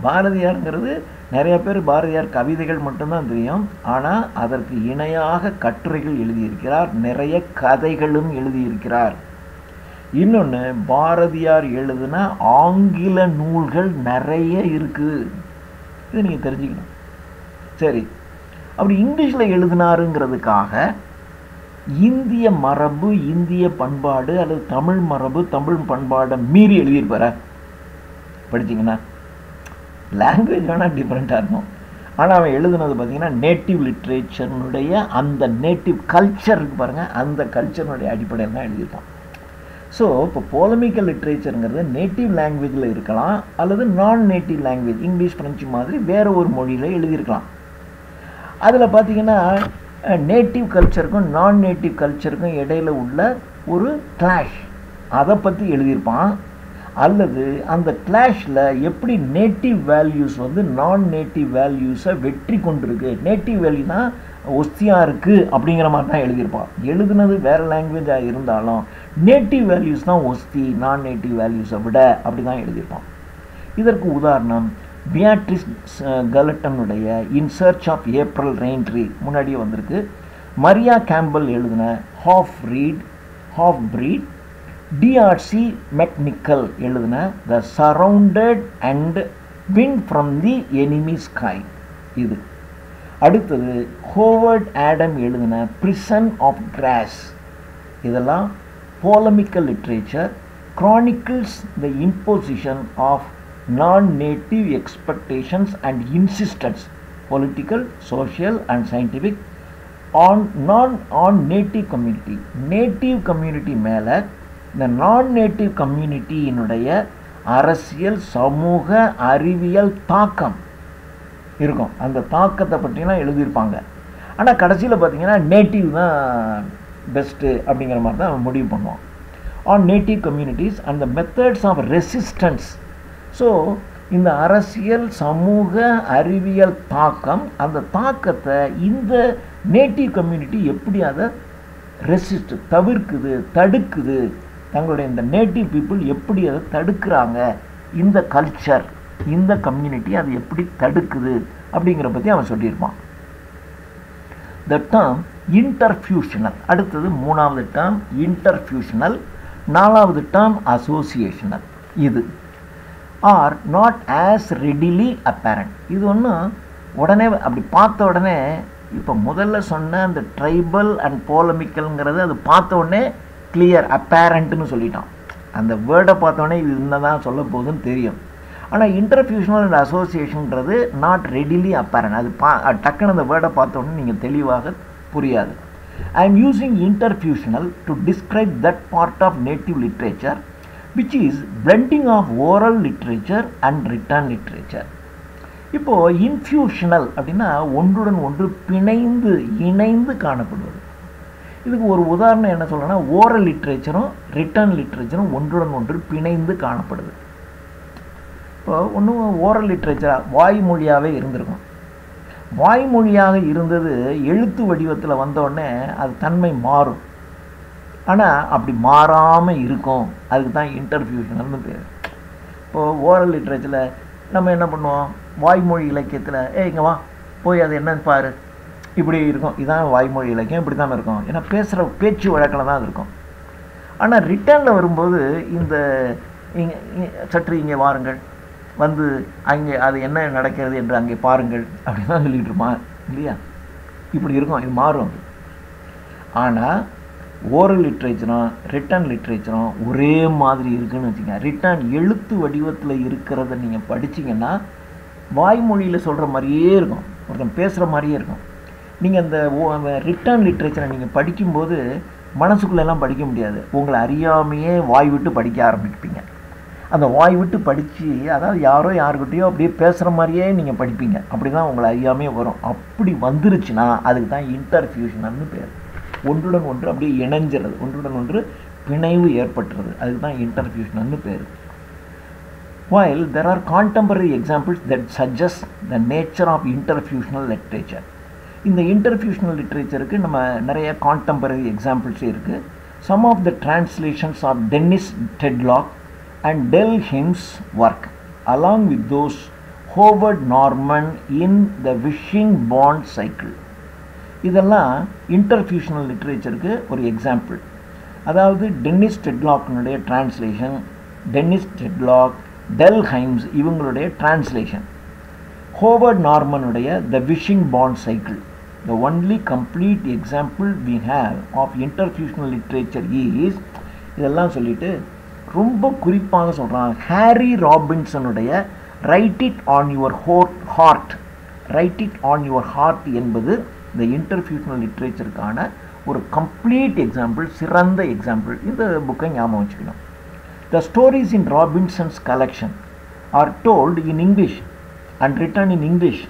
பாரதியாருங்கிறது நிறைய பேர் பாரதியார் கவிதைகள் மட்டும்தான் தெரியும், ஆனால் அதற்கு இணையாக கட்டுரைகள் எழுதியிருக்கிறார், நிறைய கதைகளும் எழுதியிருக்கிறார். இன்னொன்று, பாரதியார் எழுதின ஆங்கில நூல்கள் நிறைய இருக்குது, இது நீங்கள் தெரிஞ்சுக்கணும். சரி, அப்படி இங்கிலீஷில் எழுதினாருங்கிறதுக்காக இந்திய மரபு, இந்திய பண்பாடு அல்லது தமிழ் மரபு, தமிழ் பண்பாடை மீறி எழுதியிருப்பார? படிச்சிங்கன்னா லாங்குவேஜ் வேணால் டிஃப்ரெண்ட்டாக இருக்கும். ஆனால் அவன் எழுதுனது பார்த்திங்கன்னா நேட்டிவ் லிட்ரேச்சர்னுடைய அந்த நேட்டிவ் கல்ச்சர் இருக்குது பாருங்கள், அந்த கல்ச்சர்னுடைய அடிப்படையில் தான் எழுதியிருப்பான். ஸோ இப்போ போலமிக்கல் லிட்ரேச்சருங்கிறது நேட்டிவ் லாங்குவேஜில் இருக்கலாம் அல்லது நான் நேட்டிவ் லாங்குவேஜ், இங்கிலீஷ் ஃப்ரெஞ்சு மாதிரி வேறு ஒரு மொழியில் எழுதியிருக்கலாம். அதில் பார்த்திங்கன்னா நேட்டிவ் கல்ச்சருக்கும் நான் நேட்டிவ் கல்ச்சருக்கும் இடையில் உள்ள ஒரு கிளாஷ், அதை பற்றி எழுதியிருப்பான். அல்லது அந்த கிளாஷில் எப்படி நேட்டிவ் வேல்யூஸ் வந்து நான் நேட்டிவ் வேல்யூஸை வெற்றி கொண்டிருக்கு, நேட்டிவ் வேல்யூ தான் ஒஸ்தியாக இருக்குது அப்படிங்கிற மாதிரி தான் எழுதியிருப்பான். எழுதுனது வேறு லாங்குவேஜாக இருந்தாலும் நேட்டிவ் வேல்யூஸ் தான் ஒஸ்தி நான் நேட்டிவ் வேல்யூஸை விட அப்படி தான் எழுதியிருப்பான். இதற்கு உதாரணம் பியாட்ரிஸ் கலட்டனுடைய in search of April Raintree முன்னாடியே வந்திருக்கு. மரியா கேம்பல் எழுதின half breed half breed, D'Arcy McNickle எழுதின the surrounded and wind from the enemy sky. இது அடுத்தது ஹோவர்ட் ஆடம் எழுதின பிரிசன் ஆஃப் கிராஸ். இதெல்லாம் polemical literature, chronicles the imposition of non-native expectations and insistence, political, social and scientific, on native community. Native community மேலே இந்த non-native community இனுடைய அரசியல், சமூக, அறிவியல் தாக்கம் இருக்கும். அந்த தாக்கத்தை பற்றிலாம் எழுதியிருப்பாங்க. ஆனால் கடைசியில் பார்த்தீங்கன்னா நேட்டிவ் தான் பெஸ்ட்டு அப்படிங்கிற மாதிரி தான் முடிவு பண்ணுவோம். On native communities and the methods of resistance. ஸோ இந்த அரசியல், சமூக, அறிவியல் தாக்கம், அந்த தாக்கத்தை இந்த நேட்டிவ் கம்யூனிட்டி எப்படி அதை ரெசிஸ்ட் தவிர்க்குது, தடுக்குது, தங்களுடைய இந்த நேட்டிவ் பீப்புள் எப்படி அதை தடுக்கிறாங்க, இந்த கல்ச்சர், இந்த கம்யூனிட்டி அதை எப்படி தடுக்குது அப்படிங்கிற பற்றி அவன் சொல்லியிருப்பான். த டேர்ம் இன்டர்ஃபியூஷனல், அடுத்தது மூணாவது டேர்ம் இன்டர்ஃபியூஷனல், நாலாவது டேர்ம் அசோசியேஷனல். இது are not as readily apparent. இது ஒன்றும் உடனே அப்படி பார்த்த உடனே, இப்போ முதல்ல சொன்ன அந்த ட்ரைபல் அண்ட் போலமிக்கல்ங்கிறது அது பார்த்த உடனே கிளியர் அப்பேரண்ட்னு சொல்லிட்டான். அந்த வேர்டை பார்த்தோடனே இது என்னதான் சொல்ல போகுதுன்னு தெரியும். ஆனால் இன்டர்ஃபியூஷனல் அண்ட் அசோசியேஷன்ன்றது நாட் ரெடிலி அப்பேரண்ட். அது டக்குன்னு அந்த வேர்டை பார்த்தோன்னே நீங்கள் தெளிவாக புரியாது. I am using interfusional to describe that part of native literature which is blending of oral literature and written literature. இப்போது இன்ஃபியூஷனல் அப்படின்னா ஒன்றுடன் ஒன்று பிணைந்து இணைந்து காணப்படுவது. இதுக்கு ஒரு உதாரணம் என்ன சொல்கிறேன்னா, ஓரல் லிட்ரேச்சரும் ரிட்டன் லிட்ரேச்சரும் ஒன்றுடன் ஒன்று பிணைந்து காணப்படுது. இப்போ ஒன்றும் ஓரல் லிட்ரேச்சராக வாய்மொழியாகவே இருந்திருக்கும். வாய்மொழியாக இருந்தது எழுத்து வடிவத்தில் வந்தோடனே அது தன்மை மாறும். ஆனால் அப்படி மாறாமல் இருக்கும், அதுக்கு தான் இன்டர்ஃபியூஷனல்னு பேர். இப்போது ஓரல் லிட்ரேச்சரில் நம்ம என்ன பண்ணுவோம், வாய்மொழி இலக்கியத்தில் இங்கே வா போய் அது என்னன்னு பாரு, இப்படி இருக்கும். இதுதான் வாய்மொழி இலக்கியம், இப்படி தானே இருக்கும். ஏன்னா பேசுகிற பேச்சு வழக்கில் தான் அது இருக்கும். ஆனால் ரிட்டனில் வரும்போது இந்த இங்கே சற்று இங்கே வாருங்கள், வந்து அங்கே அது என்ன நடக்கிறது என்று அங்கே பாருங்கள் அப்படி தான் சொல்லிகிட்டு இருப்பான் இல்லையா. இப்படி இருக்கும், இது மாறும். ஆனால் ஓரல் லிட்ரேச்சரும் ரிட்டன் லிட்ரேச்சரும் ஒரே மாதிரி இருக்குதுன்னு வச்சுக்கோங்க. ரிட்டன் எழுத்து வடிவத்தில் இருக்கிறத நீங்கள் படிச்சிங்கன்னா வாய்மொழியில் சொல்கிற மாதிரியே இருக்கும், ஒருத்தன் பேசுகிற மாதிரியே இருக்கும். நீங்கள் அந்த ரிட்டன் லிட்ரேச்சரை நீங்கள் படிக்கும்போது மனசுக்குள்ளெல்லாம் படிக்க முடியாது, உங்களை அறியாமையே வாய் விட்டு படிக்க ஆரம்பிப்பீங்க. அந்த வாய் விட்டு படித்து, அதாவது யாரோ யாருக்கிட்டையோ அப்படியே பேசுகிற மாதிரியே நீங்கள் படிப்பீங்க. அப்படி தான் உங்களை அறியாமையே வரும். அப்படி வந்துருச்சுன்னா அதுக்கு தான் இன்டர்ஃபியூஷனல்னு பேர். ஒன்றுடன் ஒன்று அப்படியே இணைஞ்சிறது, ஒன்றுடன் ஒன்று பிணைவு ஏற்பட்டுறது, அதுக்கு தான் இன்டர்ஃபியூஷனல்னு பேர். While there are contemporary examples that suggest the nature of interfusional literature. இந்த இன்டர்ஃபியூஷனல் லிட்ரேச்சருக்கு நம்ம நிறைய கான்டெம்பரரி எக்ஸாம்பிள்ஸே இருக்குது. Some of the translations of Dennis Tedlock and Del Hym's work, along with those Howard Norman in the Wishing Bond Cycle. இதெல்லாம் இன்டர்ஃபியூஷனல் லிட்ரேச்சருக்கு ஒரு example. அதாவது Dennis டெட்லாக்னுடைய translation, Dennis Tedlock, Dell Hymes இவங்களுடைய translation, Howard நார்மனுடைய the wishing bone cycle, The only complete example we have of interfusional literature is இதெல்லாம் சொல்லிட்டு ரொம்ப குறிப்பாக சொல்கிறான். ஹாரி ராபின்சனுடைய write it on your heart, write it on your heart என்பது இந்த இன்டர்ஃபியூஷனல் லிட்ரேச்சருக்கான ஒரு கம்ப்ளீட் எக்ஸாம்பிள், சிறந்த எக்ஸாம்பிள். இந்த புக்கை ஞாபகம் வச்சுக்கணும். The stories in Robinson's collection are told in English and written in English,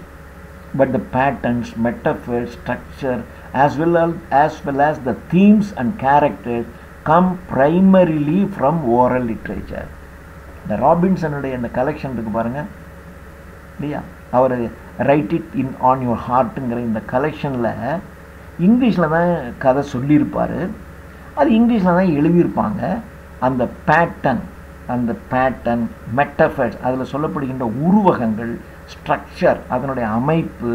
but the patterns, metaphors, structure as well as the themes and characters come primarily from oral literature. இந்த ராபின்சனுடைய இந்த collection இருக்கு பாருங்க இல்லையா, அவர் write it in on your ஹார்ட்டுங்கிற இந்த கலெக்ஷனில் இங்கிலீஷில் தான் கதை சொல்லியிருப்பார், அது இங்கிலீஷில் தான் எழுதியிருப்பாங்க. அந்த பேட்டர்ன் மெட்டஃபர்ஸ், அதில் சொல்லப்படுகின்ற உருவகங்கள், ஸ்ட்ரக்சர், அதனுடைய அமைப்பு,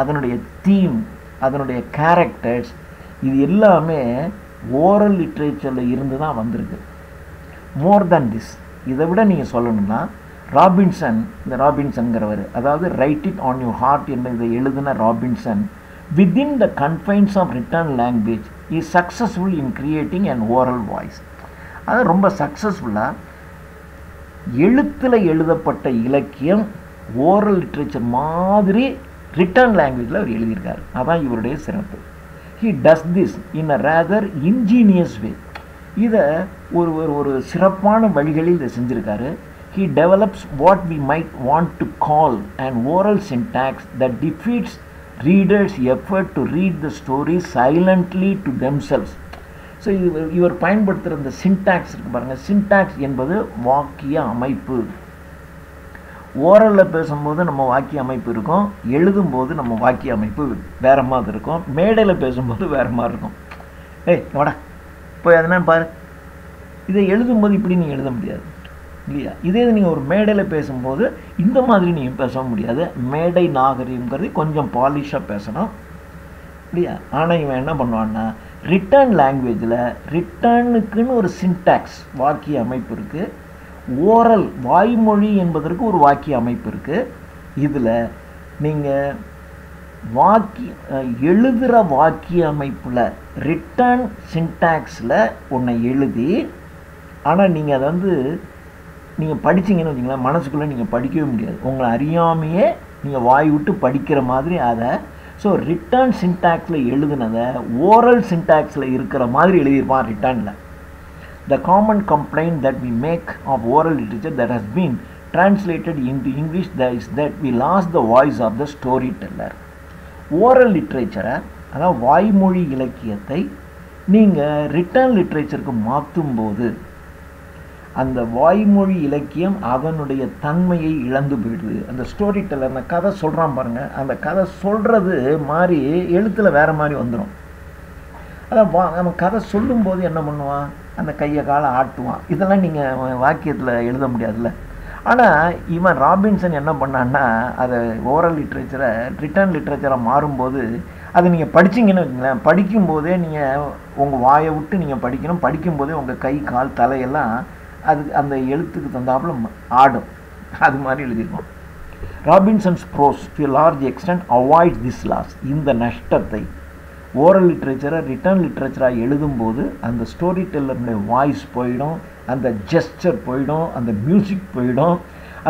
அதனுடைய தீம், அதனுடைய கேரக்டர்ஸ், இது எல்லாமே ஓரல் லிட்ரேச்சரில் இருந்து தான் வந்திருக்கு. மோர் தேன் திஸ், இதை விட நீங்கள் சொல்லணும்னா இந்த ராபின்சன்கிறவர், அதாவது write it on your heart என்ற இதை எழுதின Robinson within the confines of written language is successful in creating an oral voice. அது ரொம்ப சக்ஸஸ்ஃபுல்லாக எழுத்தில் எழுதப்பட்ட இலக்கியம் ஓரல் லிட்ரேச்சர் மாதிரி ரிட்டன் லாங்குவேஜில் அவர் எழுதியிருக்காரு. அதான் இவருடைய சிறப்பு. he does this in a rather ingenious way. இதை ஒரு சிறப்பான வழிகளில் இதை செஞ்சுருக்காரு. he develops what we might want to call an oral syntax that defeats readers' effort to read the story silently to themselves. So இவர் பயன்படுத்துகிற இந்த syntax இருக்கு பாருங்கள். சின்டாக்ஸ் என்பது வாக்கிய அமைப்பு. ஓரலில் பேசும்போது நம்ம வாக்கிய அமைப்பு இருக்கும், எழுதும்போது நம்ம வாக்கிய அமைப்பு வேறு மாதிரி இருக்கும், மேடையில் பேசும்போது வேறு மாதிரி இருக்கும். வாடா போய் அதனான்னு பாரு, இதை எழுதும்போது இப்படி நீங்கள் எழுத முடியாது இல்லையா. இதே நீங்கள் ஒரு மேடையில் பேசும்போது இந்த மாதிரி நீங்கள் பேச முடியாது. மேடை நாகரிகங்கிறது கொஞ்சம் பாலிஷாக பேசணும் இல்லையா. ஆனால் இவன் என்ன பண்ணுவான்னா, ரிட்டன் லாங்குவேஜில் ரிட்டனுக்குன்னு ஒரு சின்டாக்ஸ் வாக்கிய அமைப்பு இருக்குது, ஓரல் வாய்மொழி என்பதற்கு ஒரு வாக்கிய அமைப்பு இருக்குது. இதில் நீங்கள் எழுதுகிற வாக்கிய அமைப்பில் ரிட்டன் சின்டாக்ஸில் ஒன்றை எழுதி, ஆனால் நீங்கள் அதை நீங்கள் படிச்சிங்கன்னு வச்சிங்களேன், மனசுக்குள்ளே நீங்கள் படிக்கவே முடியாது, உங்களை அறியாமையே நீங்கள் வாய் விட்டு படிக்கிற மாதிரி அதை. ஸோ ரிட்டன் சின்டாக்ஸில் எழுதுனதை ஓரல் சின்டாக்ஸில் இருக்கிற மாதிரி எழுதியிருப்பான் ரிட்டனில். The common complaint that we make of oral literature that has been translated into English is that we lost the voice of the storyteller. Oral லிட்ரேச்சரை, அதாவது வாய்மொழி இலக்கியத்தை நீங்கள் ரிட்டன் லிட்ரேச்சருக்கு மாற்றும்போது அந்த வாய்மொழி இலக்கியம் அதனுடைய தன்மையை இழந்து போயிடுது. அந்த ஸ்டோரி டெல்லர், அந்த கதை சொல்கிறான் பாருங்கள், அந்த கதை சொல்கிறது மாதிரி எழுத்தில் வேறு மாதிரி வந்துடும். அதான் நம்ம கதை சொல்லும்போது என்ன பண்ணுவான், அந்த கையை காலை ஆட்டுவான். இதெல்லாம் நீங்கள் வாக்கியத்தில் எழுத முடியாதுல்ல. ஆனால் இவன் ராபின்சன் என்ன பண்ணான்னா, அதை ஓரல் லிட்ரேச்சரை ரிட்டன் லிட்ரேச்சரை மாறும்போது அதை நீங்கள் படிச்சிங்கன்னு வச்சுங்களேன், படிக்கும்போதே நீங்கள் உங்கள் வாயை விட்டு நீங்கள் படிக்கணும், படிக்கும்போதே உங்கள் கை கால் தலையெல்லாம் அது அந்த எழுத்துக்கு தந்தாப்புல ஆடும். அது மாதிரி எழுதியிருக்கோம். Robinson's prose to large extent avoid this loss. இந்த நஷ்டத்தை ஓரல் லிட்ரேச்சரை ரிட்டன் லிட்ரேச்சராக எழுதும்போது அந்த ஸ்டோரி டெல்லருடைய வாய்ஸ் போயிடும், அந்த ஜெஸ்டர் போயிடும், அந்த மியூசிக் போயிடும்,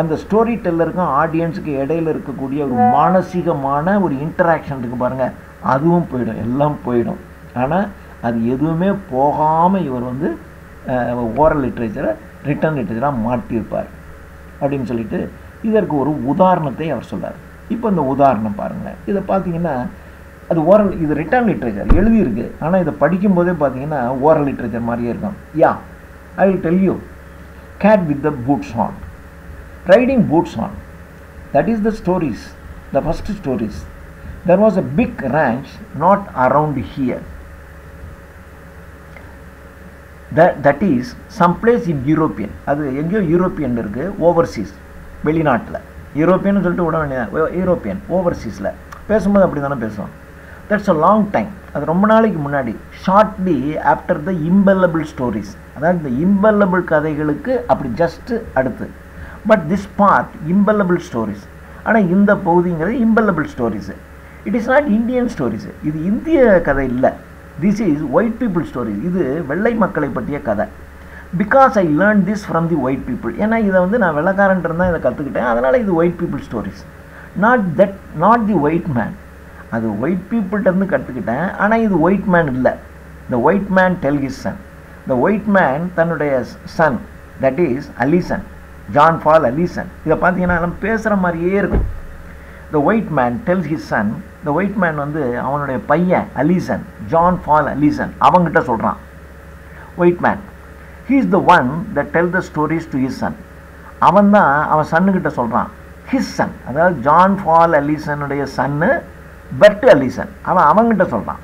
அந்த ஸ்டோரி டெல்லருக்கும் ஆடியன்ஸுக்கு இடையில் இருக்கக்கூடிய ஒரு மானசீகமான ஒரு இன்டராக்ஷன் இருக்குது பாருங்கள், அதுவும் போயிடும், எல்லாம் போயிடும். ஆனால் அது எதுவுமே போகாமல் இவர் ஓரல் லிட்ரேச்சரை ரிட்டன் லிட்ரேச்சராக மாற்றியிருப்பார் அப்படின்னு சொல்லிட்டு இதற்கு ஒரு உதாரணத்தை அவர் சொல்கிறார். இப்போ இந்த உதாரணம் பாருங்கள். இதை பார்த்தீங்கன்னா அது ஓரல், இது ரிட்டன் லிட்ரேச்சர் எழுதியிருக்கு, ஆனால் இதை படிக்கும்போதே பார்த்தீங்கன்னா ஓரல் லிட்ரேச்சர் மாதிரியே இருக்கும். I will tell you. Cat with the boots on. Riding boots on. That is the stories, the first stories. There was a big ranch not around here. That is someplace in European. அது எங்கேயோ European இருக்குது, Overseas, வெளிநாட்டில். யூரோப்பியன்னு சொல்லிட்டு விட வேண்டியதான், European ஓவர்சீஸில் பேசும்போது அப்படி தானே பேசுவோம். தட்ஸ் அ லாங் டைம், அது ரொம்ப நாளைக்கு முன்னாடி. Shortly after the impellable stories, அதாவது இந்த இம்பெல்லபிள் கதைகளுக்கு அப்படி ஜஸ்ட்டு அடுத்து. But this part impellable stories, ஆனால் இந்த பகுதிங்கிறது impellable stories. It is not Indian stories. இது இந்திய கதை இல்லை. This is white people stories. இது வெள்ளை மக்களை பற்றிய கதை. Because I learn this from the white people. ஏன்னா இதை வந்து நான் வெள்ளைக்காரன்ட்டு தான் இதை கற்றுக்கிட்டேன். அதனால் இது white people stories. Not the white man. அது ஒயிட் பீப்புள்கிட்டருந்து கற்றுக்கிட்டேன். ஆனால் இது ஒயிட் மேன் இல்லை. The white man tell his son. The white man தன்னுடைய son, that is Allison, John Paul Allison. இதை பார்த்தீங்கன்னா நம்ம பேசுகிற மாதிரியே இருக்கும். The white man tells his son. The white man வந்து அவனுடைய பையன் அலிசன், ஜான் பால் அலிசன், அவங்ககிட்ட சொல்கிறான். White man, he is the one that tell the stories to his son. அவன் தான் அவன் சன்னுக்கிட்ட சொல்கிறான். his son, அதாவது ஜான் பால் அலிசனுடைய சன்னு பெர்ட் அலிசன், அவன் அவங்ககிட்ட சொல்கிறான்.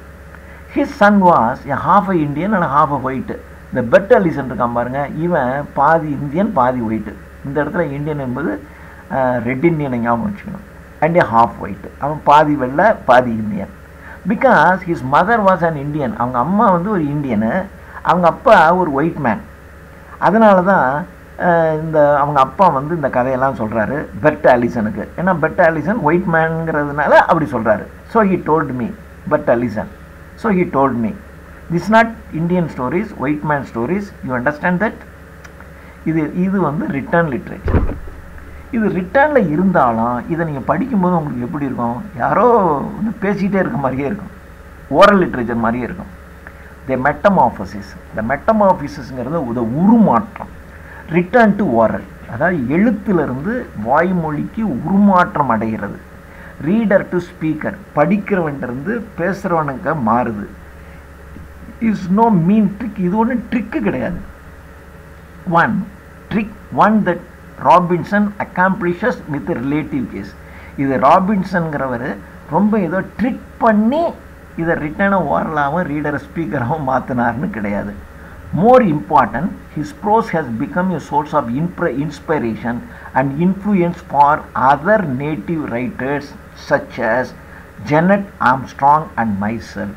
his son was a half a Indian and half a white. இந்த பெர்ட் அலிசன் இருக்கான் பாருங்க, இவன் பாதி இந்தியன் பாதி ஒயிட்டு. இந்த இடத்துல இந்தியன் என்பது ரெட் இண்டியனை ஞாபகம் வச்சுக்கணும். அண்ட் ஏ ஹாஃப் ஒயிட், அவன் பாதி வெள்ளை பாதி Indian. Because his mother was an Indian. அவங்க அம்மா வந்து ஒரு இந்தியனு, அவங்க அப்பா ஒரு ஒயிட் மேன். அதனால தான் அவங்க அப்பா வந்து இந்த கதையெல்லாம் சொல்கிறாரு பெர்ட் அலிசனுக்கு. ஏன்னா பெர்ட் அலிசன் ஒயிட் மேனுங்கிறதுனால அப்படி சொல்கிறாரு. So he told me, Bert Allison. So he told me this not Indian stories, white man stories. You understand that? இது வந்து ரிட்டர்ன் லிட்ரேச்சர். இது ரிட்டர்னில் இருந்தாலும் இதை நீங்கள் படிக்கும்போது உங்களுக்கு எப்படி இருக்கும்? யாரோ வந்து பேசிகிட்டே இருக்க மாதிரியே இருக்கும். ஓரல் லிட்ரேச்சர் மாதிரியே இருக்கும். த மெட்டமார்ஃபசிஸ். இந்த மெட்டமார்ஃபிசஸ்ங்கிறது ஒரு உருமாற்றம். ரிட்டர்ன் டு ஓரல், அதாவது எழுத்திலிருந்து வாய்மொழிக்கு உருமாற்றம் அடைகிறது. ரீடர் டு ஸ்பீக்கர், படிக்கிறவன்ட்டு பேசுகிறவனுக்கு மாறுது. Is no mean trick. இது ஒன்றும் ட்ரிக்கு கிடையாது. One that Robinson accomplishes with relative ease. இது ராபின்சன்கிறவர் ரொம்ப ஏதோ ட்ரிக் பண்ணி இதை ரிட்டனை ஓரலாகவும் ரீடரை ஸ்பீக்கராகவும் மாற்றினார்னு கிடையாது. More important, his prose has become a source of inspiration and influence for other native writers such as Jeanette Armstrong and myself.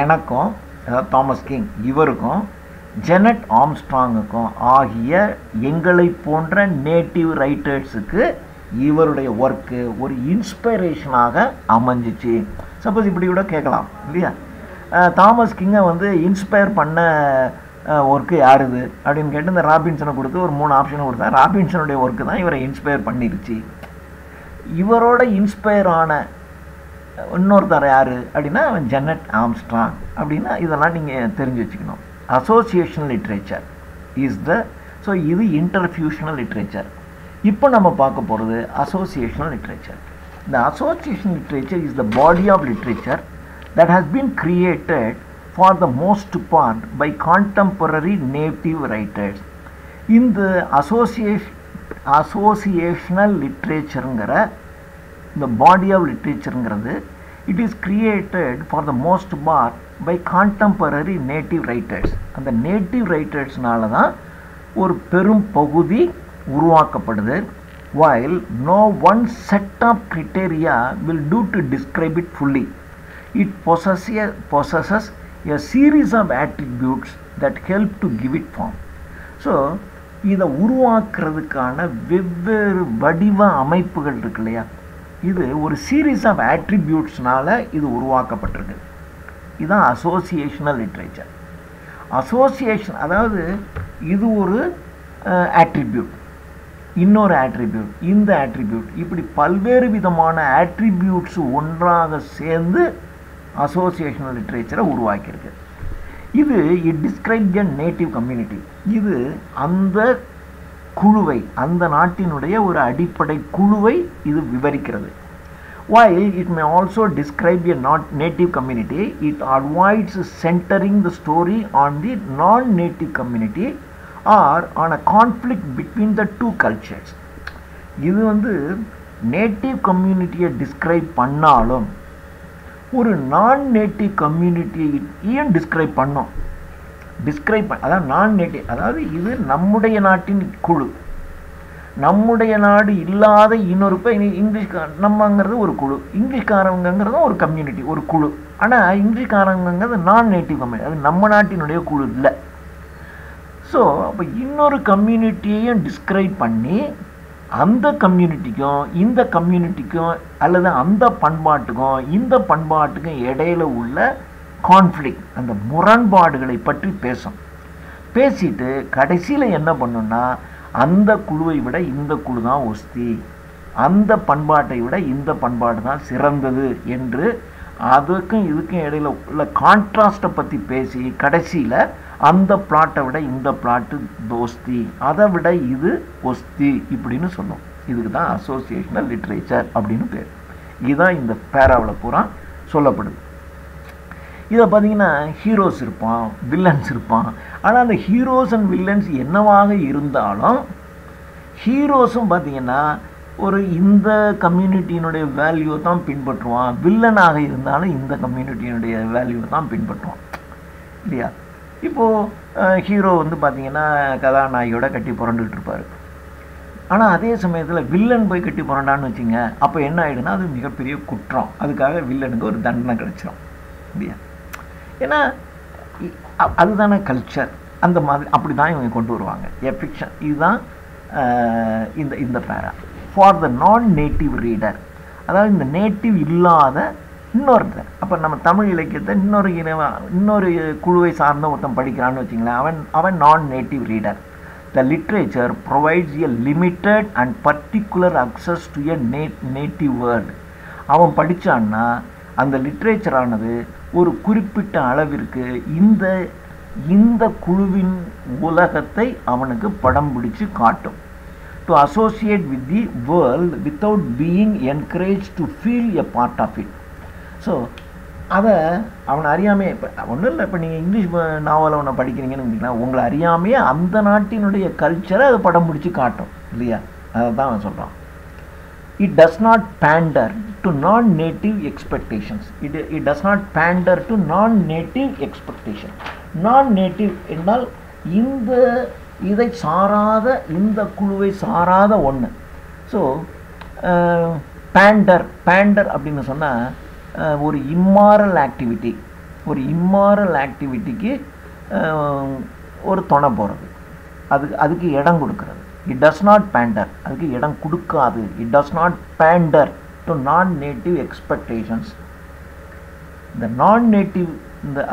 எனக்கும், அதாவது தாமஸ் கிங் இவருக்கும் ஜெனட் ஆம்ஸ்ட்ராங்குக்கும் ஆகிய எங்களை போன்ற நேட்டிவ் ரைட்டர்ஸுக்கு இவருடைய ஒர்க்கு ஒரு இன்ஸ்பிரேஷனாக அமைஞ்சிச்சு. சப்போஸ் இப்படி கூட கேட்கலாம் இல்லையா? தாமஸ் கிங்கை வந்து இன்ஸ்பயர் பண்ண ஒர்க்கு யாருது அப்படின்னு கேட்டு இந்த ராபின்சனை கொடுத்து ஒரு 3 ஆப்ஷனை கொடுத்தா ராபின்சனுடைய ஒர்க்கு தான் இவரை இன்ஸ்பயர் பண்ணிருச்சு. இவரோட இன்ஸ்பயர் ஆன இன்னொருத்தர் யார் அப்படின்னா ஜெனட் ஆம்ஸ்ட்ராங். அப்படின்னா இதெல்லாம் நீங்கள் தெரிஞ்சு வச்சுக்கணும். அசோசியேஷனல் லிட்ரேச்சர் இஸ் ஸோ இது இன்டர்ஃபியூஷனல் லிட்ரேச்சர். இப்போ நம்ம பார்க்க போகிறது அசோசியேஷனல் லிட்ரேச்சர். இந்த association literature is the body of literature that has been created for the most part by contemporary native writers. இந்த associational literature-ங்கிற இந்த body of literature-ங்கிறது it is created for the most part by contemporary native writers. அந்த native writersனால தான் ஒரு பெரும் பகுதி உருவாக்கப்படுது. while no one set of criteria will do to describe it fully. It possesses a series of attributes that help to give it form. So இதை உருவாக்குறதுக்கான வெவ்வேறு வடிவ அமைப்புகள் இருக்கு இல்லையா, இது ஒரு சீரீஸ் ஆஃப் ஆட்ரிபியூட்ஸ்னால இது உருவாக்கப்பட்டிருக்கு. இதுதான் அசோசியேஷனல் லிட்ரேச்சர். அசோசியேஷன் அதாவது இது ஒரு ஆட்ரிபியூட், இன்னொரு ஆட்ரிபியூட், இந்த ஆட்ரிபியூட், இப்படி பல்வேறு விதமான ஆட்ரிபியூட்ஸ் ஒன்றாக சேர்ந்து அசோசியேஷனல் லிட்ரேச்சரை உருவாக்கியிருக்கு. இது it describe a native community. இது அந்த குழுவை, அந்த நாட்டினுடைய ஒரு அடிப்படை குழுவை இது விவரிக்கிறது. while it may also describe a native community, it avoids centering the story on the non-native community or on a conflict between the two cultures. இது வந்து நேட்டிவ் கம்யூனிட்டியை டிஸ்கிரைப் பண்ணாலும் ஒரு நான் நேட்டிவ் கம்யூனிட்டியை ஏன் டிஸ்கிரைப் பண்ணோம்? அதாவது நான் நேட்டிவ், அதாவது இது நம்முடைய நாட்டின் குழு, நம்முடைய நாடு இல்லாத இன்னொரு இங்கிலீஷ் நம்மங்கிறது ஒரு குழு, இங்கிலீஷ்காரங்கிறதும் ஒரு கம்யூனிட்டி, ஒரு குழு. ஆனால் இங்கிலீஷ்காரங்கிறது நான் நேட்டிவ் கம்யூனிட்டி, அது நம்ம நாட்டினுடைய குழு இல்லை. ஸோ அப்போ இன்னொரு கம்யூனிட்டியையும் டிஸ்கிரைப் பண்ணி அந்த கம்யூனிட்டிக்கும் இந்த கம்யூனிட்டிக்கும் அல்லது அந்த பண்பாட்டுக்கும் இந்த பண்பாட்டுக்கும் இடையில உள்ள கான்ஃப்ளிக்ட், அந்த முரண்பாடுகளை பற்றி பேசும். பேசிட்டு கடைசியில் என்ன பண்ணுன்னா, அந்த குழுவை விட இந்த குழு தான் ஒஸ்தி, அந்த பண்பாட்டை விட இந்த பண்பாடு தான் சிறந்தது என்று அதுக்கும் இதுக்கும் இடையில உள்ள கான்ட்ராஸ்ட்டை பற்றி பேசி கடைசியில் அந்த பிளாட்டை விட இந்த பிளாட்டு தோஸ்தி, அதை விட இது ஒஸ்தி இப்படின்னு சொல்லும். இதுக்கு தான் அசோசியேஷனல் லிட்ரேச்சர் அப்படின்னு பேர். இதுதான் இந்த பேராவில் பூரா சொல்லப்படுது. இதை பார்த்தீங்கன்னா ஹீரோஸ் இருப்பான், வில்லன்ஸ் இருப்பான். ஆனால் அந்த ஹீரோஸ் அண்ட் வில்லன்ஸ் என்னவாக இருந்தாலும் ஹீரோஸும் பார்த்தீங்கன்னா ஒரு இந்த கம்யூனிட்டியினுடைய வேல்யூவை தான் பின்பற்றுவான், வில்லனாக இருந்தாலும் இந்த கம்யூனிட்டியினுடைய வேல்யூவை தான் பின்பற்றுவான் இல்லையா. இப்போது ஹீரோ வந்து பார்த்திங்கன்னா கதாநாயகியோட கட்டி புரண்டுகிட்டு இருப்பார். ஆனால் அதே சமயத்தில் வில்லன் போய் கட்டி புரண்டான்னு வச்சுங்க, அப்போ என்ன ஆகிடுன்னா அது மிகப்பெரிய குற்றம். அதுக்காக வில்லனுக்கு ஒரு தண்டனை கிடைச்சிடும் இல்லையா. ஏன்னா அதுதானே கல்ச்சர். அந்த மாதிரி அப்படி தான் இவங்க கொண்டு வருவாங்க ஃபிக்ஷன். இதுதான் இந்த பேரா. ஃபார் த நான் நேட்டிவ் ரீடர், அதாவது இந்த நேட்டிவ் இல்லாத இன்னொருத்தர். அப்போ நம்ம தமிழ் இலக்கியத்தை இன்னொரு குழுவை சார்ந்த ஒருத்தன் படிக்கிறான்னு வச்சுங்களேன், அவன் நான் native reader. The literature provides a limited and particular access to a native world. அவன் படித்தான்னா அந்த லிட்ரேச்சரானது ஒரு குறிப்பிட்ட அளவிற்கு இந்த குழுவின் உலகத்தை அவனுக்கு படம் பிடிச்சு காட்டும். To associate with the world without being encourage to feel a part of it. So அதை அவனை அறியாமே, இப்போ ஒன்றும் இல்லை, இப்போ நீங்கள் இங்கிலீஷ் நாவலை ஒன்று படிக்கிறீங்கன்னு வச்சிங்கன்னா உங்களை அறியாமையே அந்த நாட்டினுடைய கல்ச்சரை அதை படம் பிடிச்சி காட்டும் இல்லையா. அதை தான் அவன் சொல்கிறான். It does not pander to non-native expectations. It does not pander to non-native expectation. Non-native என்றால் இதை சாராத, இந்த குழுவை சாராத ஒன்று. ஸோ பேண்டர் அப்படின்னு சொன்னால் ஒரு இம்மாரல் ஆக்டிவிட்டிக்கு ஒரு துணை போகிறது, அதுக்கு இடம் கொடுக்கறது. It does not pander, அதுக்கு இடம் கொடுக்காது. It does not pander to non-native expectations. இந்த non-native,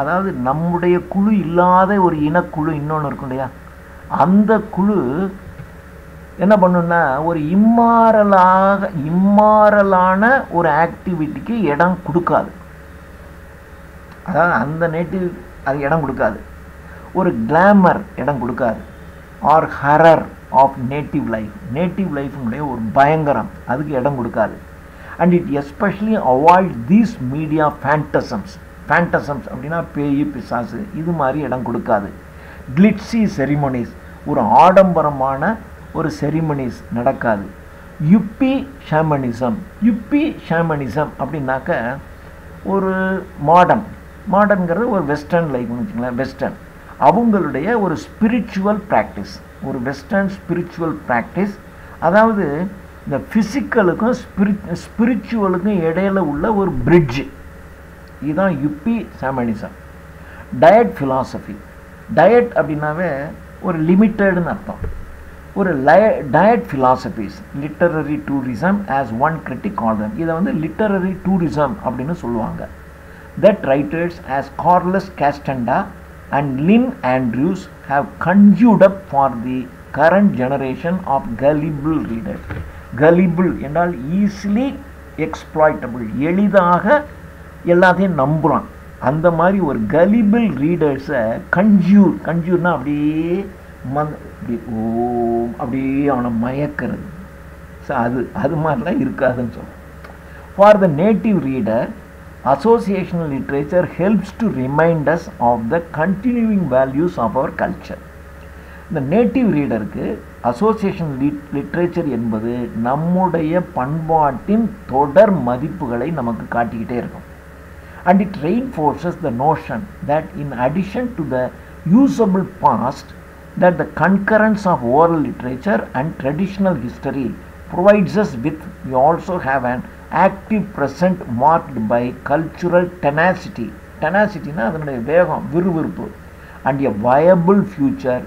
அதாவது நம்முடைய குழு இல்லாத ஒரு இனக்குழு இன்னொன்று இருக்கும் இல்லையா, அந்த குழு என்ன பண்ணுன்னா ஒரு இம்மாரலான ஒரு ஆக்டிவிட்டிக்கு இடம் கொடுக்காது. அதாவது அந்த நேட்டிவ் அது இடம் கொடுக்காது. ஒரு கிளாமர் இடம் கொடுக்காது. ஆர் ஹரர் ஆஃப் நேட்டிவ் லைஃப்னுடைய ஒரு பயங்கரம் அதுக்கு இடம் கொடுக்காது. And it especially avoid these media phantasms அப்படின்னா பேய் பிசாசு இது மாதிரி இடம் கொடுக்காது. கிளிட்ஸி செரிமனிஸ், ஒரு ஆடம்பரமான ஒரு செரிமனிஸ் நடக்காது. யுப்பி ஷாமனிசம் அப்படின்னாக்க ஒரு மாடர்ன்ங்கிறது ஒரு வெஸ்டர்ன் லைஃப்னு வச்சுங்களேன். வெஸ்டர்ன் அவங்களுடைய ஒரு ஸ்பிரிச்சுவல் ப்ராக்டிஸ், ஒரு வெஸ்டர்ன் ஸ்பிரிச்சுவல் ப்ராக்டிஸ். அதாவது இந்த ஃபிசிக்கலுக்கும் ஸ்பிரிச்சுவலுக்கும் இடையில உள்ள ஒரு பிரிட்ஜ், இதுதான் yuppie shamanism. Diet philosophy, diet அப்படின்னாவே ஒரு லிமிட்டடுன்னு அர்த்தம். ஒரு diet philosophies, literary tourism as one critic call them. இதை வந்து லிட்டரரி டூரிசம் அப்படின்னு சொல்லுவாங்க. That writers as Carlos Castaneda and Lynn Andrews have conjured up for the current generation of gullible readers. Gullible என்றால் easily exploitable, எளிதாக எல்லாத்தையும் நம்புகிறான். அந்த மாதிரி ஒரு gullible readers-ஐ கன்ஜூர்னா அப்படியே அப்படியே அவனை மயக்கிறது. ஸோ அது மாதிரிலாம் இருக்காதுன்னு சொல்கிறேன். For the native reader, associational literature helps to remind us of the continuing values of our culture. இந்த நேட்டிவ் ரீடருக்கு அசோசியேஷன் லிட்ரேச்சர் என்பது நம்முடைய பண்பாட்டின் தொடர் மதிப்புகளை நமக்கு காட்டிக்கிட்டே இருக்கும். And it reinforces the notion that in addition to the usable past, that the concurrence of oral literature and traditional history provides us with, we also have an active present marked by cultural tenacity na அதனுடைய வேகம், விறுவிறுப்பு, and a viable future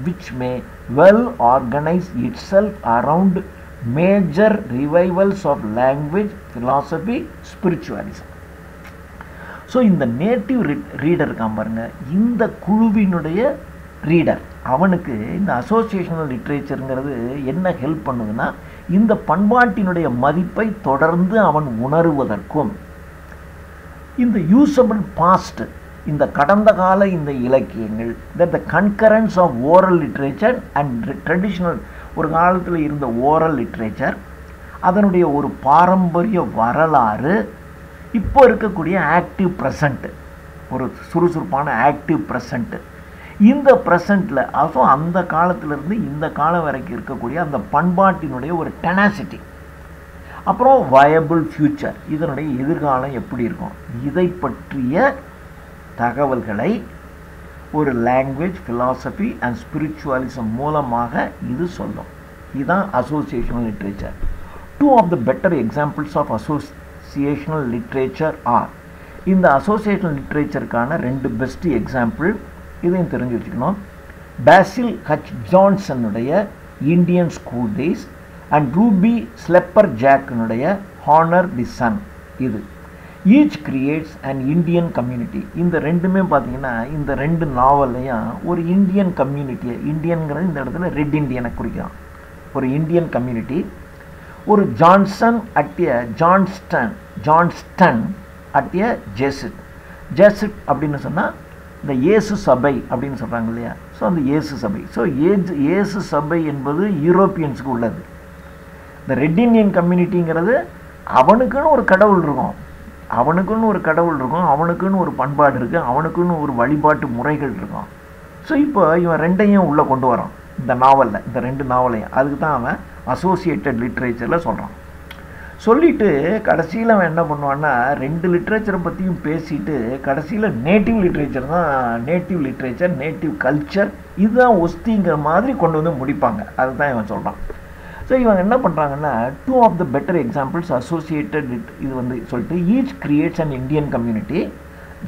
which may well organize itself around major revivals of language, philosophy, spiritualism. So இந்த native reader இருக்கான் பாருங்க, இந்த குழுவினுடைய reader, அவனுக்கு இந்த அசோசியேஷனல் லிட்ரேச்சருங்கிறது என்ன ஹெல்ப் பண்ணுதுன்னா, இந்த பண்பாட்டினுடைய மதிப்பை தொடர்ந்து அவன் உணருவதற்கும், இந்த யூசபிள் பாஸ்ட், இந்த கடந்த கால இந்த இலக்கியங்கள், that the concurrence of oral literature and traditional, ஒரு காலத்தில் இருந்த ஓரல் லிட்ரேச்சர், அதனுடைய ஒரு பாரம்பரிய வரலாறு, இப்போ இருக்கக்கூடிய ஆக்டிவ் ப்ரெசண்ட்டு, ஒரு சுறுசுறுப்பான ஆக்டிவ் ப்ரெசண்ட்டு, இந்த ப்ரெசண்ட்டில் அதுவும் அந்த காலத்திலிருந்து இந்த காலம் வரைக்கும் இருக்கக்கூடிய அந்த பண்பாட்டினுடைய ஒரு டெனாசிட்டி, அப்புறம் வயபிள் ஃப்யூச்சர், இதனுடைய எதிர்காலம் எப்படி இருக்கும், இதை பற்றிய தகவல்களை ஒரு லாங்குவேஜ், ஃபிலாசபி அண்ட் ஸ்பிரிச்சுவலிசம் மூலமாக இது சொல்லும். இதுதான் அசோசியேஷனல் literature. 2 of the better examples of associational literature are, இந்த அசோசியேஷனல் லிட்ரேச்சருக்கான 2 பெஸ்ட் எக்ஸாம்பிள், இதையும் தெரிஞ்சு வச்சுக்கணும். பாசில் ஹச் ஜான்சனுடைய Indian school days and Ruby Slipper ஜாக்கினுடைய ஹானர் தி சன். இது each creates and Indian community. இந்த ரெண்டுமே பார்த்தீங்கன்னா இந்த 2 நாவல்லையும் ஒரு இந்தியன் கம்யூனிட்டியை, இந்தியன்கிறது இந்த இடத்துல ரெட் இண்டியனை குறிக்கலாம், ஒரு இந்தியன் கம்யூனிட்டி. ஒரு ஜான்சன் அட்டிய ஜான்ஸ்டன் அட்டிய ஜெசிட். ஜெசிட் அப்படின்னு சொன்னால் இந்த இயேசு சபை அப்படின்னு சொல்கிறாங்க இல்லையா, ஸோ அந்த இயேசு சபை. ஸோ இயேசு சபை என்பது யூரோப்பியன்ஸுக்கு உள்ளது. இந்த ரெட் இண்டியன் கம்யூனிட்டிங்கிறது அவனுக்குன்னு ஒரு கடவுள் இருக்கும், அவனுக்குன்னு ஒரு கடவுள் இருக்கும், அவனுக்குன்னு ஒரு பண்பாடு இருக்குது, அவனுக்குன்னு ஒரு வழிபாட்டு முறைகள் இருக்கும். ஸோ இப்போ இவன் ரெண்டையும் உள்ளே கொண்டு வரான் இந்த நாவலில், இந்த 2 நாவலையும். அதுக்கு தான் அவன் அசோசியேட்டட் லிட்ரேச்சரில் சொல்கிறான். சொல்லிவிட்டு கடைசியில் அவன் என்ன பண்ணுவான்னா 2 லிட்ரேச்சரை பற்றியும் பேசிட்டு கடைசியில் நேட்டிவ் லிட்ரேச்சர் தான், நேட்டிவ் லிட்ரேச்சர், நேட்டிவ் கல்ச்சர், இதுதான் ஒஸ்திங்கிற மாதிரி கொண்டு வந்து முடிப்பாங்க. அதுதான் இவன் சொல்கிறான். ஸோ இவங்க என்ன பண்ணுறாங்கன்னா 2 of the better examples associated with இது வந்து சொல்லிட்டு each creates and Indian community.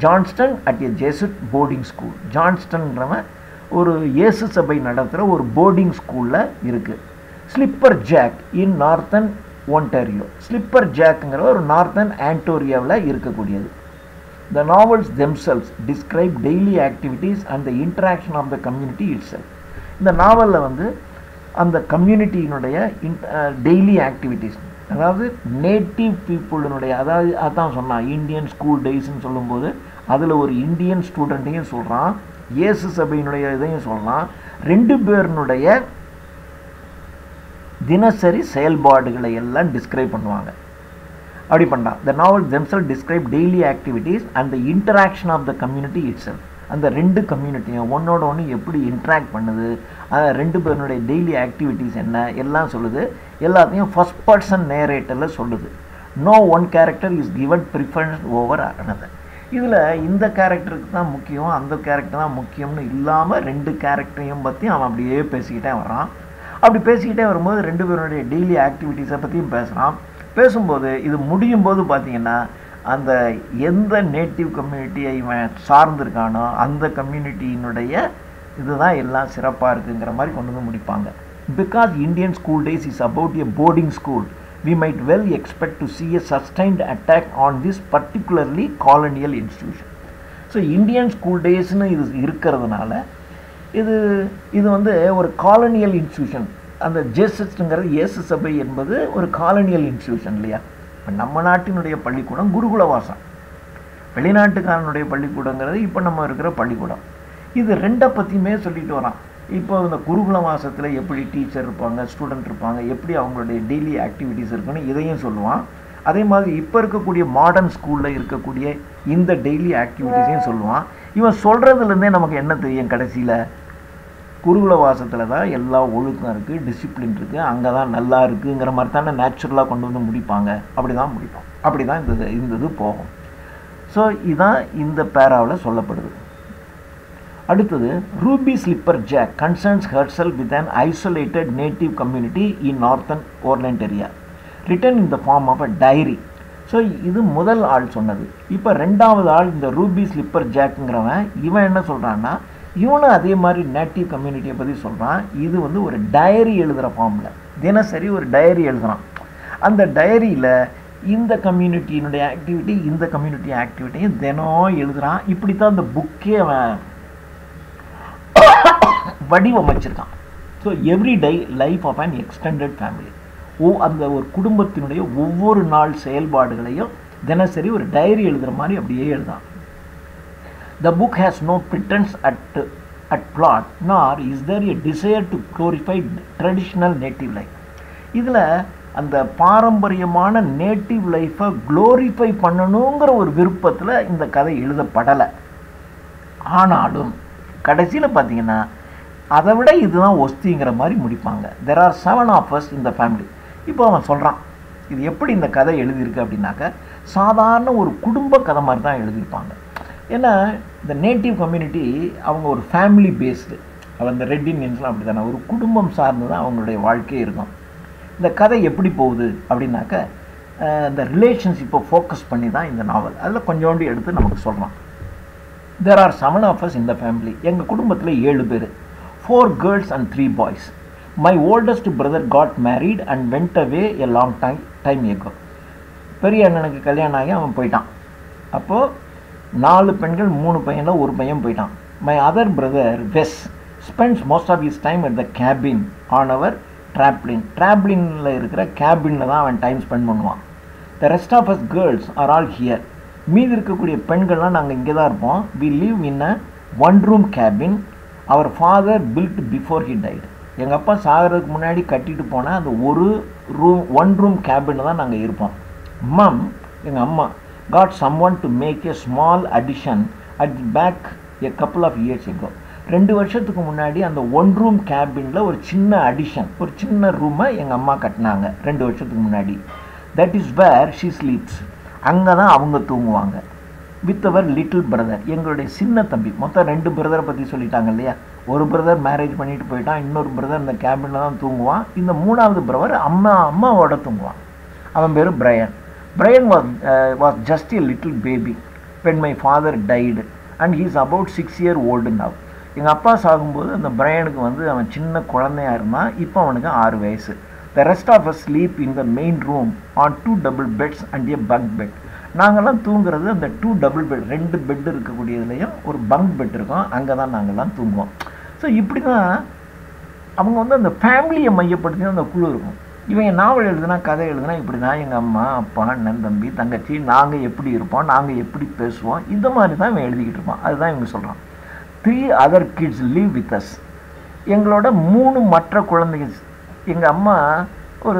Johnston at a Jesuit boarding school. ஜான்ஸ்டன்கிறவன் ஒரு இயேசு சபை நடத்துகிற ஒரு போர்டிங் ஸ்கூலில் இருக்குது. Slipperjack in northern Ontario. Slipper ஜாக்குங்கிற ஒரு நார்த்தன் ஆன்டோரியாவில் இருக்கக்கூடியது. The novels themselves describe daily activities and the interaction of the community itself. இந்த நாவலில் வந்து அந்த கம்யூனிட்டியினுடைய டெய்லி ஆக்டிவிட்டீஸ், அதாவது நேட்டிவ் பீப்புளினுடைய, அதாவது அதான் சொன்னான் இந்தியன் ஸ்கூல் டேஸ்ன்னு சொல்லும்போது அதில் ஒரு இந்தியன் ஸ்டூடெண்ட்டையும் சொல்கிறான், இயேசு சபையினுடைய இதையும் சொல்லலாம். 2 பேருனுடைய தினசரி செயல்பாடுகளை எல்லாம் டிஸ்கிரைப் பண்ணுவாங்க. அப்படி பண்ணால் the novel themself describe daily activities and the interaction of the community itself. அந்த 2 கம்யூனிட்டியும் ஒன்னோட ஒன்று எப்படி இன்ட்ராக்ட் பண்ணுது, 2 பேருனுடைய டெய்லி ஆக்டிவிட்டீஸ் என்ன எல்லாம் சொல்லுது. எல்லாத்தையும் ஃபர்ஸ்ட் பர்சன் நேரேட்டரில் சொல்லுது. No one character is given preference over another. இதில் இந்த கேரக்டருக்கு தான் முக்கியம், அந்த கேரக்டர் தான் முக்கியம்னு இல்லாமல் 2 கேரக்டரையும் பற்றி அவன் அப்படியே பேசிக்கிட்டே வரான். அப்படி பேசிக்கிட்டே வரும்போது 2 பேருடைய டெய்லி ஆக்டிவிட்டீஸை பற்றியும் பேசுகிறான். பேசும்போது இது முடியும் போது பார்த்தீங்கன்னா அந்த எந்த நேட்டிவ் கம்யூனிட்டியை இவன் சார்ந்திருக்கானோ அந்த கம்யூனிட்டியினுடைய இதுதான் எல்லாம் சிறப்பாக இருக்குங்கிற மாதிரி கொண்டு வந்து முடிப்பாங்க. Because Indian school days is about a boarding school, we might well expect to see a sustained attack on this particularly colonial institution. So Indian school டேஸ்னு இது இருக்கிறதுனால இது வந்து ஒரு காலனியல் இன்ஸ்டியூஷன். அந்த ஜெசுட்ங்கிறது இயேசு சபை என்பது ஒரு காலனியல் இன்ஸ்டியூஷன் இல்லையா. இப்போ நம்ம நாட்டினுடைய பள்ளிக்கூடம் குருகுலவாசம், வெளிநாட்டுக்காரனுடைய பள்ளிக்கூடங்கிறது இப்போ நம்ம இருக்கிற பள்ளிக்கூடம். இது 2 பற்றியுமே சொல்லிட்டு வரான். இப்போ இந்த குருகுலவாசத்தில் எப்படி டீச்சர் இருப்பாங்க, ஸ்டூடெண்ட் இருப்பாங்க, எப்படி அவங்களுடைய டெய்லி ஆக்டிவிட்டீஸ் இருக்குன்னு இதையும் சொல்லுவான். அதே மாதிரி இப்போ இருக்கக்கூடிய மாடர்ன் ஸ்கூலில் இருக்கக்கூடிய இந்த டெய்லி ஆக்டிவிட்டீஸையும் சொல்லுவான். இவன் சொல்கிறதுலேருந்தே நமக்கு என்ன தெரியும், கடைசியில் குருகுலவாசத்தில் தான் எல்லா ஒழுக்கம் இருக்குது, டிசிப்ளின் இருக்குது, அங்கே தான் நல்லா இருக்குங்கிற மாதிரி தானே நேச்சுரலாக கொண்டு வந்து முடிப்பாங்க. அப்படி தான் முடிப்போம், அப்படி தான் இந்த இது போகும். ஸோ இதுதான் இந்த பேராவில் சொல்லப்படுது. அடுத்தது Ruby Slipperjack concerns herself with an isolated native community in northern ஓர்லண்ட் area, written in the form of a diary. So இது முதல் ஆள் சொன்னது. இப்போ 2வது ஆள் இந்த ரூபி ஸ்லிப்பர் ஜாக்குங்கிறவன், இவன் என்ன சொல்கிறான்னா இவனும் அதே மாதிரி நேட்டிவ் கம்யூனிட்டியை பற்றி சொல்கிறான். இது வந்து ஒரு டைரி எழுதுகிற ஃபார்மில் தினசரி ஒரு டைரி எழுதுகிறான். அந்த டைரியில் இந்த கம்யூனிட்டியினுடைய ஆக்டிவிட்டி இந்த கம்யூனிட்டி ஆக்டிவிட்டியும் தினம் எழுதுகிறான். இப்படி தான் அந்த புக்கே அவன் வடிவமைச்சிருக்கான். So everyday life of an extended family, அந்த ஒரு குடும்பத்தினுடைய ஒவ்வொரு நாள் செயல்பாடுகளையும் தினசரி ஒரு டைரி எழுதுகிற மாதிரி அப்படியே எழுதான். The book has no pretense at plot, nor is there a desire to glorify traditional native life. இதில் அந்த பாரம்பரியமான நேட்டிவ் லைஃப்பை க்ளோரிஃபை பண்ணணுங்கிற ஒரு விருப்பத்தில் இந்த கதை எழுதப்படலை. ஆனாலும் கடைசியில் பார்த்தீங்கன்னா அதை விட இதுதான் ஒஸ்திங்கிற மாதிரி முடிப்பாங்க. There are 7 of us in the family. இப்போ அவன் சொல்கிறான் இது எப்படி இந்த கதை எழுதியிருக்கு அப்படின்னாக்க சாதாரண ஒரு குடும்ப கதை மாதிரி தான் எழுதியிருப்பாங்க. ஏன்னா இந்த நேட்டிவ் கம்யூனிட்டி அவங்க ஒரு ஃபேமிலி பேஸ்டு, அந்த ரெட் இண்டியன்ஸ்லாம் அப்படி தானே ஒரு குடும்பம் சார்ந்து தான் அவங்களுடைய வாழ்க்கையே இருக்கும். இந்த கதை எப்படி போகுது அப்படின்னாக்க இந்த ரிலேஷன்ஷிப்பை ஃபோக்கஸ் பண்ணி தான் இந்த நாவல். அதில் கொஞ்சோண்டு எடுத்து நமக்கு சொல்கிறான். There are 7 of us in the family. எங்கள் குடும்பத்தில் 7 பேர், 4 girls and 3 boys. My oldest brother got married and went away a long time ago. பெரிய அண்ணனுக்கு கல்யாணம் ஆகி அவன் போயிட்டான். அப்போது 4 பெண்கள் 3 பையனில் ஒரு பையன் போயிட்டான். My other brother Wes spends most of his time at the cabin on our trampoline இருக்கிற கேபினில் தான் அவன் டைம் ஸ்பெண்ட் பண்ணுவான். The rest of us girls are all here. மீதி இருக்கக்கூடிய பெண்கள்லாம் நாங்கள் இங்கே தான் இருப்போம். We live in a 1-room cabin our father built before he died. எங்கள் அப்பா சாகிறதுக்கு முன்னாடி கட்டிட்டு போனால் அந்த ஒரு 1-room கேபினில் தான் நாங்கள் இருப்போம். Mom, எங்கள் அம்மா got someone to make a small addition at the back a couple of years ago. 2 வருஷத்துக்கு முன்னாடி அந்த 1-room கேபினில் ஒரு சின்ன அடிஷன், ஒரு சின்ன ரூமை எங்கள் அம்மா கட்டினாங்க 2 வருஷத்துக்கு முன்னாடி. That is where she sleeps. அங்கே தான் அவங்க தூங்குவாங்க. வித் அவர் லிட்டில் பிரதர், எங்களுடைய சின்ன தம்பி. மொத்தம் 2 பிரதரை பற்றி சொல்லிட்டாங்க இல்லையா. ஒரு பிரதர் மேரேஜ் பண்ணிட்டு போயிட்டான், இன்னொரு பிரதர் இந்த கேபினில் தான் தூங்குவான். இந்த 3வது பிரதர் அம்மாவோட தூங்குவான். அவன் பேர் Brian. Brian was just a little baby when my father died and he is about 6 years old now. எங்கள் அப்பா சாகும்போது அந்த பிரையனுக்கு வந்து அவன் சின்ன குழந்தையாக இருந்தான். இப்போ அவனுக்கு 6 வயசு. The rest of us sleep in the main room on 2 double beds and a bunk bed. நாங்கள்லாம் தூங்குறது அந்த 2 double bed, 2 பெட் இருக்கக்கூடியதுலேயும் ஒரு பங்க் பெட் இருக்கும், அங்கே தான் நாங்கள்லாம் தூங்குவோம். ஸோ இப்படி தான் அவங்க வந்து அந்த ஃபேமிலியை மையப்படுத்தி அந்த குழு இருக்கும். இவங்க நாவல் எழுதுனா கதை எழுதுனா இப்படி தான் எங்கள் அம்மா அப்பா அண்ணன் தம்பி தங்கச்சி நாங்கள் எப்படி இருப்போம், நாங்கள் எப்படி பேசுவோம், இந்த மாதிரி தான் இவன் எழுதிக்கிட்டு இருப்பான். அதுதான் இவங்க சொல்கிறான். 3 other kids live with us. எங்களோட 3 மற்ற குழந்தைங்க, எங்கள் அம்மா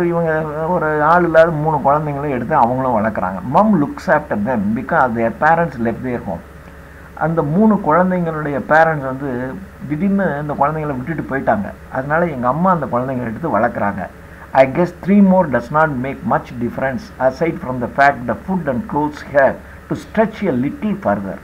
இவங்க ஒரு ஆள் இல்லாத 3 குழந்தைங்களும் எடுத்து அவங்களும் வளர்க்குறாங்க. Mum looks after them because their parents left their home. அந்த 3 குழந்தைங்களுடைய பேரண்ட்ஸ் வந்து திடீர்னு இந்த குழந்தைங்களை விட்டுட்டு போயிட்டாங்க. அதனால எங்கள் அம்மா அந்த குழந்தைங்களை எடுத்து வளர்க்குறாங்க. I guess 3 more does not make much difference aside from the fact the food and clothes have to stretch a little further.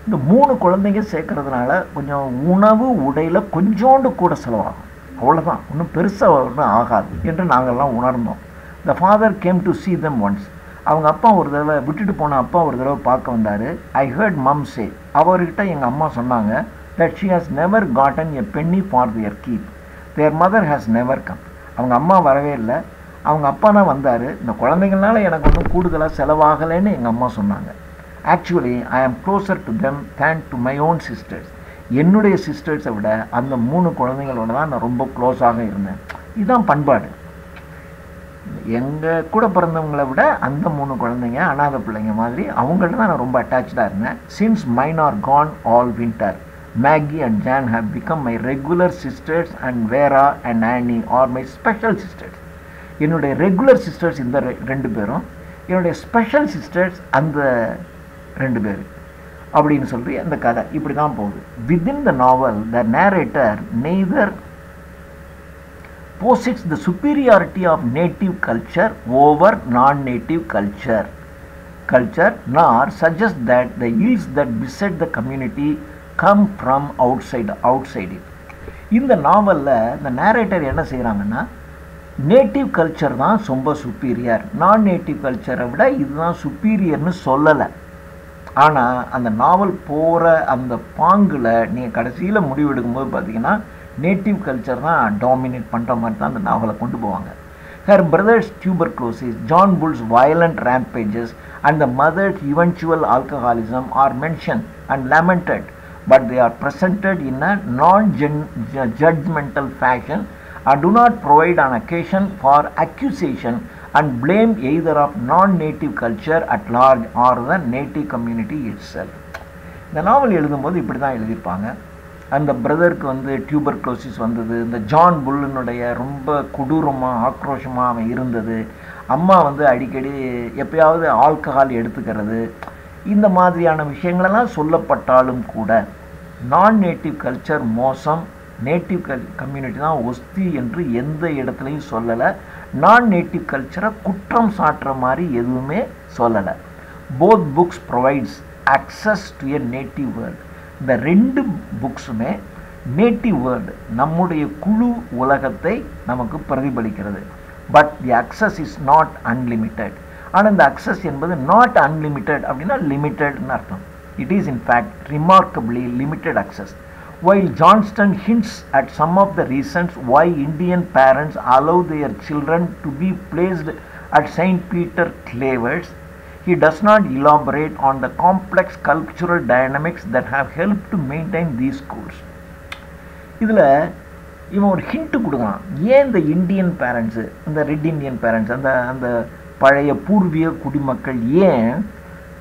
இந்த 3 குழந்தைங்க சேர்க்கறதுனால கொஞ்சம் உணவு உடையில் கொஞ்சோண்டு கூட செலவாகும், அவ்வளோதான், ஒன்றும் பெருசாக ஒன்றும் ஆகாது என்று நாங்கள்லாம் உணர்ந்தோம். The father came to see them once. அவங்க அப்பா ஒரு தடவை விட்டுட்டு போன அப்பா ஒரு தடவை பார்க்க வந்தார். I heard mom say, அவர்கிட்ட எங்கள் அம்மா சொன்னாங்க that she has never gotten a penny for their keep. Their mother has never come. அவங்க அம்மா வரவே இல்லை, அவங்க அப்பா தான் வந்தார். இந்த குழந்தைங்களால எனக்கு ஒன்றும் கூடுதலாக செலவாகலைன்னு எங்கள் அம்மா சொன்னாங்க. Actually I am closer to them than to my own sisters. என்னுடைய சிஸ்டர்ஸை விட அந்த 3 குழந்தைங்களோட தான் நான் ரொம்ப க்ளோஸாக இருந்தேன். இதுதான் பண்பாடு. எங்கள் கூட பிறந்தவங்களை விட அந்த 3 குழந்தைங்க அனாதை பிள்ளைங்க மாதிரி அவங்கள்ட்ட தான் நான் ரொம்ப அட்டாச்சாக இருந்தேன். Since mine are gone all winter, Maggie and Jan have become my regular sisters and Vera and Annie are my special sisters. என்னுடைய ரெகுலர் சிஸ்டர்ஸ் இந்த 2 பேரும், என்னுடைய ஸ்பெஷல் சிஸ்டர்ஸ் அந்த 2 பேர் அப்படின்னு சொல்லி அந்த கதை இப்படி தான் போகுது. Within the novel, the narrator neither posits the superiority of native culture over non-native culture, nor suggests that the ills that beset the community come from outside it. இந்த நாவலில் இந்த நேரேட்டர் என்ன செய்கிறாங்கன்னா நேட்டிவ் கல்ச்சர் தான் ரொம்ப superior, நான் native கல்ச்சரை விட இதுதான் சுப்பீரியர்னு சொல்லலை. ஆனால் அந்த நாவல் போகிற அந்த பாங்கில் நீங்கள் கடைசியில் முடிவெடுக்கும்போது பார்த்தீங்கன்னா நேட்டிவ் கல்ச்சர் தான் டாமினேட் பண்ணுற மாதிரி தான் அந்த நாவலை கொண்டு போவாங்க. Her brother's tuberculosis, John Bull's violent rampages, and the mother's eventual alcoholism are mentioned and lamented, but they are presented in a non-judgmental fashion and do not provide an occasion for accusation and blame either of non-native culture at large or the native community itself. இந்த நாவல் எழுதும்போது இப்படி தான் எழுதியிருப்பாங்க. அந்த பிரதருக்கு வந்து tuberculosis வந்தது, இந்த John புல்லினுடைய ரொம்ப கொடூரமாக ஆக்ரோஷமாக அவன் இருந்தது, அம்மா வந்து அடிக்கடி எப்பயாவது ஆல்கஹால் எடுத்துக்கிறது, இந்த மாதிரியான விஷயங்களெல்லாம் சொல்லப்பட்டாலும் கூட நான் நேட்டிவ் கல்ச்சர் மோசம், நேட்டிவ் கம்யூனிட்டி தான் ஒஸ்தி என்று எந்த இடத்துலையும் சொல்லலை. நான் நேட்டிவ் கல்ச்சரை குற்றம் சாட்டுற மாதிரி எதுவுமே சொல்லலை. Both books provides access to a native world. இந்த ரெண்டு புக்ஸுமே நேட்டிவ் வேர்ல்டு, நம்முடைய குழு உலகத்தை நமக்கு பிரதிபலிக்கிறது. But the access is not unlimited. ஆனால் இந்த அக்சஸ் என்பது நாட் அன்லிமிட்டெட் அப்படின்னா லிமிட்டட்னு அர்த்தம். It is in fact remarkably limited access. While Johnston hints at some of the reasons why Indian parents allow their children to be placed at St. Peter Clavers, he does not elaborate on the complex cultural dynamics that have helped to maintain these schools. இதில் இவன் ஒரு hint கொடுக்கலாம். ஏன் இந்த Indian parents, இந்த red Indian parents, அந்த பழைய பூர்வீக குடிமக்கள் ஏன்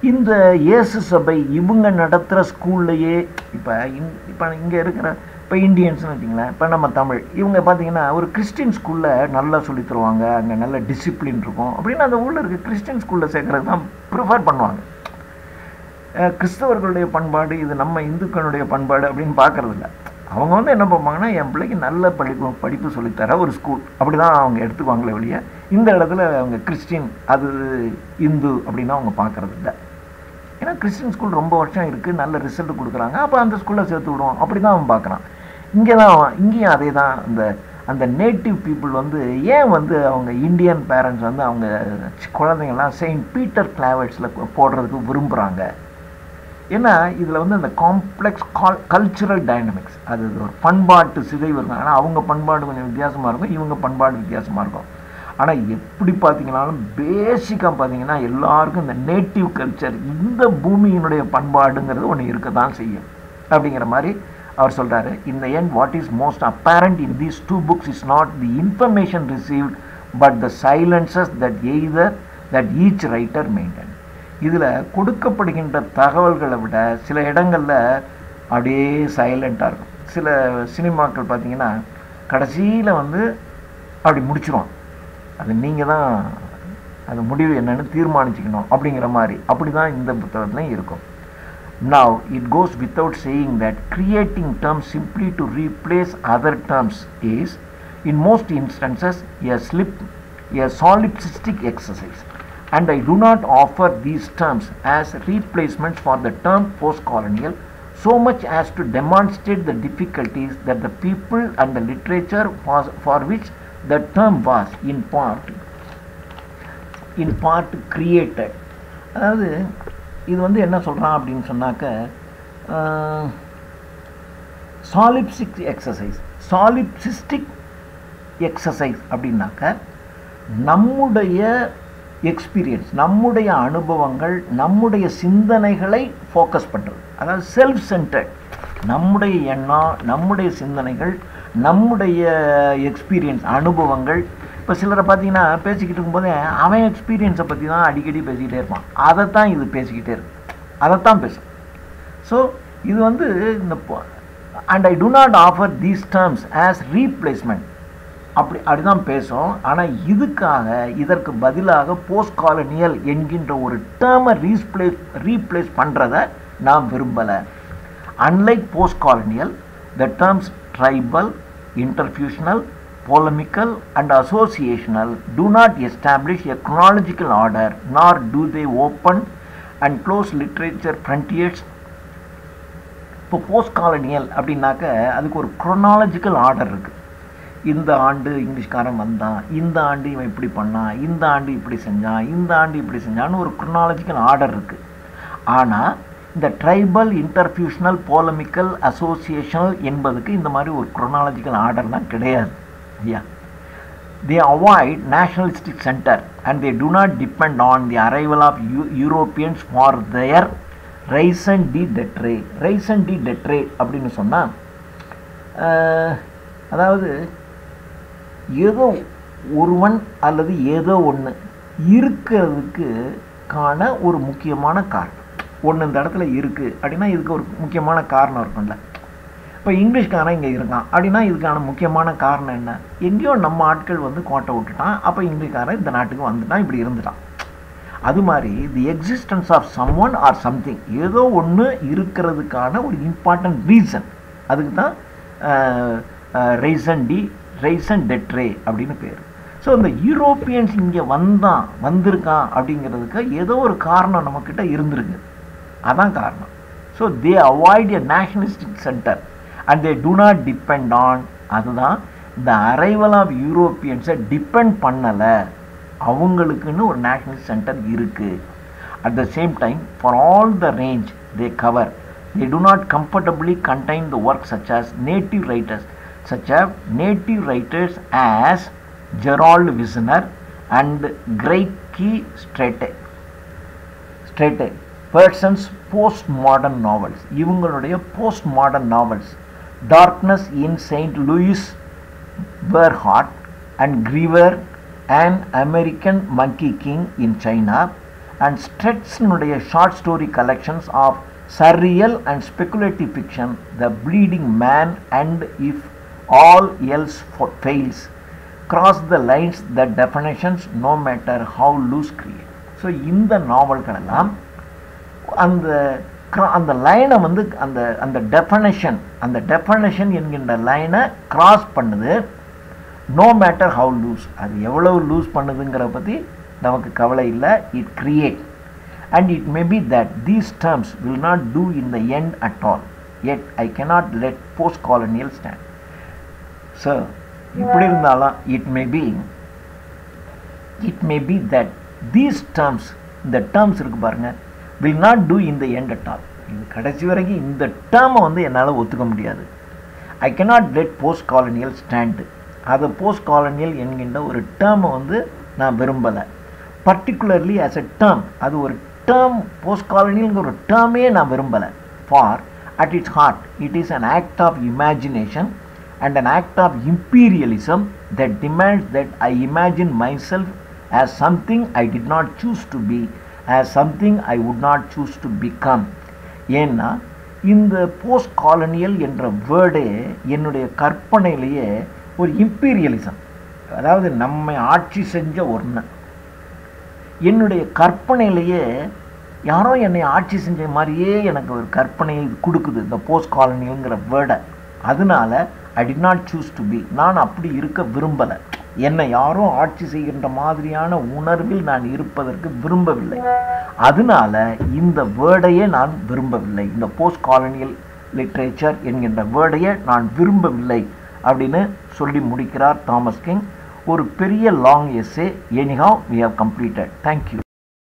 இந்த இயேசு சபை இவங்க நடத்துகிற ஸ்கூல்லையே, இப்போ இங்கே இருக்கிற இப்போ இண்டியன்ஸ்னு வச்சிங்களேன், இப்போ நம்ம தமிழ் இவங்க பார்த்தீங்கன்னா ஒரு கிறிஸ்டின் ஸ்கூலில் நல்லா சொல்லித் தருவாங்க, அங்கே நல்ல டிசிப்ளின் இருக்கும் அப்படின்னு அந்த ஊரில் இருக்க கிறிஸ்டின் ஸ்கூலில் சேர்க்குறது தான் ப்ரிஃபர் பண்ணுவாங்க. கிறிஸ்தவர்களுடைய பண்பாடு இது நம்ம இந்துக்களுடைய பண்பாடு அப்படின்னு பார்க்குறதில்ல. அவங்க வந்து என்ன பார்ப்பாங்கன்னா, என் பிள்ளைக்கு நல்ல படிப்பு சொல்லித்தர ஒரு ஸ்கூல் அப்படி தான் அவங்க எடுத்துக்குவாங்களே ஒழிய இந்த இடத்துல அவங்க கிறிஸ்டின் அது இந்து அப்படின்னா அவங்க பார்க்குறதில்ல. ஏன்னா கிறிஸ்டின் ஸ்கூல் ரொம்ப வருஷம் இருக்குது, நல்ல ரிசல்ட் கொடுக்குறாங்க, அப்போ அந்த ஸ்கூலில் சேர்த்து விடுவோம் அப்படி தான் அவன் பார்க்குறான். இங்கேயும் அதே தான். அந்த நேட்டிவ் பீப்புள் வந்து ஏன் வந்து அவங்க இந்தியன் பேரண்ட்ஸ் வந்து அவங்க குழந்தைங்கள்லாம் செயின்ட் பீட்டர் கிளாவர்ஸில் போடுறதுக்கு விரும்புகிறாங்க. ஏன்னா இதில் வந்து அந்த காம்ப்ளெக்ஸ் கல்ச்சுரல் டைனமிக்ஸ், அது ஒரு பண்பாட்டு சிதைவு இருக்கும். ஆனால் அவங்க பண்பாடு கொஞ்சம் வித்தியாசமாக இருக்கும், இவங்க பண்பாடு வித்தியாசமாக இருக்கும். ஆனால் எப்படி பார்த்தீங்கன்னாலும் பேசிக்காக பார்த்தீங்கன்னா எல்லாருக்கும் இந்த நேட்டிவ் கல்ச்சர், இந்த பூமியினுடைய பண்பாடுங்கிறது ஒன்று இருக்க தான் செய்யும் அப்படிங்கிற மாதிரி அவர் சொல்கிறாரு. In the end, what is most apparent in these two books is not the information received but the silences that each writer maintained. இதில் கொடுக்கப்படுகின்ற தகவல்களை விட சில இடங்களில் அப்படியே சைலண்ட்டாக இருக்கும். சில சினிமாக்கள் பார்த்தீங்கன்னா கடைசியில் வந்து அப்படி முடிச்சிருவான், அது நீங்கள் தான் அது முடிவு என்னன்னு தீர்மானிச்சுக்கணும் அப்படிங்கிற மாதிரி. அப்படி தான் இந்த புத்தகத்துலையும் இருக்கும். Now it goes without saying that creating terms simply to replace other terms is in most instances a solipsistic exercise, and I do not offer these terms as replacements for the term post-colonial so much as to demonstrate the difficulties that the people and the literature for which the term was in part created. அதாவது இது வந்து என்ன சொல்கிறான் அப்படின்னு சொன்னாக்க, சாலிப்சிக் சாலிப்சிஸ்டிக் exercise அப்படின்னாக்க நம்முடைய experience, நம்முடைய அனுபவங்கள், நம்முடைய சிந்தனைகளை ஃபோக்கஸ் பண்ணுறது. அதாவது செல்ஃப் சென்டர்ட், நம்முடைய எண்ணம், நம்முடைய சிந்தனைகள், நம்முடைய எக்ஸ்பீரியன்ஸ் அனுபவங்கள். இப்போ சிலரை பார்த்தீங்கன்னா பேசிக்கிட்டு இருக்கும்போதே அவன் எக்ஸ்பீரியன்ஸை பற்றி தான் அடிக்கடி பேசிக்கிட்டே இருப்பான், அதைத்தான் இது பேசிக்கிட்டே இருக்கு, அதைத்தான் பேசும். ஸோ இது வந்து இந்த and I to not offer these terms as replacement அப்படிதான் பேசும். ஆனால் இதற்கு பதிலாக போஸ்ட் காலனியல் என்கின்ற ஒரு டேர்மை ரீப்ளேஸ் பண்ணுறதை நாம் விரும்பலை. Unlike post colonial, the terms tribal, interfusional, polemical and associational do not establish a chronological order, nor do they open and close literature frontiers. இப்போ போஸ்ட் காலனியல் அப்படின்னாக்க அதுக்கு ஒரு குரோனாலஜிக்கல் ஆர்டர் இருக்குது. இந்த ஆண்டு இங்கிலீஷ்காரன் வந்தான், இந்த ஆண்டு இவன் இப்படி பண்ணான், இந்த ஆண்டு இப்படி செஞ்சான், இந்த ஆண்டு இப்படி செஞ்சான்னு ஒரு குரோனாலஜிக்கல் ஆர்டர் இருக்குது. ஆனால் இந்த ட்ரைபல் இன்டர்ஃபியூஷனல் போலமிக்கல் அசோசியேஷனல் என்பதுக்கு இந்த மாதிரி ஒரு குரோனாலஜிக்கல் ஆர்டர்லாம் கிடையாது. ஐயா, they avoid nationalistic center and they do not depend on the arrival of Europeans for their raison d'etre. raison d'etre அப்படின்னு சொன்னால் அதாவது ஏதோ ஒருவன் அல்லது ஏதோ ஒன்று இருக்கிறதுக்கு காண ஒரு முக்கியமான காரணம். ஒன்று இந்த இடத்துல இருக்குது அப்படின்னா இதுக்கு ஒரு முக்கியமான காரணம் இருக்கும்ல. இப்போ இங்கிலீஷ்காரன் இங்கே இருக்கான் அப்படின்னா இதுக்கான முக்கியமான காரணம் என்ன? எங்கேயோ நம்ம ஆட்கள் வந்து கோட்டை விட்டுட்டான், அப்போ இங்கிலீஷ்காரன் இந்த நாட்டுக்கு வந்துட்டான், இப்படி இருந்துட்டான். அது மாதிரி the existence of someone or something, ஏதோ ஒன்று இருக்கிறதுக்கான ஒரு இம்பார்ட்டன்ட் ரீசன், அதுக்கு தான் ரெய்சன் டெட்ரே அப்படின்னு பேர். ஸோ இந்த யூரோப்பியன்ஸ் இங்கே வந்திருக்கான் அப்படிங்கிறதுக்கு ஏதோ ஒரு காரணம் நம்மக்கிட்ட இருந்திருக்கு, அதான் காரணம். So they avoid a nationalistic centre and they do not depend on, அதுதான் இந்த அரைவல் ஆஃப் யூரோப்பியன்ஸை டிபெண்ட் பண்ணலை, அவங்களுக்குன்னு ஒரு நேஷனல் சென்டர் இருக்குது. At the same time for all the range they cover, they do not comfortably contain the work such as native writers as Gerald Wisner and Greiki Strate. Persons post-modern novels, இவங்களுடைய post-modern novels, Darkness in St. Louis, Berhardt and Griever, An American Monkey King in China, and Stretch's short story collections of surreal and speculative fiction, The Bleeding Man and If All Else Fails, cross the lines, the definitions, no matter how loose create. So இந்த நாவல்களெல்லாம் அந்த லைனை வந்து அந்த definition என்கின்ற லைனை cross பண்ணுது. No matter how loose, அது எவ்வளவு லூஸ் பண்ணுதுங்கிற பற்றி நமக்கு கவலை இல்லை. It create and it may be that these terms will not do in the end at all, yet I cannot let post colonial stand. So இப்படி இருந்தாலும் it may be that these terms, இந்த terms இருக்கு பாருங்க, will not do in the end at all. இது கடைசி வரைக்கும் இந்த டேர்மை வந்து என்னால் ஒத்துக்க முடியாது. I cannot let post colonial stand, அது போஸ்ட் காலனியல் என்கின்ற ஒரு டேர்மை வந்து நான் விரும்பலை. பர்டிகுலர்லி ஆஸ் எ டேர்ம், அது ஒரு டேர்ம், போஸ்ட் காலனியல்ங்கிற ஒரு டேர்மே நான் விரும்பலை. For at its heart it is an act of imagination and an act of imperialism that demands that I imagine myself as something I did not choose to be, as something I would not choose to become. ஏன்னா இந்த post colonial என்ற வேர்டே என்னுடைய கற்பனையிலேயே ஒரு imperialism, அதாவது நம்மை ஆட்சி செஞ்ச ஒன்று, என்னுடைய கற்பனையிலேயே யாரோ என்னை ஆட்சி செஞ்ச மாதிரியே எனக்கு ஒரு கற்பனையை கொடுக்குது இந்த போஸ்ட் காலனியல்ங்கிற வேர்டை. அதனால I did not choose to be, நான் அப்படி இருக்க விரும்பலை, என்னை யாரோ ஆட்சி செய்கின்ற மாதிரியான உணர்வில் நான் இருப்பதற்கு விரும்பவில்லை. அதனால இந்த வேர்டையே நான் விரும்பவில்லை, இந்த போஸ்ட் காலனியல் லிட்ரேச்சர் என்கின்ற வேர்டையே நான் விரும்பவில்லை அப்படின்னு சொல்லி முடிக்கிறார் தாமஸ் கிங். ஒரு பெரிய long essay. Anyhow we have completed. Thank you.